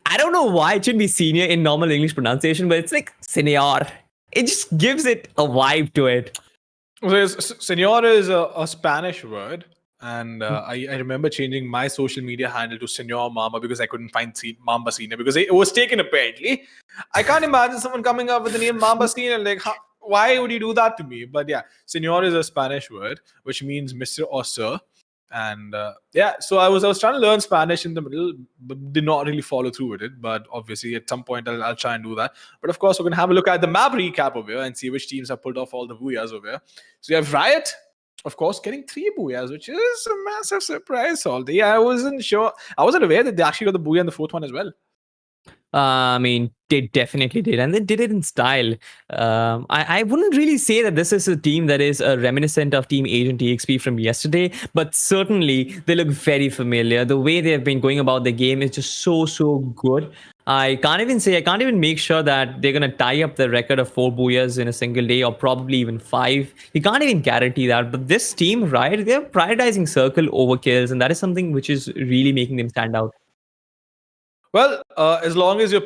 I don't know why it should be senior in normal English pronunciation, but it's like Senior. It just gives it a vibe to it. Senor is a Spanish word. And I remember changing my social media handle to Senor Mamba because I couldn't find Mamba Senior because it was taken apparently. I can't imagine someone coming up with the name Mamba Senior. Like, why would you do that to me? But yeah, Senor is a Spanish word which means Mr. or Sir. And so I was trying to learn Spanish in the middle, but did not really follow through with it. But obviously, at some point, I'll try and do that. But of course, we're gonna have a look at the map recap over here and see which teams have pulled off all the booyahs over here. So you have Riot. Of course, getting 3 booyahs, which is a massive surprise. Salty. I wasn't sure. I wasn't aware that they actually got the booyah in the 4th one as well. I mean, they definitely did, and they did it in style. I wouldn't really say that this is a team that is reminiscent of Team Agent EXP from yesterday, but certainly they look very familiar. The way they have been going about the game is just so good. I can't even make sure that they're going to tie up the record of 4 booyahs in a single day or probably even 5. You can't even guarantee that. But this team, right, they're prioritizing circle over kills, and that is something which is really making them stand out. Well, as long as you're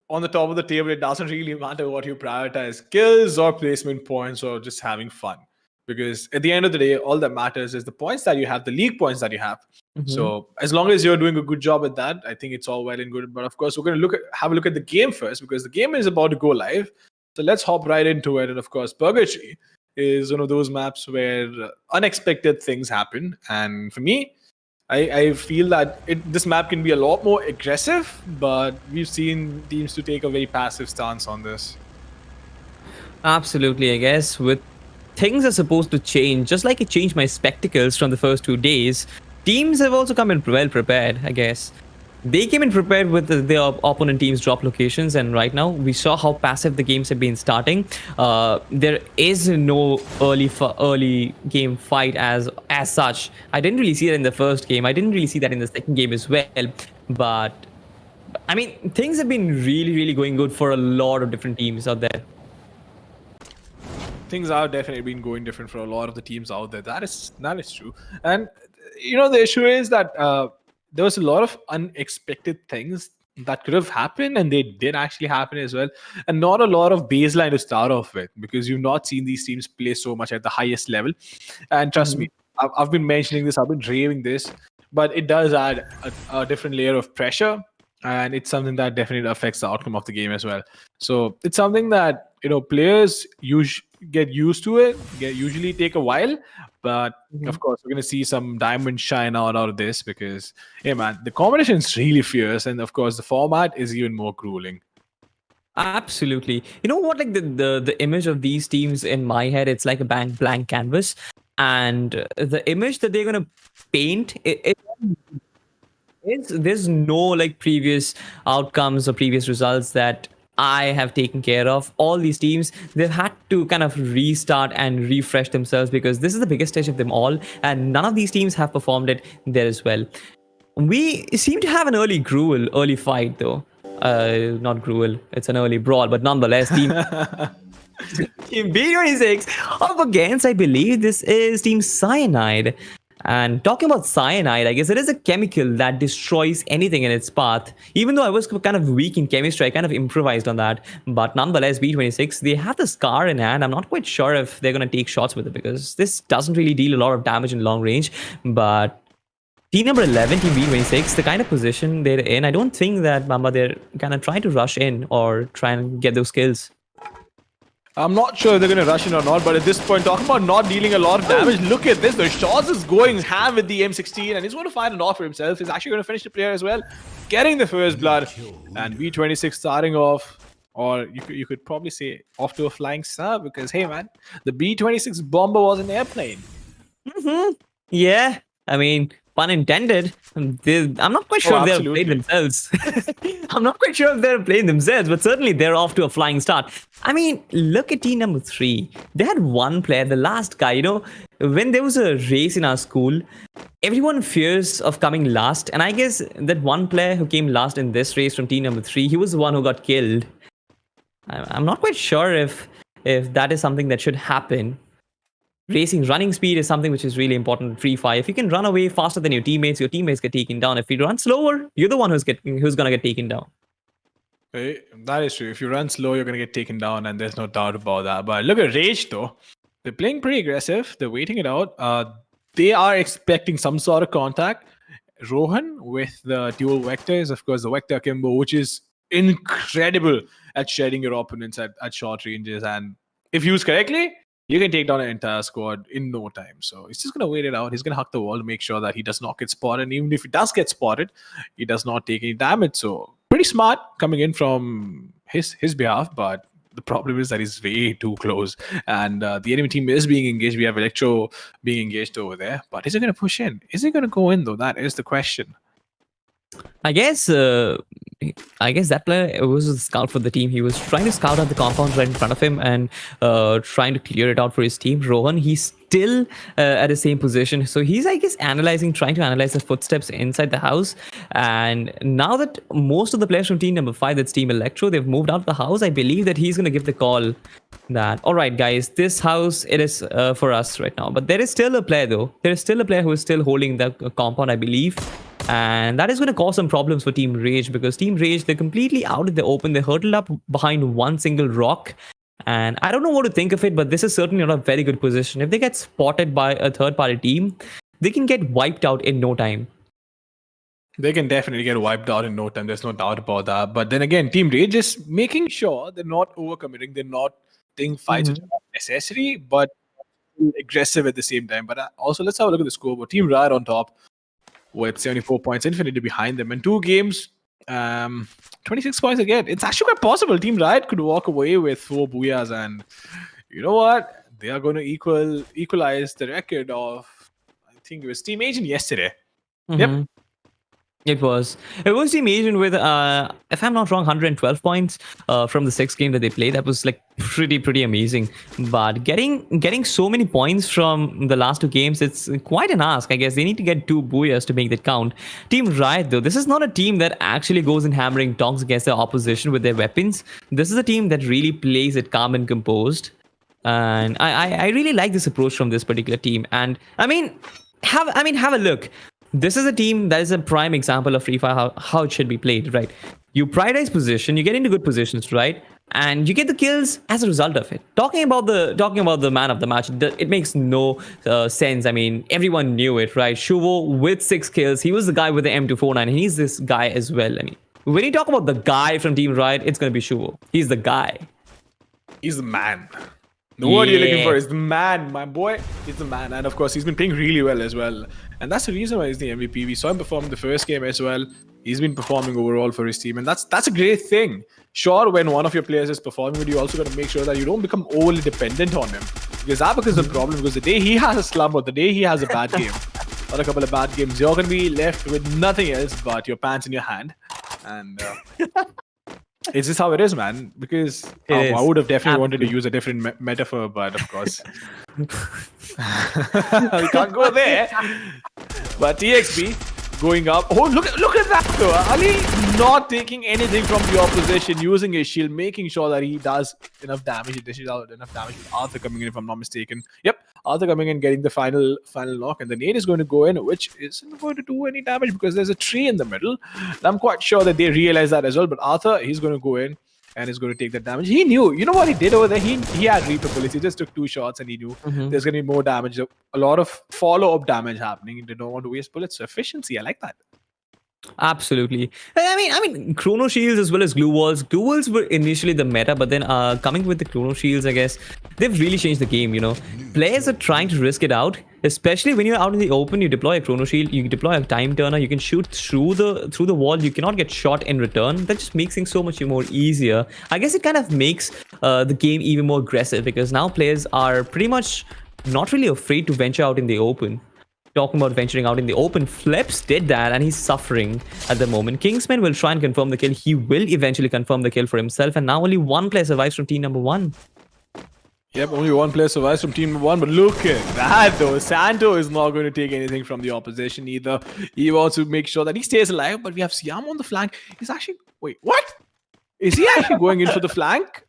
on the top of the table, it doesn't really matter what you prioritize, kills or placement points or just having fun. Because at the end of the day, all that matters is the points that you have, the league points that you have. Mm-hmm. So as long as you're doing a good job at that, I think it's all well and good. But of course, we're going to have a look at the game first because the game is about to go live. So let's hop right into it. And of course, Purgatory is one of those maps where unexpected things happen. And for me, I feel that this map can be a lot more aggressive, but we've seen teams to take a very passive stance on this. Absolutely, I guess. With things are supposed to change, just like it changed my spectacles from the first 2 days, teams have also come in well prepared, I guess. They came in prepared with the opponent team's drop locations, and right now we saw how passive the games have been starting. There is no early game fight as such. I didn't really see that in the first game. I didn't really see that in the second game as well. But I mean, things have been really going good for a lot of different teams out there. Things are definitely been going different for a lot of the teams out there. That is true. And you know, the issue is that there was a lot of unexpected things that could have happened, and they did actually happen as well. And not a lot of baseline to start off with, because you've not seen these teams play so much at the highest level. And trust me, I've been mentioning this, I've been raving this, but it does add a different layer of pressure, and it's something that definitely affects the outcome of the game as well. So it's something that, you know, players get used to it, usually take a while. But of course, we're going to see some diamonds shine out of this because, hey man, the competition is really fierce. And of course, the format is even more grueling. Absolutely. You know what, like the image of these teams in my head, it's like a blank canvas. And the image that they're going to paint, there's no like previous outcomes or previous results that I have taken care of. All these teams, they've had to kind of restart and refresh themselves because this is the biggest stage of them all, and none of these teams have performed it there as well. We seem to have an early fight though. Not gruel, it's an early brawl, but nonetheless, team B26 up against, I believe this is Team Cyanide. And talking about cyanide, I guess it is a chemical that destroys anything in its path. Even though I was kind of weak in chemistry, I kind of improvised on that. But nonetheless, B26, they have the scar in hand. I'm not quite sure if they're going to take shots with it because this doesn't really deal a lot of damage in long range. But team number 11, Team B26, the kind of position they're in, I don't think that Mamba, they're kind of trying to rush in or try and get those kills. I'm not sure if they're going to rush in or not, but at this point, talking about not dealing a lot of damage, look at this. The Shawz is going ham with the M16, and he's going to find an off for himself. He's actually going to finish the player as well, getting the first blood. And B26 starting off or you could probably say off to a flying start, because hey man, the B-26 bomber was an airplane. Yeah, I mean, pun intended. I'm not quite sure if they're playing themselves. I'm not quite sure if they're playing themselves, but certainly they're off to a flying start. I mean, look at team number 3. They had one player, the last guy. When there was a race in our school, everyone fears of coming last, and I guess that one player who came last in this race from team number 3, he was the one who got killed. I'm not quite sure if that is something that should happen. Running speed is something which is really important in Free Fire. If you can run away faster than your teammates get taken down. If you run slower, you're the one who's gonna get taken down. That is true. If you run slow, you're gonna get taken down, and there's no doubt about that. But look at Rage though. They're playing pretty aggressive. They're waiting it out. They are expecting some sort of contact. Rohan with the dual vectors, of course, the vector Kimbo, which is incredible at shedding your opponents at short ranges, and if used correctly, you can take down an entire squad in no time. So he's just going to wait it out. He's going to hug the wall to make sure that he does not get spotted. And even if he does get spotted, he does not take any damage. So pretty smart coming in from his behalf. But the problem is that he's way too close. And the enemy team is being engaged. We have Electro being engaged over there. But is he going to push in? Is he going to go in, though? That is the question. I guess that player was a scout for the team. He was trying to scout out the compound right in front of him and trying to clear it out for his team. Rohan, he's still at the same position. So he's, I guess, trying to analyze the footsteps inside the house. And now that most of the players from team number 5, that's Team Electro, they've moved out of the house, I believe that he's going to give the call that, all right, guys, this house, it is for us right now. But there is still a player, though. There is still a player who is still holding the compound, I believe. And that is going to cause some problems for Team Rage, because Team Rage, they're completely out in the open. They hurtled up behind one single rock. And I don't know what to think of it, but this is certainly not a very good position. If they get spotted by a third-party team, they can get wiped out in no time. They can definitely get wiped out in no time. There's no doubt about that. But then again, Team Rage is making sure they're not overcommitting. They're not taking fights which are not necessary, but aggressive at the same time. But also, let's have a look at the scoreboard. Team Riot on top with 74 points, Infinity behind them. In 2 games, 26 points again. It's actually quite possible Team Riot could walk away with 4 booyahs, and you know what? They are going to equalize the record of, I think it was Team Agent yesterday. Yep. It was Team Agent with, if I'm not wrong, 112 points from the 6th game that they played. That was like pretty amazing. But getting so many points from the last 2 games, it's quite an ask. I guess they need to get 2 booyahs to make that count. Team Riot, though, this is not a team that actually goes in hammering dogs against their opposition with their weapons. This is a team that really plays it calm and composed. And I really like this approach from this particular team. And I mean, have a look. This is a team that is a prime example of Free Fire, how it should be played, right? You prioritize position, you get into good positions, right? And you get the kills as a result of it. Talking about the man of the match, it makes no sense. I mean, everyone knew it, right? Shuvo with 6 kills, he was the guy with the M249, and he's this guy as well. I mean, when you talk about the guy from Team Riot, it's going to be Shuvo. He's the guy. He's the man. The word you're looking for is the man, my boy. He's the man. And of course, he's been playing really well as well. And that's the reason why he's the MVP. We saw him perform the first game as well. He's been performing overall for his team. And that's a great thing. Sure, when one of your players is performing, but you also got to make sure that you don't become overly dependent on him. Because that becomes a problem. Because the day he has a slump, or the day he has a bad game, or a couple of bad games, you're going to be left with nothing else but your pants in your hand. And it's just how it is, man. Because I would have definitely wanted to use a different metaphor, but of course, we can't go there. But TXB going up. Oh, look at that though. Ali not taking anything from the opposition, using his shield, making sure that he does enough damage. He dishes out enough damage with Arthur coming in, if I'm not mistaken. Yep, Arthur coming in, getting the final knock, and the nade is going to go in, which isn't going to do any damage because there's a tree in the middle. And I'm quite sure that they realize that as well. But Arthur, he's going to go in and he's going to take that damage. He knew, you know what he did over there? He had Reaper bullets. He just took 2 shots and he knew there's going to be more damage, a lot of follow-up damage happening. They don't want to waste bullets. So efficiency, I like that. Absolutely. I mean, chrono shields as well as glue walls. Glue walls were initially the meta, but then coming with the chrono shields, I guess they've really changed the game. You know, players are trying to risk it out, especially when you're out in the open. You deploy a chrono shield, you deploy a time turner, you can shoot through the wall. You cannot get shot in return. That just makes things so much more easier. I guess it kind of makes the game even more aggressive because now players are pretty much not really afraid to venture out in the open. Talking about venturing out in the open, Flips did that and he's suffering at the moment. Kingsman will try and confirm the kill. He will eventually confirm the kill for himself, and now only one player survives from team number 1. Yep, only one player survives from team number 1, but look at that though. Santo is not going to take anything from the opposition either. He wants to make sure that he stays alive, but we have Siam on the flank. He's actually... Wait, what? Is he actually going in for the flank?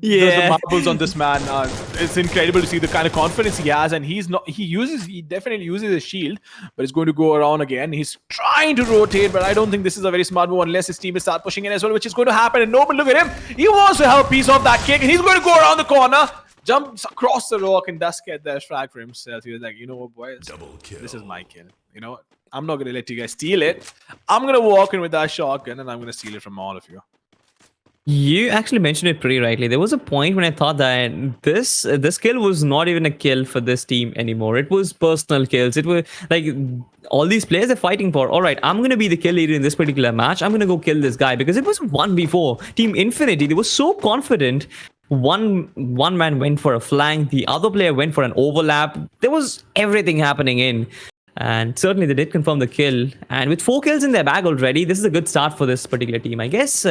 Yeah. The marbles on this man, it's incredible to see the kind of confidence he has, and he definitely uses his shield, but he's going to go around again. He's trying to rotate, but I don't think this is a very smart move unless his team is start pushing in as well, which is going to happen. And Noble, look at him, he wants to have a piece of that kick, and he's going to go around the corner, jumps across the rock, and does get that frag for himself. He was like, you know what, boys, this is my kill. You know what, I'm not going to let you guys steal it. I'm going to walk in with that shotgun, and I'm going to steal it from all of you. You actually mentioned it pretty rightly. There was a point when I thought that this kill was not even a kill for this team anymore. It was personal kills. It was like all these players are fighting for, all right, I'm going to be the kill leader in this particular match. I'm going to go kill this guy because it was 1v4. Team Infinity, they were so confident. One man went for a flank. The other player went for an overlap. There was everything happening in. And certainly they did confirm the kill. And with 4 kills in their bag already, this is a good start for this particular team. I guess...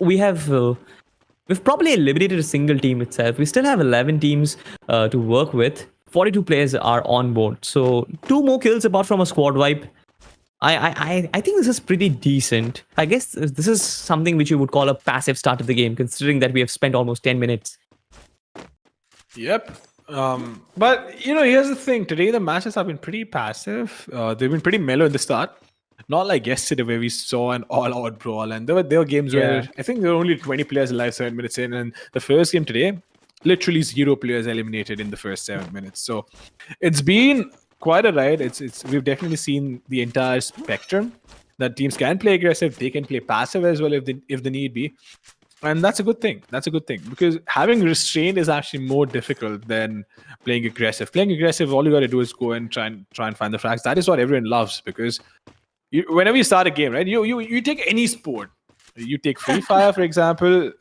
we've probably eliminated a single team itself. We still have 11 teams to work with. 42 players are on board. So 2 more kills apart from a squad wipe. I think this is pretty decent. I guess this is something which you would call a passive start of the game, considering that we have spent almost 10 minutes. Yep. But, you know, here's the thing. Today, the matches have been pretty passive. They've been pretty mellow in the start. Not like yesterday where we saw an all-out brawl, and there were games where I think there were only 20 players alive 7 minutes in, and the first game today, literally 0 players eliminated in the first 7 minutes. So it's been quite a ride. We've definitely seen the entire spectrum that teams can play aggressive, they can play passive as well if the need be, and that's a good thing. That's a good thing because having restraint is actually more difficult than playing aggressive. Playing aggressive, all you got to do is go and try and find the frags. That is what everyone loves because. Whenever you start a game, right? You take any sport. You take Free Fire, for example.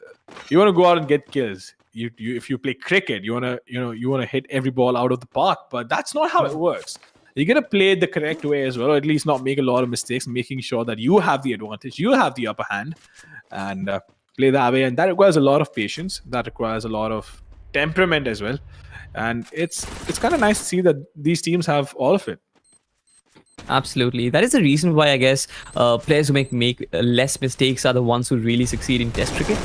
You want to go out and get kills. If you play cricket, you want to hit every ball out of the park. But that's not how it works. You're gonna play it the correct way as well, or at least not make a lot of mistakes, making sure that you have the advantage, you have the upper hand, and play that way. And that requires a lot of patience. That requires a lot of temperament as well. And it's kind of nice to see that these teams have all of it. Absolutely. That is the reason why I guess players who make less mistakes are the ones who really succeed in test cricket.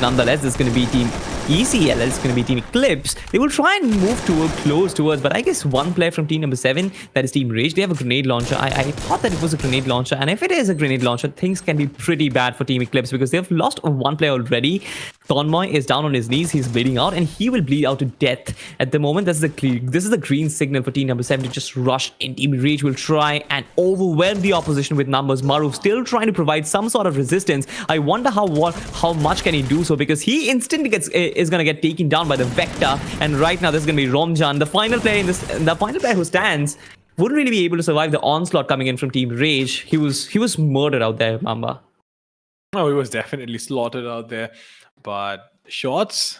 Nonetheless, there's going to be Team ECL, it's going to be Team Eclipse. They will try and move close towards, but I guess one player from team number 7, that is Team Rage, they have a grenade launcher. I thought that it was a grenade launcher, and if it is a grenade launcher, things can be pretty bad for Team Eclipse because they've lost one player already. Thornmoy is down on his knees, he's bleeding out, and he will bleed out to death. At the moment, this is the green signal for team number 7 to just rush in. Team Rage will try and overwhelm the opposition with numbers. Maru still trying to provide some sort of resistance. I wonder how much can he do so, because he instantly is going to get taken down by the Vector, and right now there's going to be Romjan, the final player who stands. Wouldn't really be able to survive the onslaught coming in from Team Rage. He was murdered out there, Mamba. Oh, he was definitely slaughtered out there. But Shorts,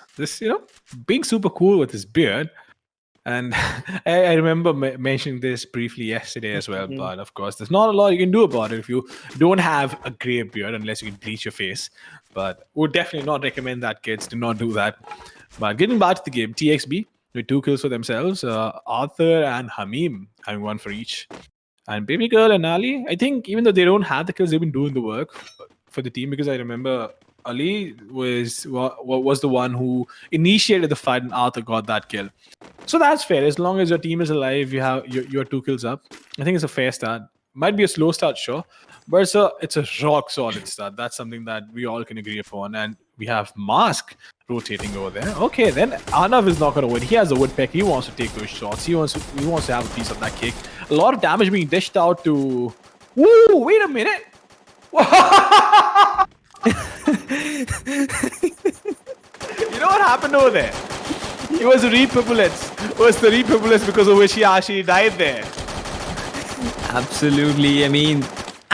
being super cool with his beard. And I remember mentioning this briefly yesterday as well. But of course, there's not a lot you can do about it if you don't have a grey beard unless you can bleach your face. But would definitely not recommend that, kids. Do not do that. But getting back to the game, TXB with 2 kills for themselves. Arthur and Hamim having 1 for each. And Baby Girl and Ali, I think even though they don't have the kills, they've been doing the work for the team, because I remember Ali was the one who initiated the fight and Arthur got that kill. So that's fair. As long as your team is alive, you have your 2 kills up. I think it's a fair start. Might be a slow start, sure, but it's a rock solid start. That's something that we all can agree upon. And we have Mask rotating over there. Okay, then Arnav is not going to win. He has a woodpeck. He wants to take those shots. He wants to have a piece of that kick. A lot of damage being dished out to... Woo! Wait a minute. You know what happened over there? It was the Republics. It was the Republics because of which he actually died there. Absolutely. I mean,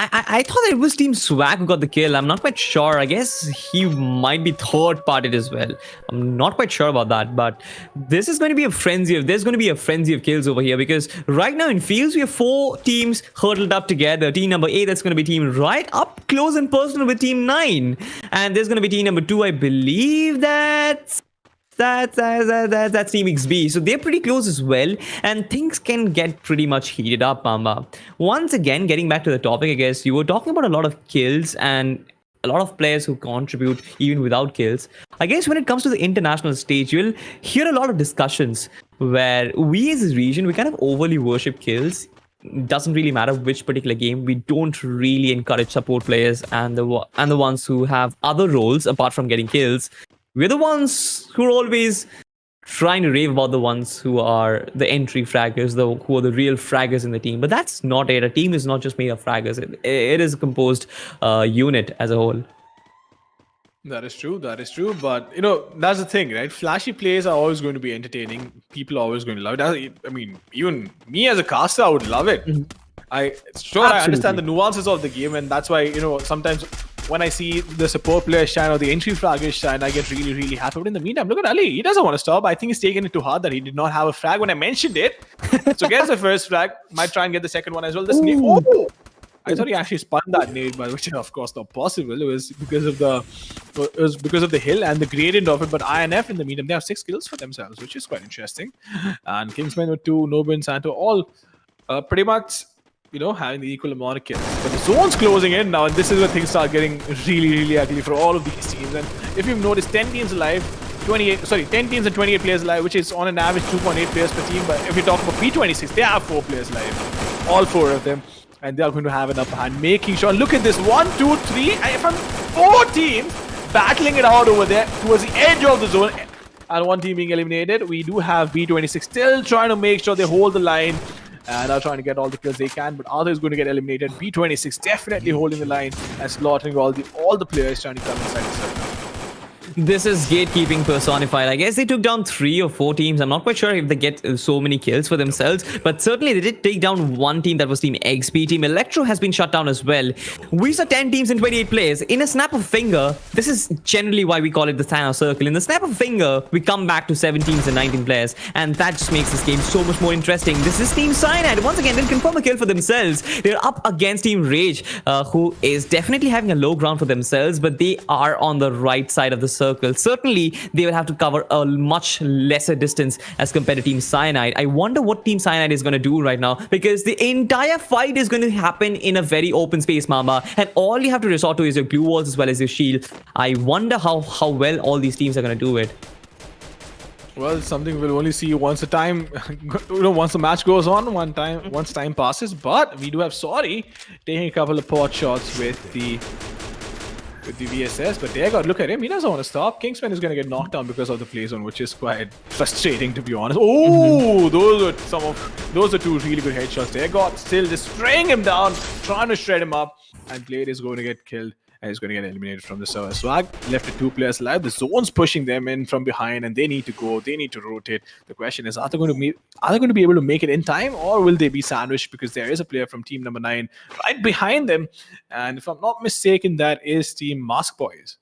I thought it was Team Swag who got the kill. I'm not quite sure. I guess he might be third parted as well. I'm not quite sure about that. But this is going to be a frenzy of kills over here, because right now in fields we have 4 teams huddled up together. Team number 8, that's going to be team right up close and personal with team 9, and there's going to be team number 2. I believe that's Team XB. So they're pretty close as well, and things can get pretty much heated up, Mamba. Once again, getting back to the topic, I guess you were talking about a lot of kills and a lot of players who contribute even without kills. I guess when it comes to the international stage, you'll hear a lot of discussions where we as a region, we kind of overly worship kills. Doesn't really matter which particular game. We don't really encourage support players and the ones who have other roles apart from getting kills. We're the ones who are always trying to rave about the ones who are the entry fraggers, who are the real fraggers in the team. But that's not it. A team is not just made of fraggers. It is a composed unit as a whole. That is true. But, you know, that's the thing, right? Flashy plays are always going to be entertaining. People are always going to love it. I mean, even me as a caster, I would love it. I understand the nuances of the game, and that's why, you know, sometimes when I see the support player shine or the entry fragger shine, I get really, really happy. But in the meantime, look at Ali. He doesn't want to stop. I think he's taken it too hard that he did not have a frag when I mentioned it. So gets the first frag. Might try and get the second one as well. This nade. Oh! I thought he actually spun that nade, but which is of course not possible. It was because of the hill and the gradient of it. But INF in the meantime, they have 6 kills for themselves, which is quite interesting. And Kingsman with 2, Nobu and Santo all pretty much, you know, having the equal amount of kills. But the zone's closing in now, and this is where things start getting really, really ugly for all of these teams. And if you've noticed, 10 teams alive, 10 teams and 28 players alive, which is on an average 2.8 players per team. But if you talk about P26, they have 4 players alive, all 4 of them, and they are going to have an upper hand, making sure. Look at this, 1, 2, 3, from 4 teams battling it out over there towards the edge of the zone, and 1 team being eliminated. We do have B26 still trying to make sure they hold the line and are trying to get all the kills they can, but Arthur is going to get eliminated. B26 definitely holding the line and slaughtering all the players trying to come inside the circle. This is gatekeeping personified. I guess they took down 3 or 4 teams. I'm not quite sure if they get so many kills for themselves, but certainly they did take down 1 team. That was Team XP. Team Electro has been shut down as well. We saw 10 teams and 28 players. In a snap of a finger, this is generally why we call it the Thanos circle. In the snap of a finger, we come back to 7 teams and 19 players, and that just makes this game so much more interesting. This is Team Cyanide. Once again, they'll confirm a kill for themselves. They're up against Team Rage, who is definitely having a low ground for themselves, but they are on the right side of the circle. Certainly, they will have to cover a much lesser distance as compared to Team Cyanide. I wonder what Team Cyanide is going to do right now, because the entire fight is going to happen in a very open space, Mama, and all you have to resort to is your glue walls as well as your shield. I wonder how well all these teams are going to do it. Well, it's something we'll only see once once the match goes on, once time passes. But we do have Sorry taking a couple of pot shots with the VSS, but there, God, look at him. He doesn't want to stop. Kingsman is going to get knocked down because of the play zone, which is quite frustrating, to be honest. Oh, those are 2 really good headshots there. God still just spraying him down, trying to shred him up, and Blade is going to get killed and he's going to get eliminated from the server. Swag left with 2 players alive. The zone's pushing them in from behind, and they need to go. They need to rotate. The question is, are they going to be able to make it in time, or will they be sandwiched? Because there is a player from team number 9 right behind them, and if I'm not mistaken, that is Team Mask Boys.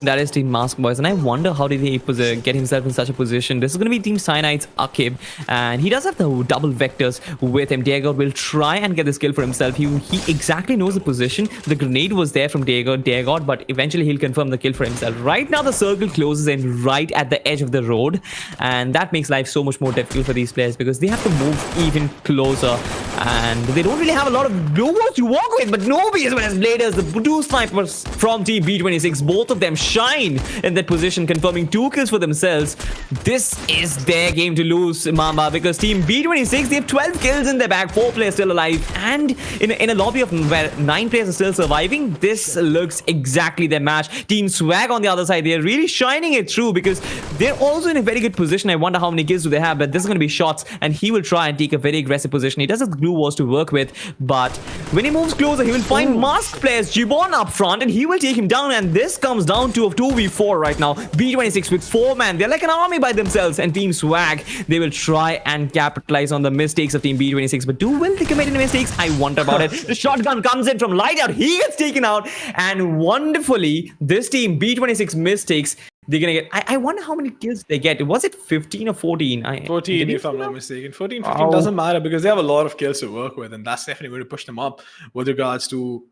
That is Team Mask Boys, and I wonder how did he get himself in such a position. This is going to be Team Cyanide's Akib, and he does have the double vectors with him. Diego will try and get this kill for himself. He exactly knows the position. The grenade was there from Diego, but eventually he'll confirm the kill for himself. Right now, the circle closes in right at the edge of the road, and that makes life so much more difficult for these players because they have to move even closer, and they don't really have a lot of glue walls to walk with. But Nobi as well as Bladers, the 2 snipers from Team B26, both of them shine in that position, confirming 2 kills for themselves. This is their game to lose, Mamba, because Team B26, they have 12 kills in their bag, 4 players still alive, and in a lobby of where 9 players are still surviving, this looks exactly their match. Team Swag on the other side, they're really shining it through because they're also in a very good position. I wonder how many kills do they have, but this is going to be shots, and he will try and take a very aggressive position. He does have glue was to work with. But when he moves closer, he will find masked players, Gibbon up front, and he will take him down. And this comes down to a 2v4 right now. B26 with 4 man. They're like an army by themselves. And Team Swag, they will try and capitalize on the mistakes of Team B26. But will they commit any mistakes? I wonder about it. The shotgun comes in from light out. He gets taken out. And wonderfully, this team, B26 mistakes, they're gonna get. I wonder how many kills they get. Was it 15 or 14? 14, if I'm not mistaken. 14, 15 doesn't matter because they have a lot of kills to work with, and that's definitely going to push them up with regards to,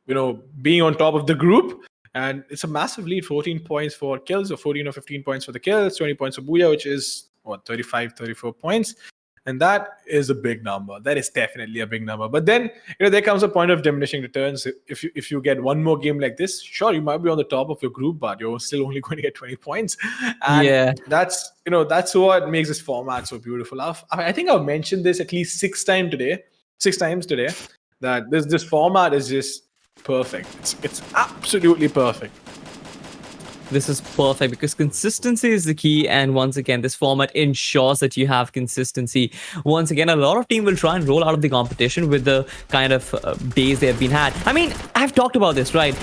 being on top of the group. And it's a massive lead, 14 points for kills, or 14 or 15 points for the kills, 20 points for Booyah, which is 35, 34 points. And that is a big number. That is definitely a big number. But then, there comes a point of diminishing returns. If you get one more game like this, sure, you might be on the top of your group, but you're still only going to get 20 points. And that's what makes this format so beautiful. I think I've mentioned this at least 6 times today, that this format is just perfect. It's absolutely perfect. This is perfect because consistency is the key, and once again, this format ensures that you have consistency. Once again, a lot of teams will try and roll out of the competition with the kind of days they have been had. I mean, I've talked about this, right?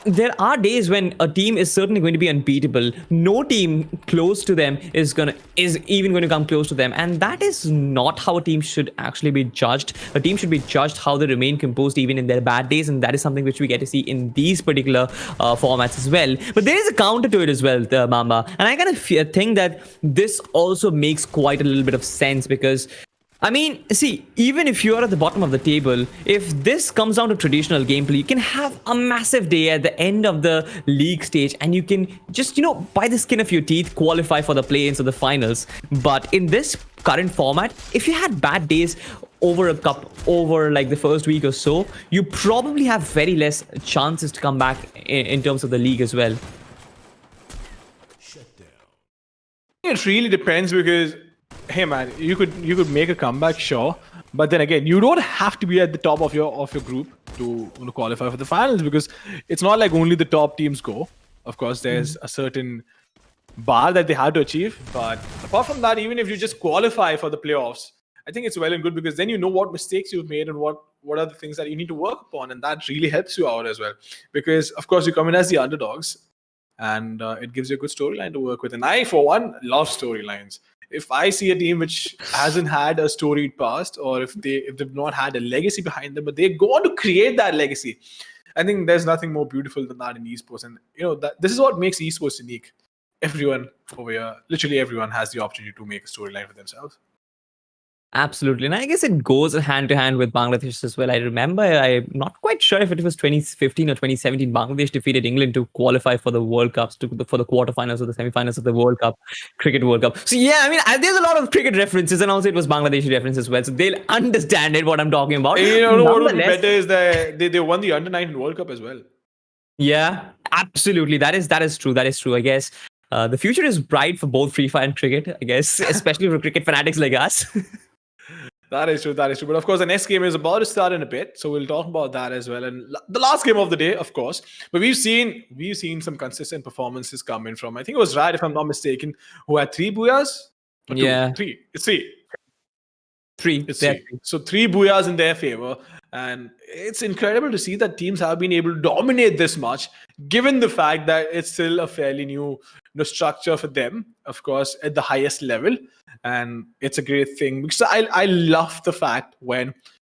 There are days when a team is certainly going to be unbeatable. No team close to them is even going to come close to them, and that is not how a team should actually be judged. A team should be judged how they remain composed even in their bad days, and that is something which we get to see in these particular formats as well. But there is a counter to it as well, Mamba, and I kind of think that this also makes quite a little bit of sense because, I mean, see, even if you're at the bottom of the table, if this comes down to traditional gameplay, you can have a massive day at the end of the league stage and you can just, by the skin of your teeth, qualify for the play-ins or the finals. But in this current format, if you had bad days over like the first week or so, you probably have very less chances to come back in terms of the league as well. It really depends because, hey man, you could make a comeback, sure, but then again, you don't have to be at the top of your group to qualify for the finals because it's not like only the top teams go. Of course, there's a certain bar that they have to achieve, but apart from that, even if you just qualify for the playoffs, I think it's well and good because then you know what mistakes you've made and what are the things that you need to work upon, and that really helps you out as well because, of course, you come in as the underdogs, and it gives you a good storyline to work with. And I, for one, love storylines. If I see a team which hasn't had a storied past, or if they've not had a legacy behind them, but they go on to create that legacy, I think there's nothing more beautiful than that in esports. And this is what makes esports unique. Everyone over here, literally everyone, has the opportunity to make a storyline for themselves. Absolutely. And I guess it goes hand to hand with Bangladesh as well. I remember, I'm not quite sure if it was 2015 or 2017, Bangladesh defeated England to qualify for the World Cups, for the quarterfinals or the semifinals of the World Cup, Cricket World Cup. So yeah, I mean, there's a lot of cricket references, and also it was Bangladeshi references as well. So they'll understand what I'm talking about. What would be better is that they won the Under-19 World Cup as well. Yeah, absolutely. That is true. That is true, I guess. The future is bright for both Free Fire and cricket, I guess, especially for cricket fanatics like us. That is true. But of course, the next game is about to start in a bit, so we'll talk about that as well. And the last game of the day, of course. But we've seen some consistent performances coming from, I think it was Rad, if I'm not mistaken, who had 3 booyahs. Yeah, 3. It's 3. 3. It's 3. So 3 booyahs in their favor, and it's incredible to see that teams have been able to dominate this much, given the fact that it's still a fairly new structure for them, of course, at the highest level. And it's a great thing because I love the fact when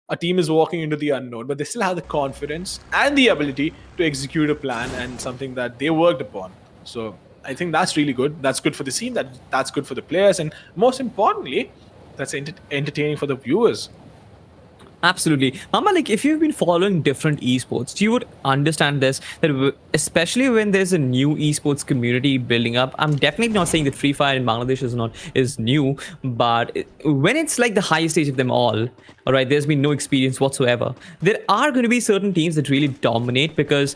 a team is walking into the unknown, but they still have the confidence and the ability to execute a plan and something that they worked upon. So I think that's really good. That's good for the scene. That's good for the players, and most importantly, that's entertaining for the viewers. Absolutely. Mama, like if you've been following different esports, you would understand this, that especially when there's a new esports community building up. I'm definitely not saying that Free Fire in Bangladesh is new, but when it's like the highest stage of them all right, there's been no experience whatsoever. There are going to be certain teams that really dominate because,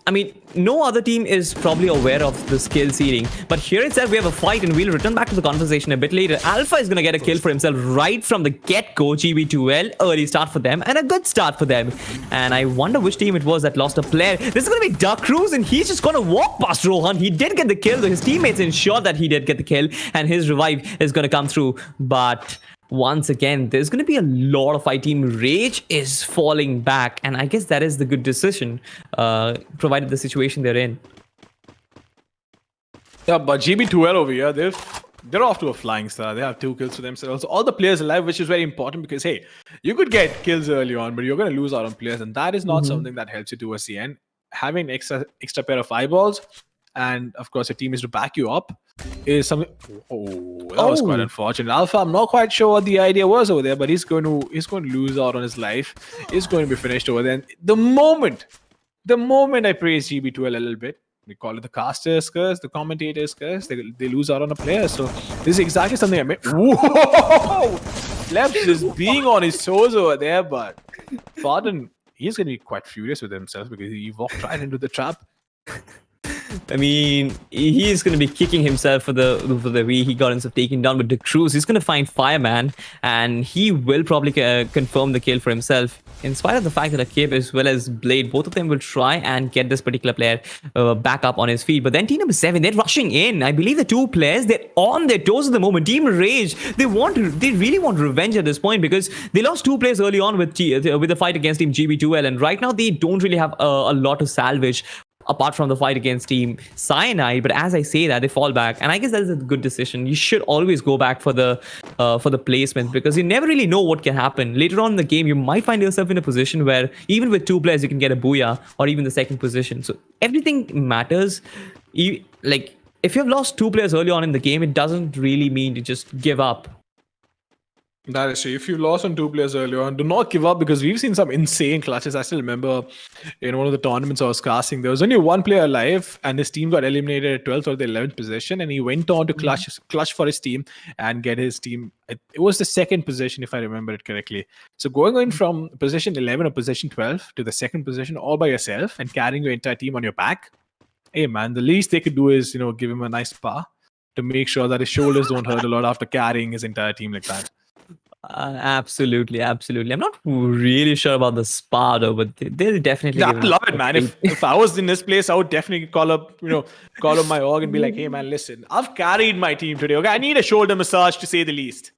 I mean, no other team is probably aware of the skill ceiling. But here itself, we have a fight, and we'll return back to the conversation a bit later. Alpha is going to get a kill for himself right from the get-go. GB2L, early start for them, and a good start for them. And I wonder which team it was that lost a player. This is going to be Duck Cruz, and he's just going to walk past Rohan. He did get the kill, though his teammates ensured that he did get the kill, and his revive is going to come through. But once again, there's going to be a lot of fight. Team Rage is falling back, and I guess that is the good decision, provided the situation they're in. Yeah, but GB2L over here, they're off to a flying start. They have 2 kills for themselves. All the players alive, which is very important because, hey, you could get kills early on, but you're going to lose out on players. And that is not something that helps you towards the end. Having an extra pair of eyeballs, and of course, your team is to back you up, is something. Oh, that was quite unfortunate. Alpha, I'm not quite sure what the idea was over there, but he's going to lose out on his life. He's going to be finished over there. And the moment I praise GB2L a little bit, we call it the caster's curse, the commentator's curse. They lose out on a player. So this is exactly something I meant. Whoa! Plebs just being on his toes over there, but Pardon, he's going to be quite furious with himself because he walked right into the trap. I mean, he's going to be kicking himself for the way he got himself taken down with the Cruz. He's going to find Fireman, and he will probably confirm the kill for himself. In spite of the fact that Akib as well as Blade, both of them will try and get this particular player back up on his feet. But then team number 7, they're rushing in. I believe the 2 players, they're on their toes at the moment. Team Rage, they really want revenge at this point because they lost 2 players early on with the fight against Team GB2L, and right now they don't really have a lot to salvage apart from the fight against Team Cyanide. But as I say that, they fall back, and I guess that is a good decision. You should always go back for the placement because you never really know what can happen later on in the game. You might find yourself in a position where even with 2 players you can get a booyah or even the second position. So everything matters. Like if you've lost 2 players early on in the game, it doesn't really mean to just give up. That is true. If you lost on 2 players earlier on, do not give up because we've seen some insane clutches. I still remember in one of the tournaments I was casting, there was only 1 player alive and his team got eliminated at 12th or the 11th position, and he went on to clutch for his team and get his team. It was the 2nd position if I remember it correctly. So going on from position 11 or position 12 to the 2nd position all by yourself and carrying your entire team on your back, hey man, the least they could do is, give him a nice spar to make sure that his shoulders don't hurt a lot after carrying his entire team like that. Absolutely. I'm not really sure about the spa though, but they'll definitely. Yeah, I'd love it, man. If I was in this place, I would definitely call up my org and be like, "Hey, man, listen, I've carried my team today. Okay, I need a shoulder massage to say the least."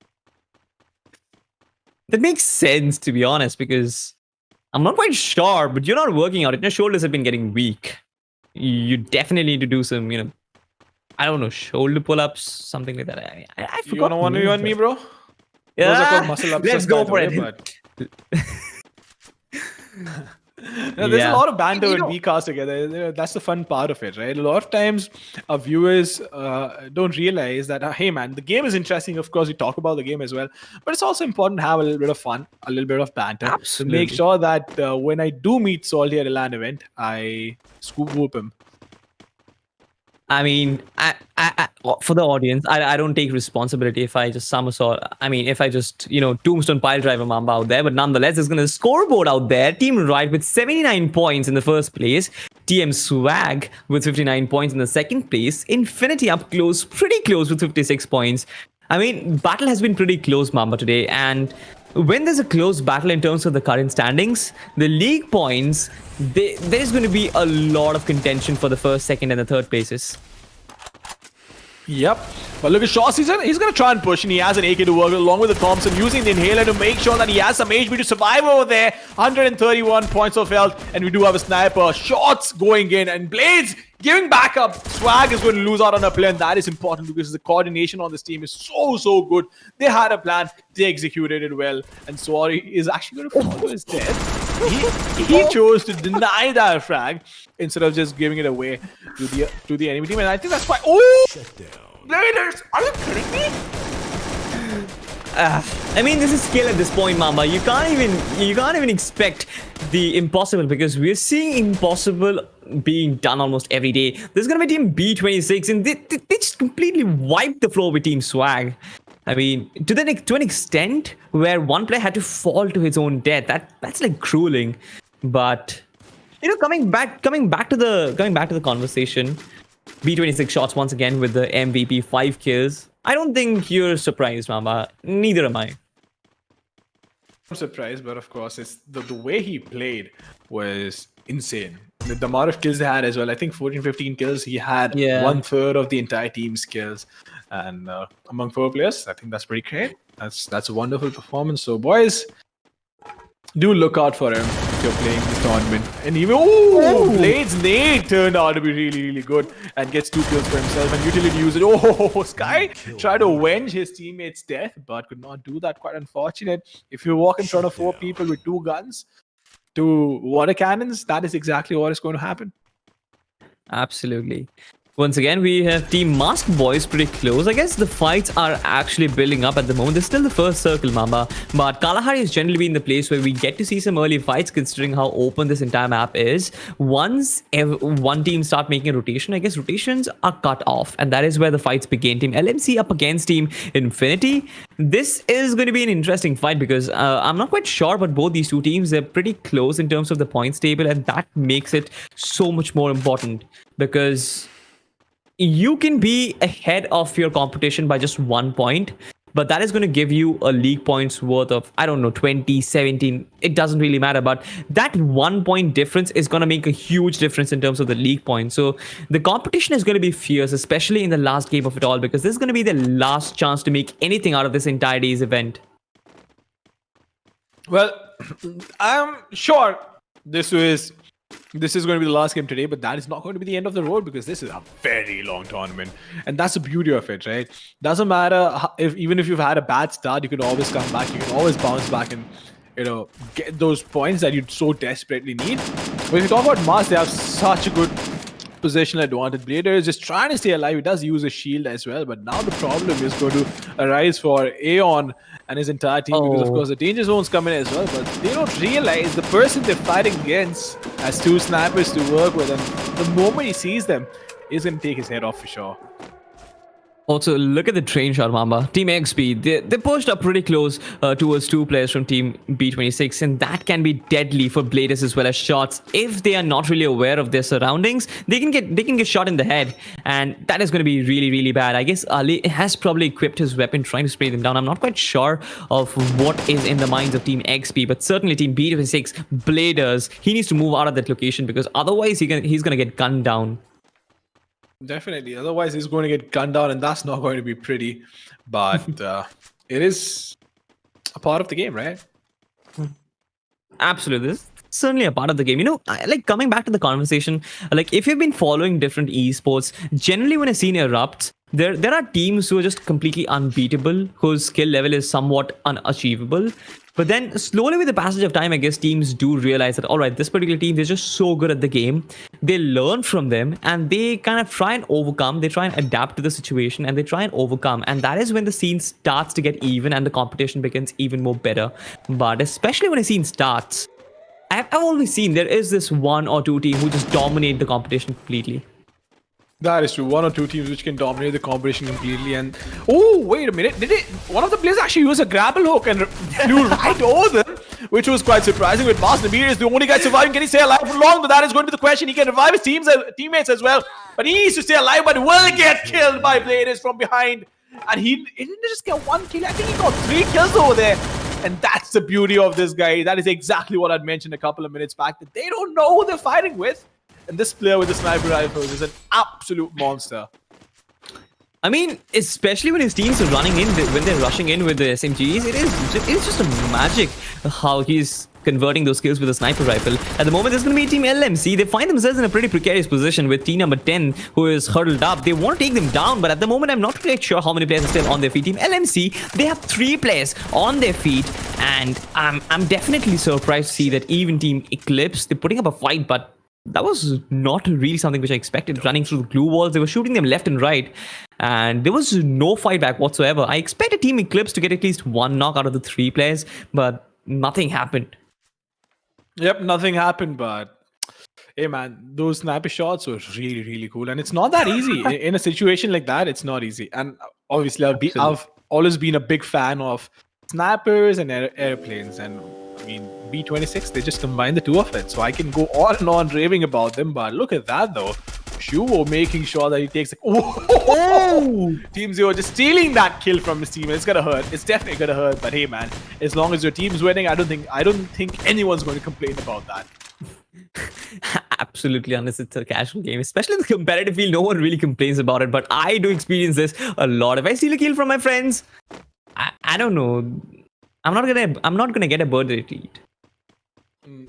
That makes sense, to be honest, because I'm not quite sure, but you're not working out. Your shoulders have been getting weak. You definitely need to do some, I don't know, shoulder pull-ups, something like that. I forgot. You wanna one on me, bro? Yeah, those are called muscle ups. Let's go for it. There's a lot of banter when we cast together. That's the fun part of it, right? A lot of times our viewers don't realize that, hey man, the game is interesting. Of course, we talk about the game as well, but it's also important to have a little bit of fun, a little bit of banter. Absolutely. To make sure that when I do meet Salty at a LAN event, I scoop whoop him. I mean, I for the audience, I don't take responsibility if I just somersault. I mean, if I just, tombstone pile driver Mamba out there. But nonetheless, there's going to scoreboard out there. Team Riot with 79 points in the first place. TM Swag with 59 points in the second place. Infinity up close, pretty close with 56 points. I mean, battle has been pretty close, Mamba, today. And when there's a close battle in terms of the current standings, the league points, there's going to be a lot of contention for the first, second, and the third places. Yep. But look at Shaw Season. He's going to try and push, and he has an AK to work along with the Thompson, using the inhaler to make sure that he has some HP to survive over there. 131 points of health, and we do have a sniper. Shots going in, and Blades giving back up. Swag is going to lose out on a play, and that is important because the coordination on this team is so good. They had a plan, they executed it well, and Swari is actually going to fall to his death. He chose to deny that frag instead of just giving it away to the enemy team, and I think that's why. Oh, Bladers, are you kidding me? I mean, this is skill at this point, Mamba. You can't even expect the impossible because we're seeing impossible being done almost every day. There's gonna be Team B26, and they just completely wiped the floor with Team Swag. I mean, to an extent where one player had to fall to his own death. That's like crueling. But coming back to the conversation, B26 shots once again with the MVP, 5 kills. I don't think you're surprised, Mamba. Neither am I. I'm surprised, but of course, it's the way he played was insane. The amount of kills they had as well. I think 14-15 kills. He had 1/3 of the entire team's kills. and among 4 players. I think that's pretty great. That's a wonderful performance. So boys, do look out for him if you're playing the tournament. And even Blade's nade turned out to be really good and gets 2 kills for himself, and utility uses it. Oh, Sky tried to avenge his teammate's death but could not do that. Quite unfortunate. If you walk in front of 4 people with 2 guns, 2 water cannons, that is exactly what is going to happen. Absolutely. Once again, we have Team Mask Boys pretty close. I guess the fights are actually building up at the moment. They're still the first circle, Mamba. But Kalahari has generally been the place where we get to see some early fights, considering how open this entire map is. Once one team start making a rotation, I guess rotations are cut off. And that is where the fights begin. Team LMC up against Team Infinity. This is going to be an interesting fight because I'm not quite sure about both these 2 teams. They're pretty close in terms of the points table. And that makes it so much more important because you can be ahead of your competition by just 1 point, but that is going to give you a league points worth of, I don't know, 20, 17. It doesn't really matter, but that 1 point difference is going to make a huge difference in terms of the league points. So the competition is going to be fierce, especially in the last game of it all, because this is going to be the last chance to make anything out of this entire day's event. Well, I'm sure this is going to be the last game today, but that is not going to be the end of the road because this is a very long tournament, and that's the beauty of it, right? Doesn't matter even if you've had a bad start, you can always come back, you can always bounce back and get those points that you so desperately need. But if you talk about Mars, they have such a good positional advantage. Blader is just trying to stay alive. He does use a shield as well, but now the problem is going to arise for Aeon and his entire team because of course the danger zones come in as well, but they don't realize the person they're fighting against has 2 snipers to work with, and the moment he sees them, he's going to take his head off for sure. Also, look at the train shot, Mamba. Team XP, they pushed up pretty close towards 2 players from Team B26, and that can be deadly for Bladers as well as shots. If they are not really aware of their surroundings, they can get shot in the head, and that is going to be really bad. I guess Ali has probably equipped his weapon trying to spray them down. I'm not quite sure of what is in the minds of Team XP, but certainly Team B26, Bladers, he needs to move out of that location because otherwise he's going to get gunned down. Definitely. Otherwise, he's going to get gunned down, and that's not going to be pretty. But it is a part of the game, right? Absolutely. This is certainly a part of the game. Like coming back to the conversation, like if you've been following different esports, generally when a scene erupts, there are teams who are just completely unbeatable, whose skill level is somewhat unachievable. But then slowly with the passage of time, I guess teams do realize that, all right, this particular team, they're just so good at the game. They learn from them and they kind of try and overcome. They try and adapt to the situation and they try and overcome. And that is when the scene starts to get even and the competition becomes even more better. But especially when a scene starts, I've always seen there is this 1 or 2 team who just dominate the competition completely. That is true. 1 or 2 teams which can dominate the competition completely. And oh, wait a minute! One of the players actually used a grapple hook and flew right over them, which was quite surprising. With Mars Namir is the only guy surviving. Can he stay alive for long? But that is going to be the question. He can revive his teammates as well, but he needs to stay alive. But will get killed by Bladers from behind. And he didn't just get 1 kill. I think he got 3 kills over there. And that's the beauty of this guy. That is exactly what I'd mentioned a couple of minutes back. That they don't know who they're fighting with. And this player with the sniper rifle is an absolute monster. I mean, especially when his teams are running in, when they're rushing in with the SMGs, it's just a magic how he's converting those skills with a sniper rifle. At the moment, there's going to be Team LMC. They find themselves in a pretty precarious position with team number 10, who is huddled up. They want to take them down, but at the moment, I'm not quite sure how many players are still on their feet. Team LMC, they have 3 players on their feet, and I'm definitely surprised to see that even Team Eclipse, they're putting up a fight, but that was not really something which I expected. Running through the glue walls, they were shooting them left and right, and there was no fight back whatsoever. I expected Team Eclipse to get at least 1 knock out of the 3 players, but nothing happened. Yep, nothing happened, but hey man, those sniper shots were really cool, and it's not that easy. In a situation like that, it's not easy. And obviously I've always been a big fan of snipers and airplanes, and I mean B26, they just combine the 2 of it, so I can go on and on raving about them. But look at that though, Shuvo making sure that he takes Team 0 just stealing that kill from his team. It's gonna hurt, it's definitely gonna hurt, but hey man, as long as your team's winning, I don't think anyone's going to complain about that. Absolutely, unless it's a casual game, especially in the competitive field, no one really complains about it. But I do experience this a lot. If I steal a kill from my friends, I don't know. I'm not gonna get a birthday treat.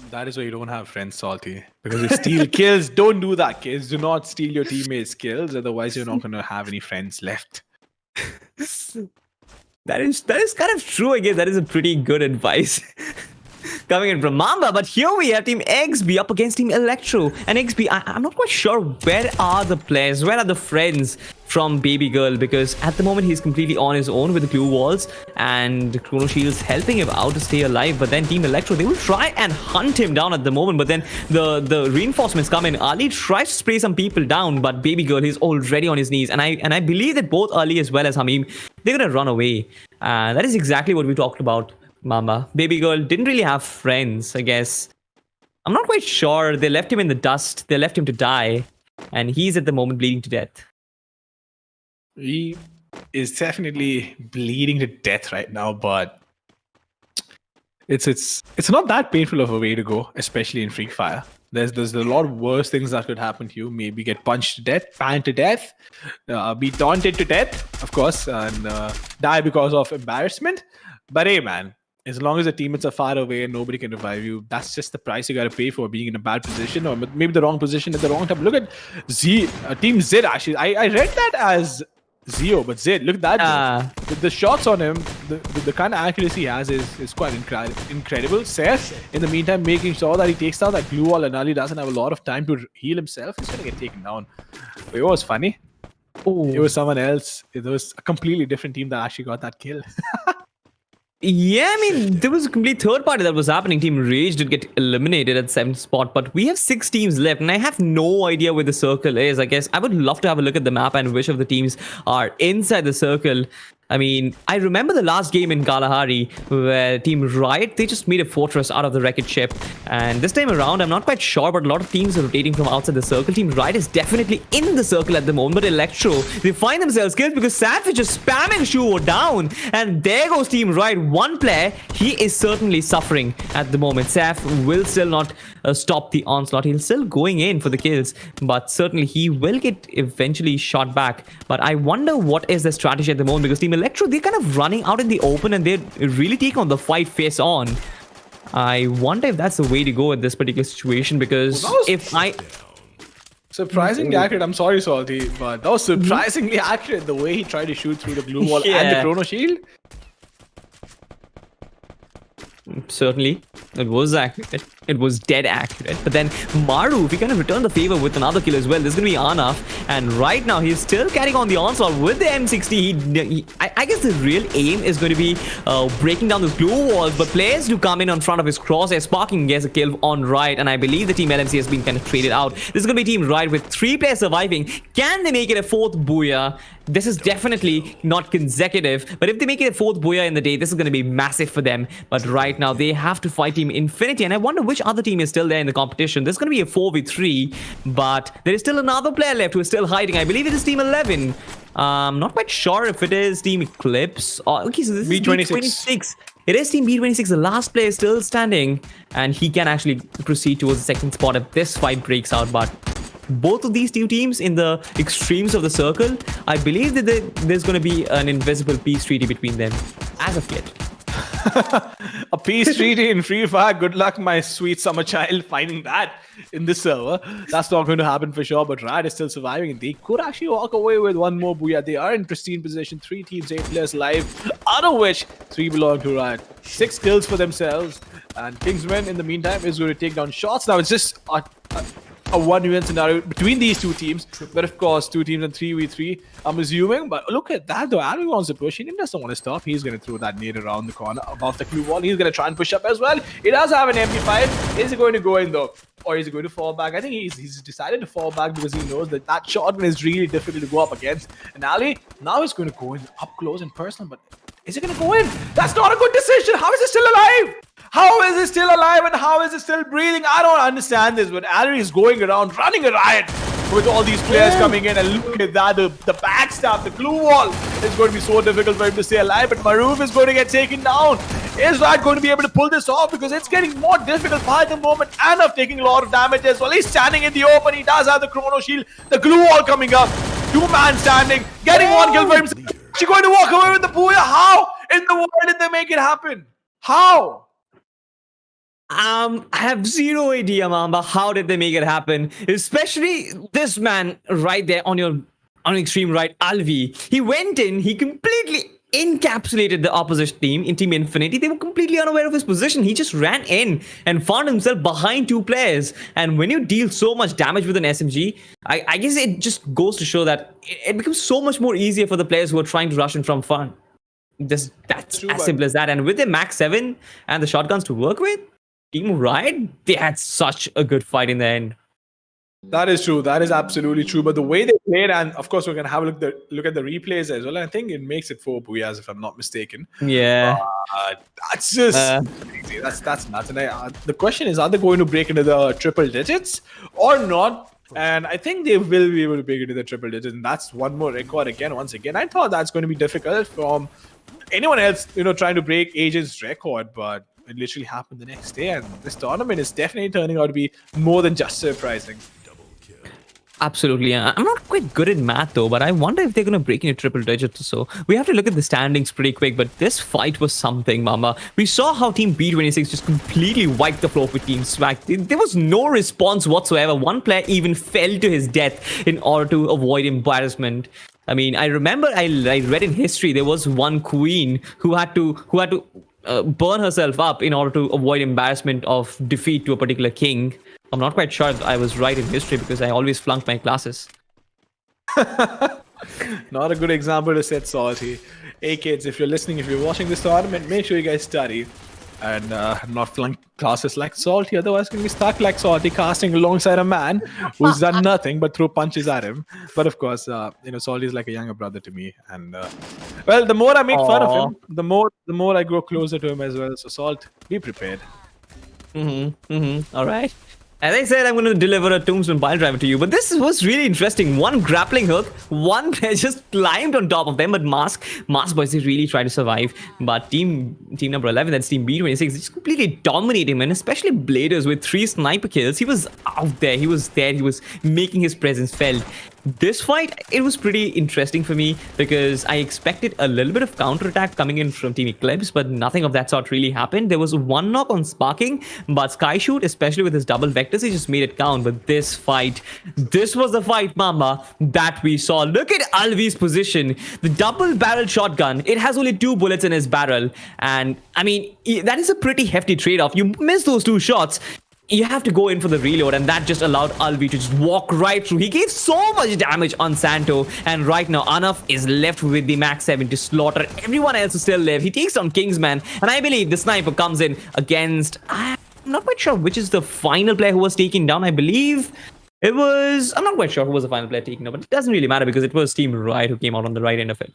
That is why you don't have friends, Salty. Because you steal kills. Don't do that, kids. Do not steal your teammates' kills. Otherwise, you're not gonna have any friends left. That is kind of true. I guess that is a pretty good advice. Coming in from Mamba, but here we have Team XB up against Team Electro. And XB, I'm not quite sure where are the players, where are the friends from Baby Girl, because at the moment he's completely on his own with the glue walls and Chrono Shield's helping him out to stay alive. But then Team Electro, they will try and hunt him down at the moment, but then the reinforcements come in. Ali tries to spray some people down, but Baby Girl, he's already on his knees, and I believe that both Ali as well as Hamim, they're gonna run away. That is exactly what we talked about. Mama. Baby Girl didn't really have friends, I guess. I'm not quite sure. They left him in the dust. They left him to die. And he's at the moment bleeding to death. He is definitely bleeding to death right now, but it's not that painful of a way to go, especially in Free Fire. There's a lot worse things that could happen to you. Maybe get punched to death, banned to death, be taunted to death, of course, and die because of embarrassment. But hey, man, as long as the teammates are far away and nobody can revive you, that's just the price you gotta pay for being in a bad position or maybe the wrong position at the wrong time. Look at Team Zed, actually. I read that as Zio, but Zed, look at that. The shots on him, the kind of accuracy he has is quite incredible. Seth, in the meantime, making sure that he takes down that glue wall, and Ali doesn't have a lot of time to heal himself. He's gonna get taken down. But it was funny. Oh, it was someone else. It was a completely different team that actually got that kill. Yeah, I mean, there was a complete third party that was happening. Team Rage did get eliminated at 7th spot, but we have 6 teams left, and I have no idea where the circle is. I guess I would love to have a look at the map and which of the teams are inside the circle. I mean, I remember the last game in Kalahari where Team Riot, they just made a fortress out of the wreckage ship. And this time around, I'm not quite sure, but a lot of teams are rotating from outside the circle. Team Riot is definitely in the circle at the moment, but Electro, they find themselves killed because Savage is spamming Shuo down. And there goes Team Riot. One player, he is certainly suffering at the moment. Saf will still not stop the onslaught. He's still going in for the kills, but certainly he will get eventually shot back. But I wonder what is the strategy at the moment, because Team Electro, they're kind of running out in the open and they're really taking on the fight face on. I wonder if that's the way to go in this particular situation, because surprisingly accurate. I'm sorry, Salty, but that was surprisingly accurate, the way he tried to shoot through the glue wall and the Chrono Shield. Certainly, it was accurate. It was dead accurate. But then Maru, if he kind of returned the favor with another kill as well, there's going to be Anaf. And right now, he's still carrying on the onslaught with the M60. I guess the real aim is going to be breaking down those glue walls. But players do come in front of his crosshair. Sparking gets a kill on Riot. And I believe the team LMC has been kind of traded out. This is going to be Team Riot with 3 players surviving. Can they make it a 4th Booyah? This is definitely not consecutive. But if they make it a 4th Booyah in the day, this is going to be massive for them. But right now, they have to fight Team Infinity. And I wonder which other team is still there in the competition. There's going to be a 4v3, but there is still another player left who is still hiding. I believe it is Team 11. Not quite sure if it is Team Eclipse. Okay, so this is B26. It is Team B26. The last player is still standing, and he can actually proceed towards the 2nd spot if this fight breaks out. But both of these 2 teams in the extremes of the circle, I believe that there's going to be an invisible peace treaty between them as of yet. A peace treaty in Free Fire. Good luck, my sweet summer child, finding that in this server. That's not going to happen for sure, but Riot is still surviving, and they could actually walk away with 1 more Booyah. They are in pristine position. 3 teams, 8 players live, out of which 3 belong to Riot. 6 kills for themselves, and Kingsman, in the meantime, is going to take down shots. Now, it's just a 1v1 scenario between these 2 teams, but of course 2 teams and 3v3, I'm assuming. But look at that though, Aaron wants to push. He doesn't want to stop. He's going to throw that nade around the corner above the glue wall. He's going to try and push up as well. He does have an MP5. Is he going to go in though, or is he going to fall back? I think he's decided to fall back because he knows that that shotgun is really difficult to go up against. And Ali now is going to go in up close and personal, but is he going to go in? That's not a good decision. How is he still alive? How is he still alive and how is he still breathing? I don't understand this, but Ali is going around running a riot with all these players coming in, and look at that, the backstab, the glue wall is going to be so difficult for him to stay alive, but Maroof is going to get taken down. Is Riot going to be able to pull this off? Because it's getting more difficult by the moment. Anav taking a lot of damage as well. He's standing in the open. He does have the chrono shield. The glue wall coming up. Two-man standing. Getting one kill for himself. She's going to walk away with the booyah. How in the world did they make it happen? How? I have zero idea, Mamba. How did they make it happen? Especially this man right there on your extreme right, Alvi. He went in, he completely encapsulated the opposition team in Team Infinity. They were completely unaware of his position. He just ran in and found himself behind two players. And when you deal so much damage with an SMG, I guess it just goes to show that it becomes so much more easier for the players who are trying to rush in from fun. That's as simple as that. And with the Max 7 and the shotguns to work with, Team Riot, they had such a good fight in the end. That is true. That is absolutely true. But the way they played, and of course, we're going to have a look at the replays as well. I think it makes it 4 booyahs, if I'm not mistaken. Yeah. That's just crazy. That's nuts. And the question is, are they going to break into the triple digits or not? And I think they will be able to break into the triple digits. And that's one more record once again. I thought that's going to be difficult from anyone else, trying to break Agent's record, but it literally happened the next day. And this tournament is definitely turning out to be more than just surprising. Absolutely. I'm not quite good at math though, but I wonder if they're going to break into triple digits or so. We have to look at the standings pretty quick, but this fight was something, Mama. We saw how Team B26 just completely wiped the floor with Team Swag. There was no response whatsoever. One player even fell to his death in order to avoid embarrassment. I mean, I remember I read in history there was one queen who had to burn herself up in order to avoid embarrassment of defeat to a particular king. I'm not quite sure I was right in history because I always flunked my classes. Not a good example to set salty. Hey kids, if you're listening, if you're watching this tournament, make sure you guys study and not flunk classes like Salty. Otherwise, you're going to be stuck like Salty, casting alongside a man who's done nothing but throw punches at him. But of course, Salty is like a younger brother to me. And well, the more I make fun of him, the more I grow closer to him as well. So Salt, be prepared. All right. As I said, I'm going to deliver a Tombstone pile driver to you, but this was really interesting. One grappling hook, one player just climbed on top of them, but Mask boys, they really tried to survive. But team number 11, that's Team B26, just completely dominated him, and especially Bladers with 3 sniper kills. He was out there, he was making his presence felt. This fight, it was pretty interesting for me because I expected a little bit of counterattack coming in from Team Eclipse, but nothing of that sort really happened. There was one knock on Sparking, but Skyshoot, especially with his double vectors, he just made it count. But this was the fight, Mama, that we saw. Look at Alvi's position. The double-barrel shotgun, it has only 2 bullets in his barrel. And, I mean, that is a pretty hefty trade-off. You miss those 2 shots, you have to go in for the reload, and that just allowed Alvi to just walk right through. He gave so much damage on Santo, and right now Anaf is left with the Max 7 to slaughter everyone else who still live. He takes down Kingsman, and I believe the sniper comes in against... I'm not quite sure which is the final player who was taken down. I believe it was... I'm not quite sure who was the final player taken down, but it doesn't really matter because it was Team Riot who came out on the right end of it.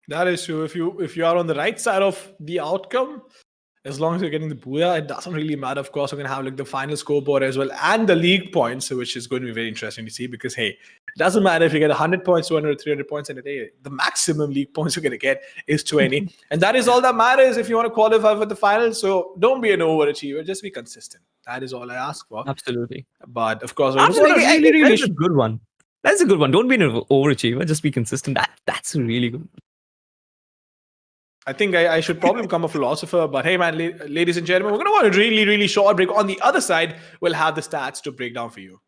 That is true. If you are on the right side of the outcome, as long as you're getting the booyah, it doesn't really matter. Of course, we're going to have like the final scoreboard as well and the league points, which is going to be very interesting to see because, hey, it doesn't matter if you get 100 points, 200, 300 points in a day. The maximum league points you're going to get is 20. And that is all that matters if you want to qualify for the finals. So don't be an overachiever. Just be consistent. That is all I ask for. Absolutely. But of course, that's a good one. That's a good one. Don't be an overachiever. Just be consistent. That's a really good one. I think I should probably become a philosopher, but hey, man, ladies and gentlemen, we're going to want a really, really short break. On the other side, we'll have the stats to break down for you.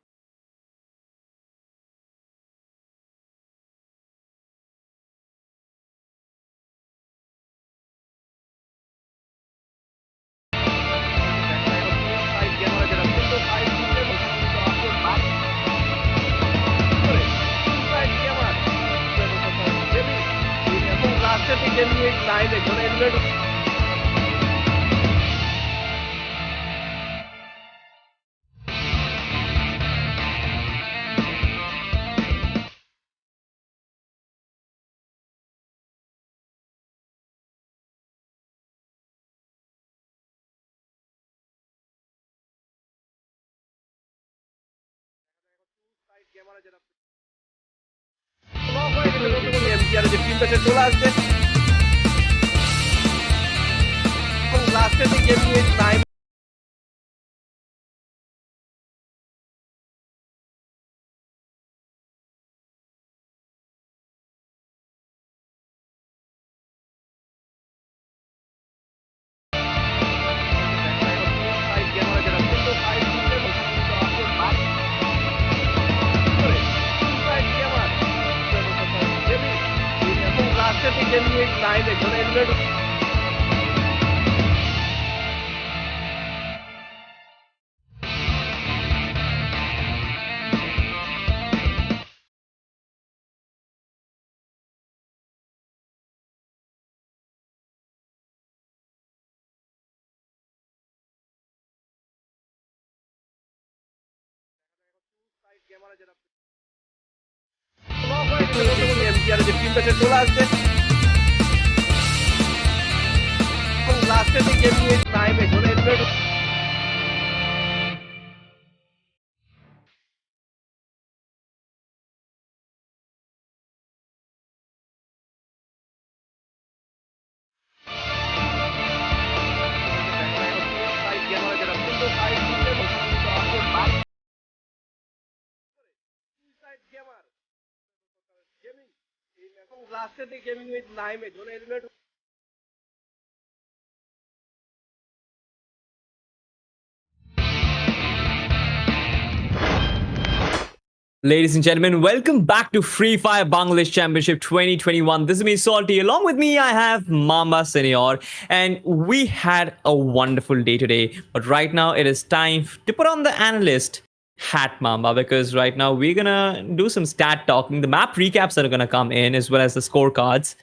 Ladies and gentlemen, welcome back to Free Fire Bangladesh Championship 2021. This is me, Salty. Along with me, I have Mama Senior. And we had a wonderful day today. But right now, it is time to put on the analyst hat, Mama, because right now we're going to do some stat talking. The map recaps that are going to come in, as well as the scorecards.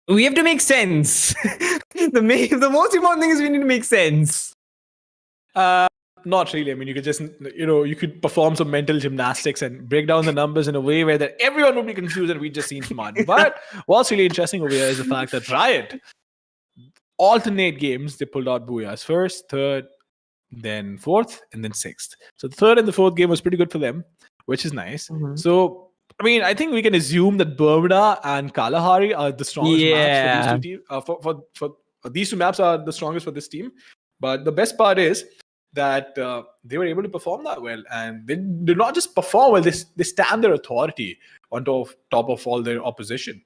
We have to make sense. The most important thing is we need to make sense. Not really. I mean, you could just, you could perform some mental gymnastics and break down the numbers in a way where that everyone would be confused and we just seem smart. But what's really interesting over here is the fact that Riot, alternate games, they pulled out booyahs. First, third, then fourth, and then sixth. So the third and the fourth game was pretty good for them, which is nice. Mhm. So, I mean, I think we can assume that Bermuda and Kalahari are the strongest maps for these two teams. For these two maps are the strongest for this team. But the best part is that they were able to perform that well, and they did not just perform well; they stand their authority on top of all their opposition.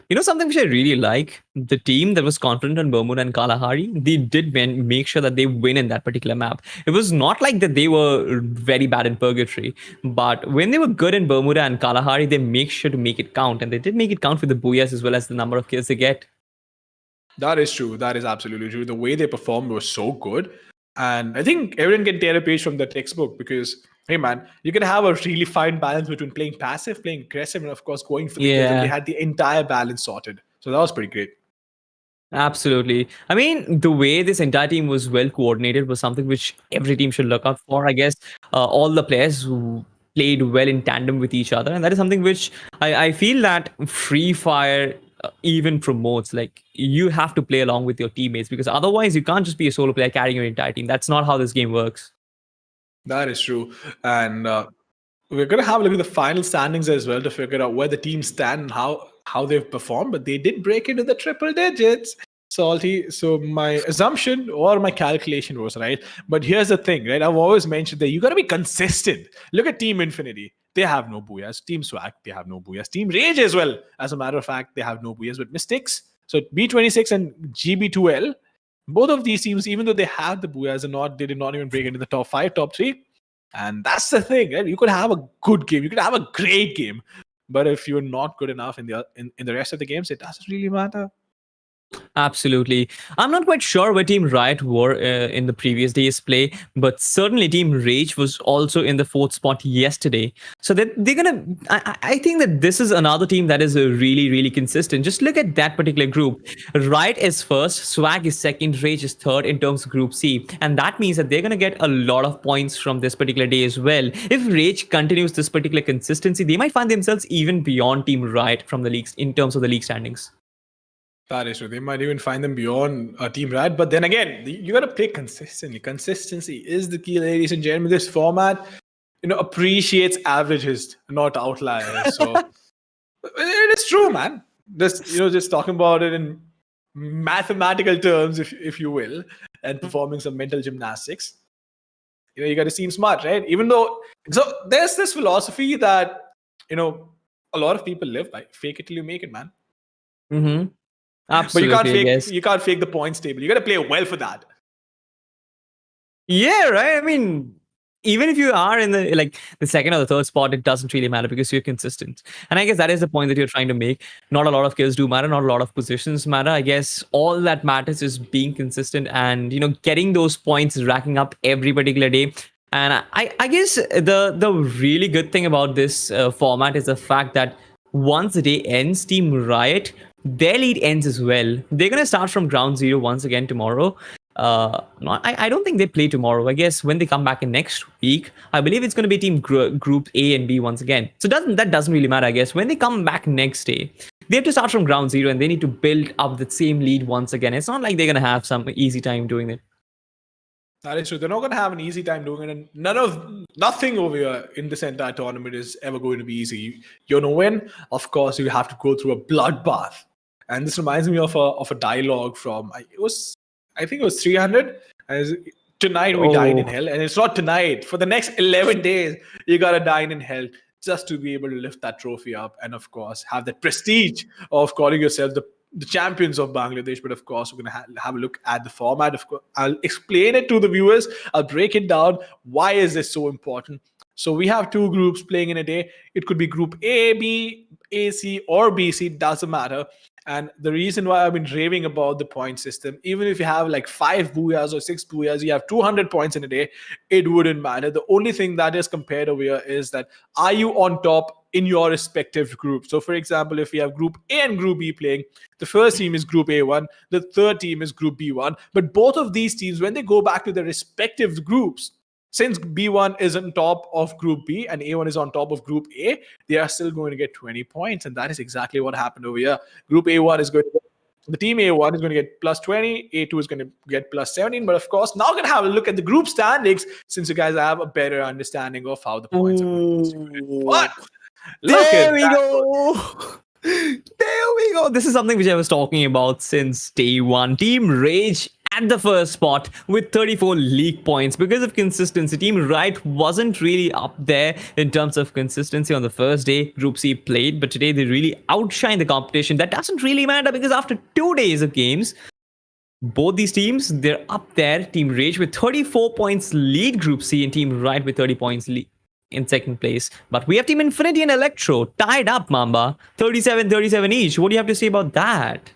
You know something which I really like? The team that was confident on Bermuda and Kalahari, they did make sure that they win in that particular map. It was not like that they were very bad in Purgatory, but when they were good in Bermuda and Kalahari, they make sure to make it count, and they did make it count with the booyahs as well as the number of kills they get. That is true. That is absolutely true. The way they performed was so good. And I think everyone can tear a page from the textbook because, hey man, you can have a really fine balance between playing passive, playing aggressive, and of course going for the kills. And they had the entire balance sorted. So that was pretty great. Absolutely. I mean, the way this entire team was well coordinated was something which every team should look out for. I guess all the players who played well in tandem with each other. And that is something which I feel that Free Fire even promotes. Like, you have to play along with your teammates because otherwise you can't just be a solo player carrying your entire team. That's not how this game works. That is true. And we're going to have a look at the final standings as well to figure out where the teams stand and how they've performed. But they did break into the triple digits. Salty. So my assumption or my calculation was right. But here's the thing, right? I've always mentioned that you got to be consistent. Look at Team Infinity. They have no booyahs. Team Swag, they have no booyahs. Team Rage as well. As a matter of fact, they have no booyahs. But Mystics, so B26 and GB2L, both of these teams, even though they have the booyahs, they did not even break into the top 5, top 3. And that's the thing, right? You could have a good game. You could have a great game. But if you're not good enough in the rest of the games, it doesn't really matter. Absolutely. I'm not quite sure where Team Riot were in the previous day's play, but certainly Team Rage was also in the 4th spot yesterday. So they're gonna. I think that this is another team that is really, really consistent. Just look at that particular group. Riot is first, Swag is second, Rage is third in terms of Group C, and that means that they're gonna get a lot of points from this particular day as well. If Rage continues this particular consistency, they might find themselves even beyond Team Riot from the leagues in terms of the league standings. That is true. They might even find them beyond Team Riot. But then again, you got to play consistently. Consistency is the key, ladies and gentlemen. This format, appreciates averages, not outliers. So it is true, man. Just talking about it in mathematical terms, if you will, and performing some mental gymnastics. You got to seem smart, right? Even though, so there's this philosophy that a lot of people live by: fake it till you make it, man. Mm-hmm. But you can't Absolutely, I guess. fake the points table. You got to play well for that. Yeah, right. I mean, even if you are in the second or the third spot, it doesn't really matter because you're consistent. And I guess that is the point that you're trying to make. Not a lot of kills do matter, not a lot of positions matter. I guess all that matters is being consistent and getting those points, racking up every particular day. And I guess the really good thing about this format is the fact that once the day ends, Team Riot, their lead ends as well. They're gonna start from ground zero once again tomorrow. I don't think they play tomorrow. I guess when they come back in next week, I believe it's going to be team group A and B once again. So that doesn't really matter. I guess when they come back next day, they have to start from ground zero and they need to build up the same lead once again. It's not like they're going to have some easy time doing it. That is true. They're not going to have an easy time doing it, and nothing over here in this entire tournament is ever going to be easy. You're going to win. Of course, you have to go through a bloodbath. And this reminds me of a dialogue from I think it was 300. As tonight we dine in hell, and it's not tonight. For the next 11 days, you gotta dine in hell just to be able to lift that trophy up, and of course have that prestige of calling yourself the champions of Bangladesh. But of course, we're gonna have a look at the format. Of course, I'll explain it to the viewers. I'll break it down. Why is this so important? So we have two groups playing in a day. It could be Group A, B, A, C, or B, C. Doesn't matter. And the reason why I've been raving about the point system, even if you have like 5 booyahs or 6 booyahs, you have 200 points in a day, it wouldn't matter. The only thing that is compared over here is that are you on top in your respective group? So for example, if we have Group A and Group B playing, the first team is Group A1, the third team is Group B1. But both of these teams, when they go back to their respective groups, since B1 is on top of Group B and A1 is on top of Group A, they are still going to get 20 points. And that is exactly what happened over here. Group A1 is going to get, the team A1 is going to get plus 20, A2 is going to get plus 17. But of course, now we're going to have a look at the group standings since you guys have a better understanding of how the points are going to be distributed. But there we go. There we go. This is something which I was talking about since day one. Team Rage at the first spot with 34 league points. Because of consistency, Team Riot wasn't really up there in terms of consistency on the first day Group C played, but today they really outshine the competition. That doesn't really matter because after 2 days of games, both these teams, they're up there. Team Rage with 34 points lead Group C and Team Riot with 30 points lead in second place. But we have Team Infinity and Electro tied up, Mamba. 37-37 each. What do you have to say about that?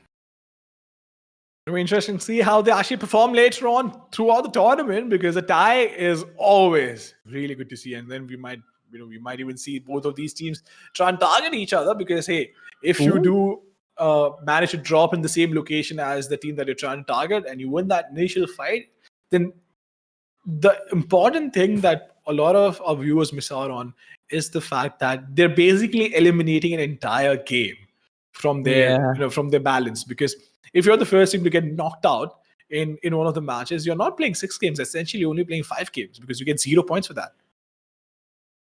It'll be interesting to see how they actually perform later on throughout the tournament, because a tie is always really good to see. And then we might even see both of these teams try and target each other, because hey, if you do manage to drop in the same location as the team that you're trying to target and you win that initial fight, then the important thing that a lot of our viewers miss out on is the fact that they're basically eliminating an entire game from their from their balance. Because if you're the first team to get knocked out in one of the matches, you're not playing 6 games, essentially only playing 5 games, because you get 0 points for that.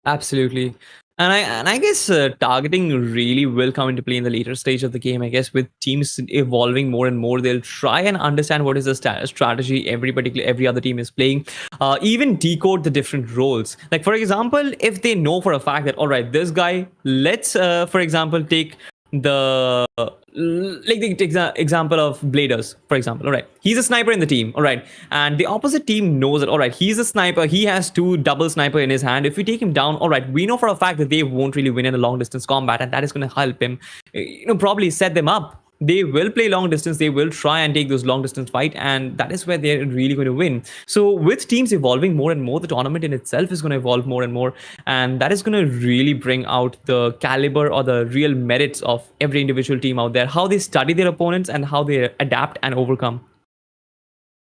Absolutely. And I guess targeting really will come into play in the later stage of the game. I guess with teams evolving more and more, they'll try and understand what is the strategy every other team is playing. Even decode the different roles. Like for example, if they know for a fact that all right, this guy, let's for example take the example of Bladers, for example. All right, he's a sniper in the team. All right, and the opposite team knows that all right, he's a sniper, he has 2 double sniper in his hand. If we take him down, all right, we know for a fact that they won't really win in a long distance combat, and that is going to help him probably set them up. They will play long distance, they will try and take those long distance fight, and that is where they're really going to win. So with teams evolving more and more, the tournament in itself is going to evolve more and more, and that is going to really bring out the caliber or the real merits of every individual team out there, how they study their opponents and how they adapt and overcome.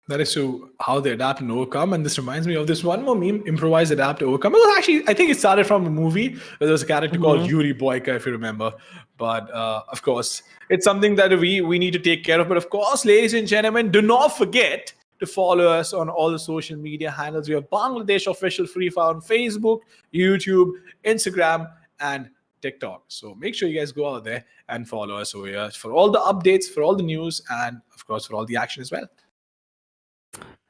That is true, how they adapt and overcome. And this reminds me of this one more meme, improvise, adapt, overcome. It was actually, I think it started from a movie where there was a character called Yuri Boyka, if you remember. But of course, it's something that we need to take care of. But of course, ladies and gentlemen, do not forget to follow us on all the social media handles. We have Bangladesh Official Free Fire on Facebook, YouTube, Instagram, and TikTok. So make sure you guys go out there and follow us over here for all the updates, for all the news, and of course for all the action as well.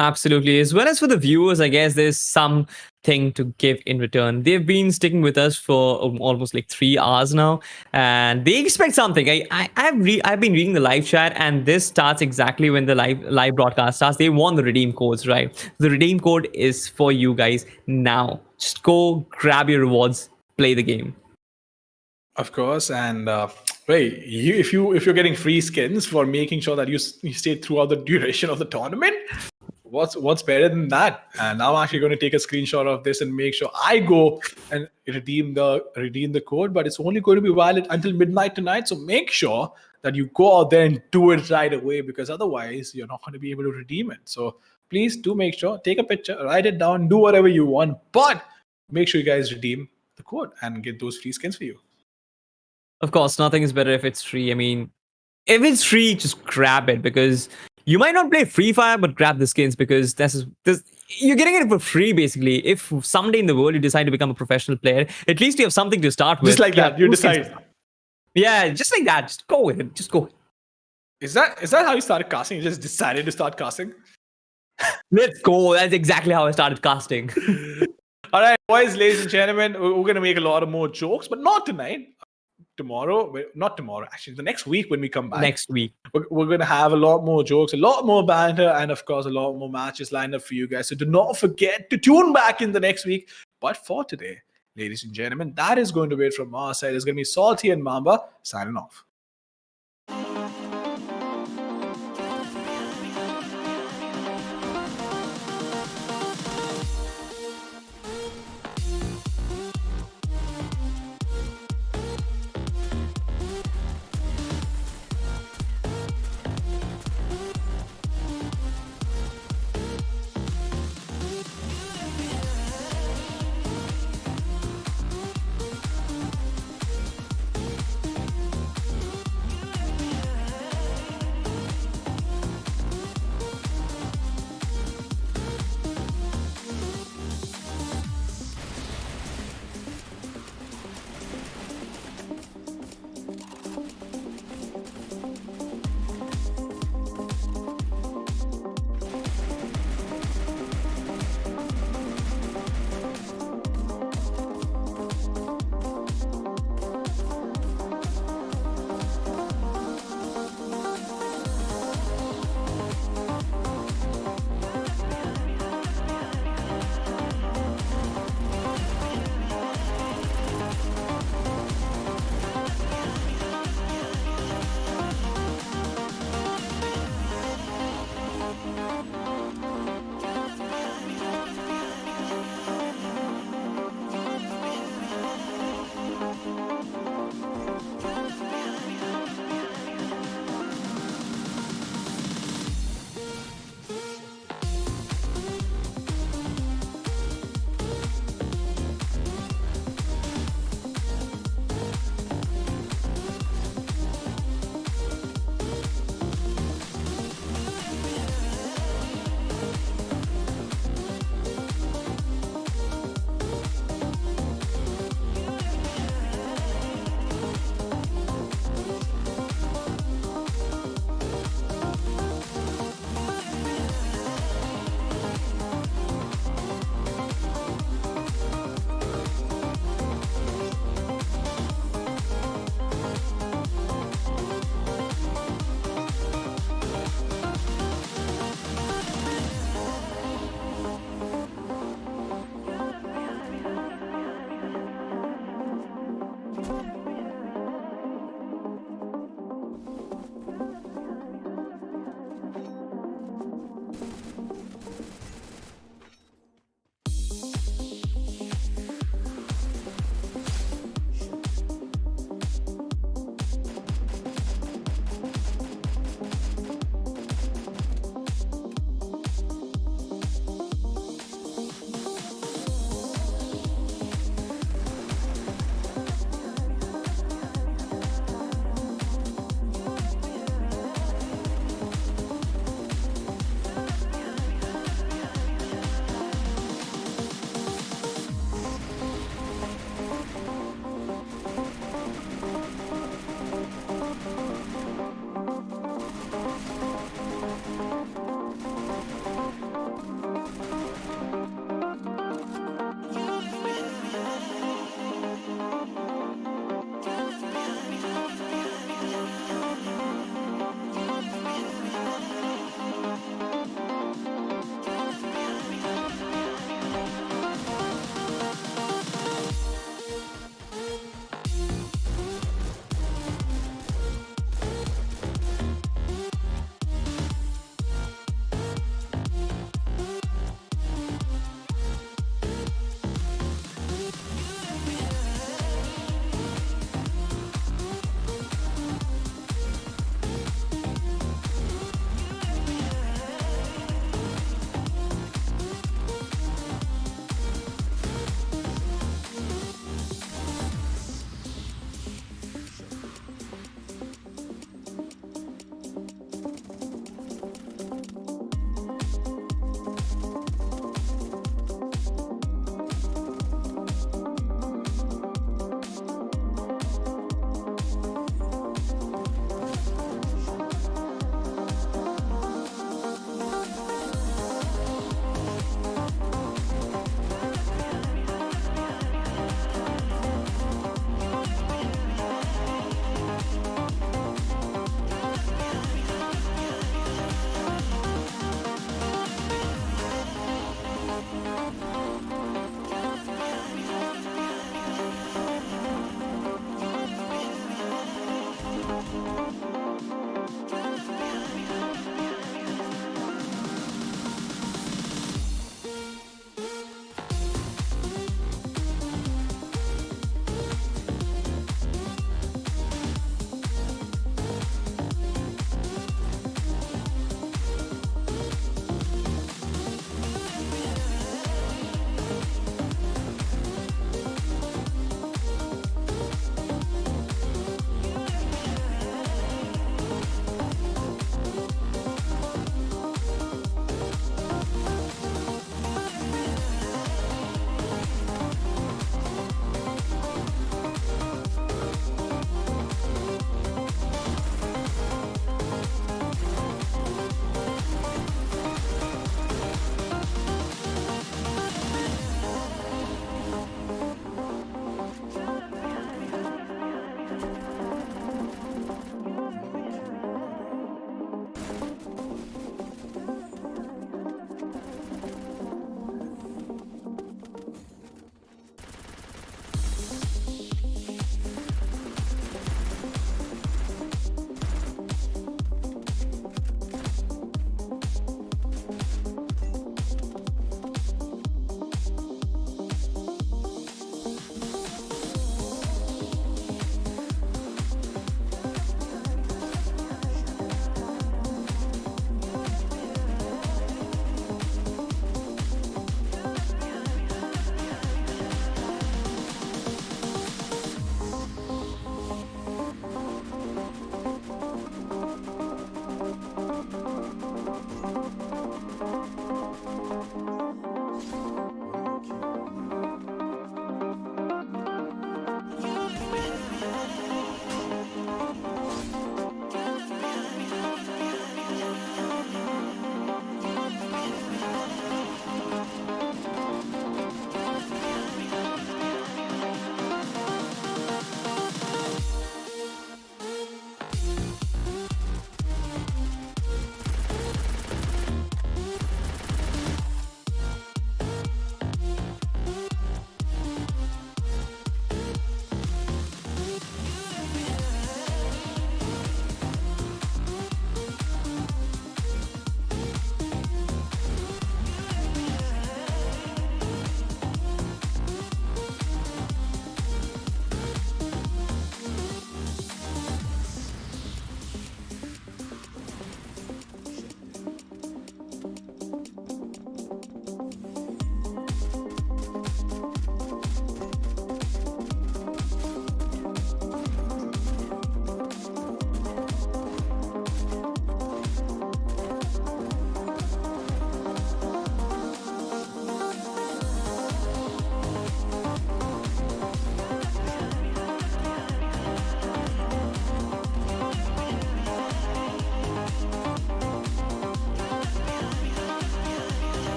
Absolutely. As well as for the viewers, I guess there's something to give in return. They've been sticking with us for almost like 3 hours now, and they expect something. I've been reading the live chat, and this starts exactly when the live broadcast starts. They want the redeem codes, right? The redeem code is for you guys now. Just go grab your rewards, play the game. Of course, and if you're getting free skins for making sure that you stay throughout the duration of the tournament, what's better than that? And I'm actually going to take a screenshot of this and make sure I go and redeem the code, but it's only going to be valid until midnight tonight. So make sure that you go out there and do it right away, because otherwise you're not going to be able to redeem it. So please do make sure, take a picture, write it down, do whatever you want, but make sure you guys redeem the code and get those free skins for you. Of course, nothing is better if it's free. I mean, if it's free, just grab it, because you might not play Free Fire, but grab the skins, because this you're getting it for free basically. If someday in the world you decide to become a professional player, at least you have something to start with. Just like that, you decide. Yeah, just like that. Just go with it. Just go. Is that how you started casting? You just decided to start casting? Let's go. That's exactly how I started casting. All right, boys, ladies and gentlemen, we're going to make a lot of more jokes, but not tonight. Not tomorrow, actually, the next week when we come back. Next week. We're going to have a lot more jokes, a lot more banter, and of course, a lot more matches lined up for you guys. So do not forget to tune back in the next week. But for today, ladies and gentlemen, that is going to be it from our side. It's going to be Salty and Mamba signing off.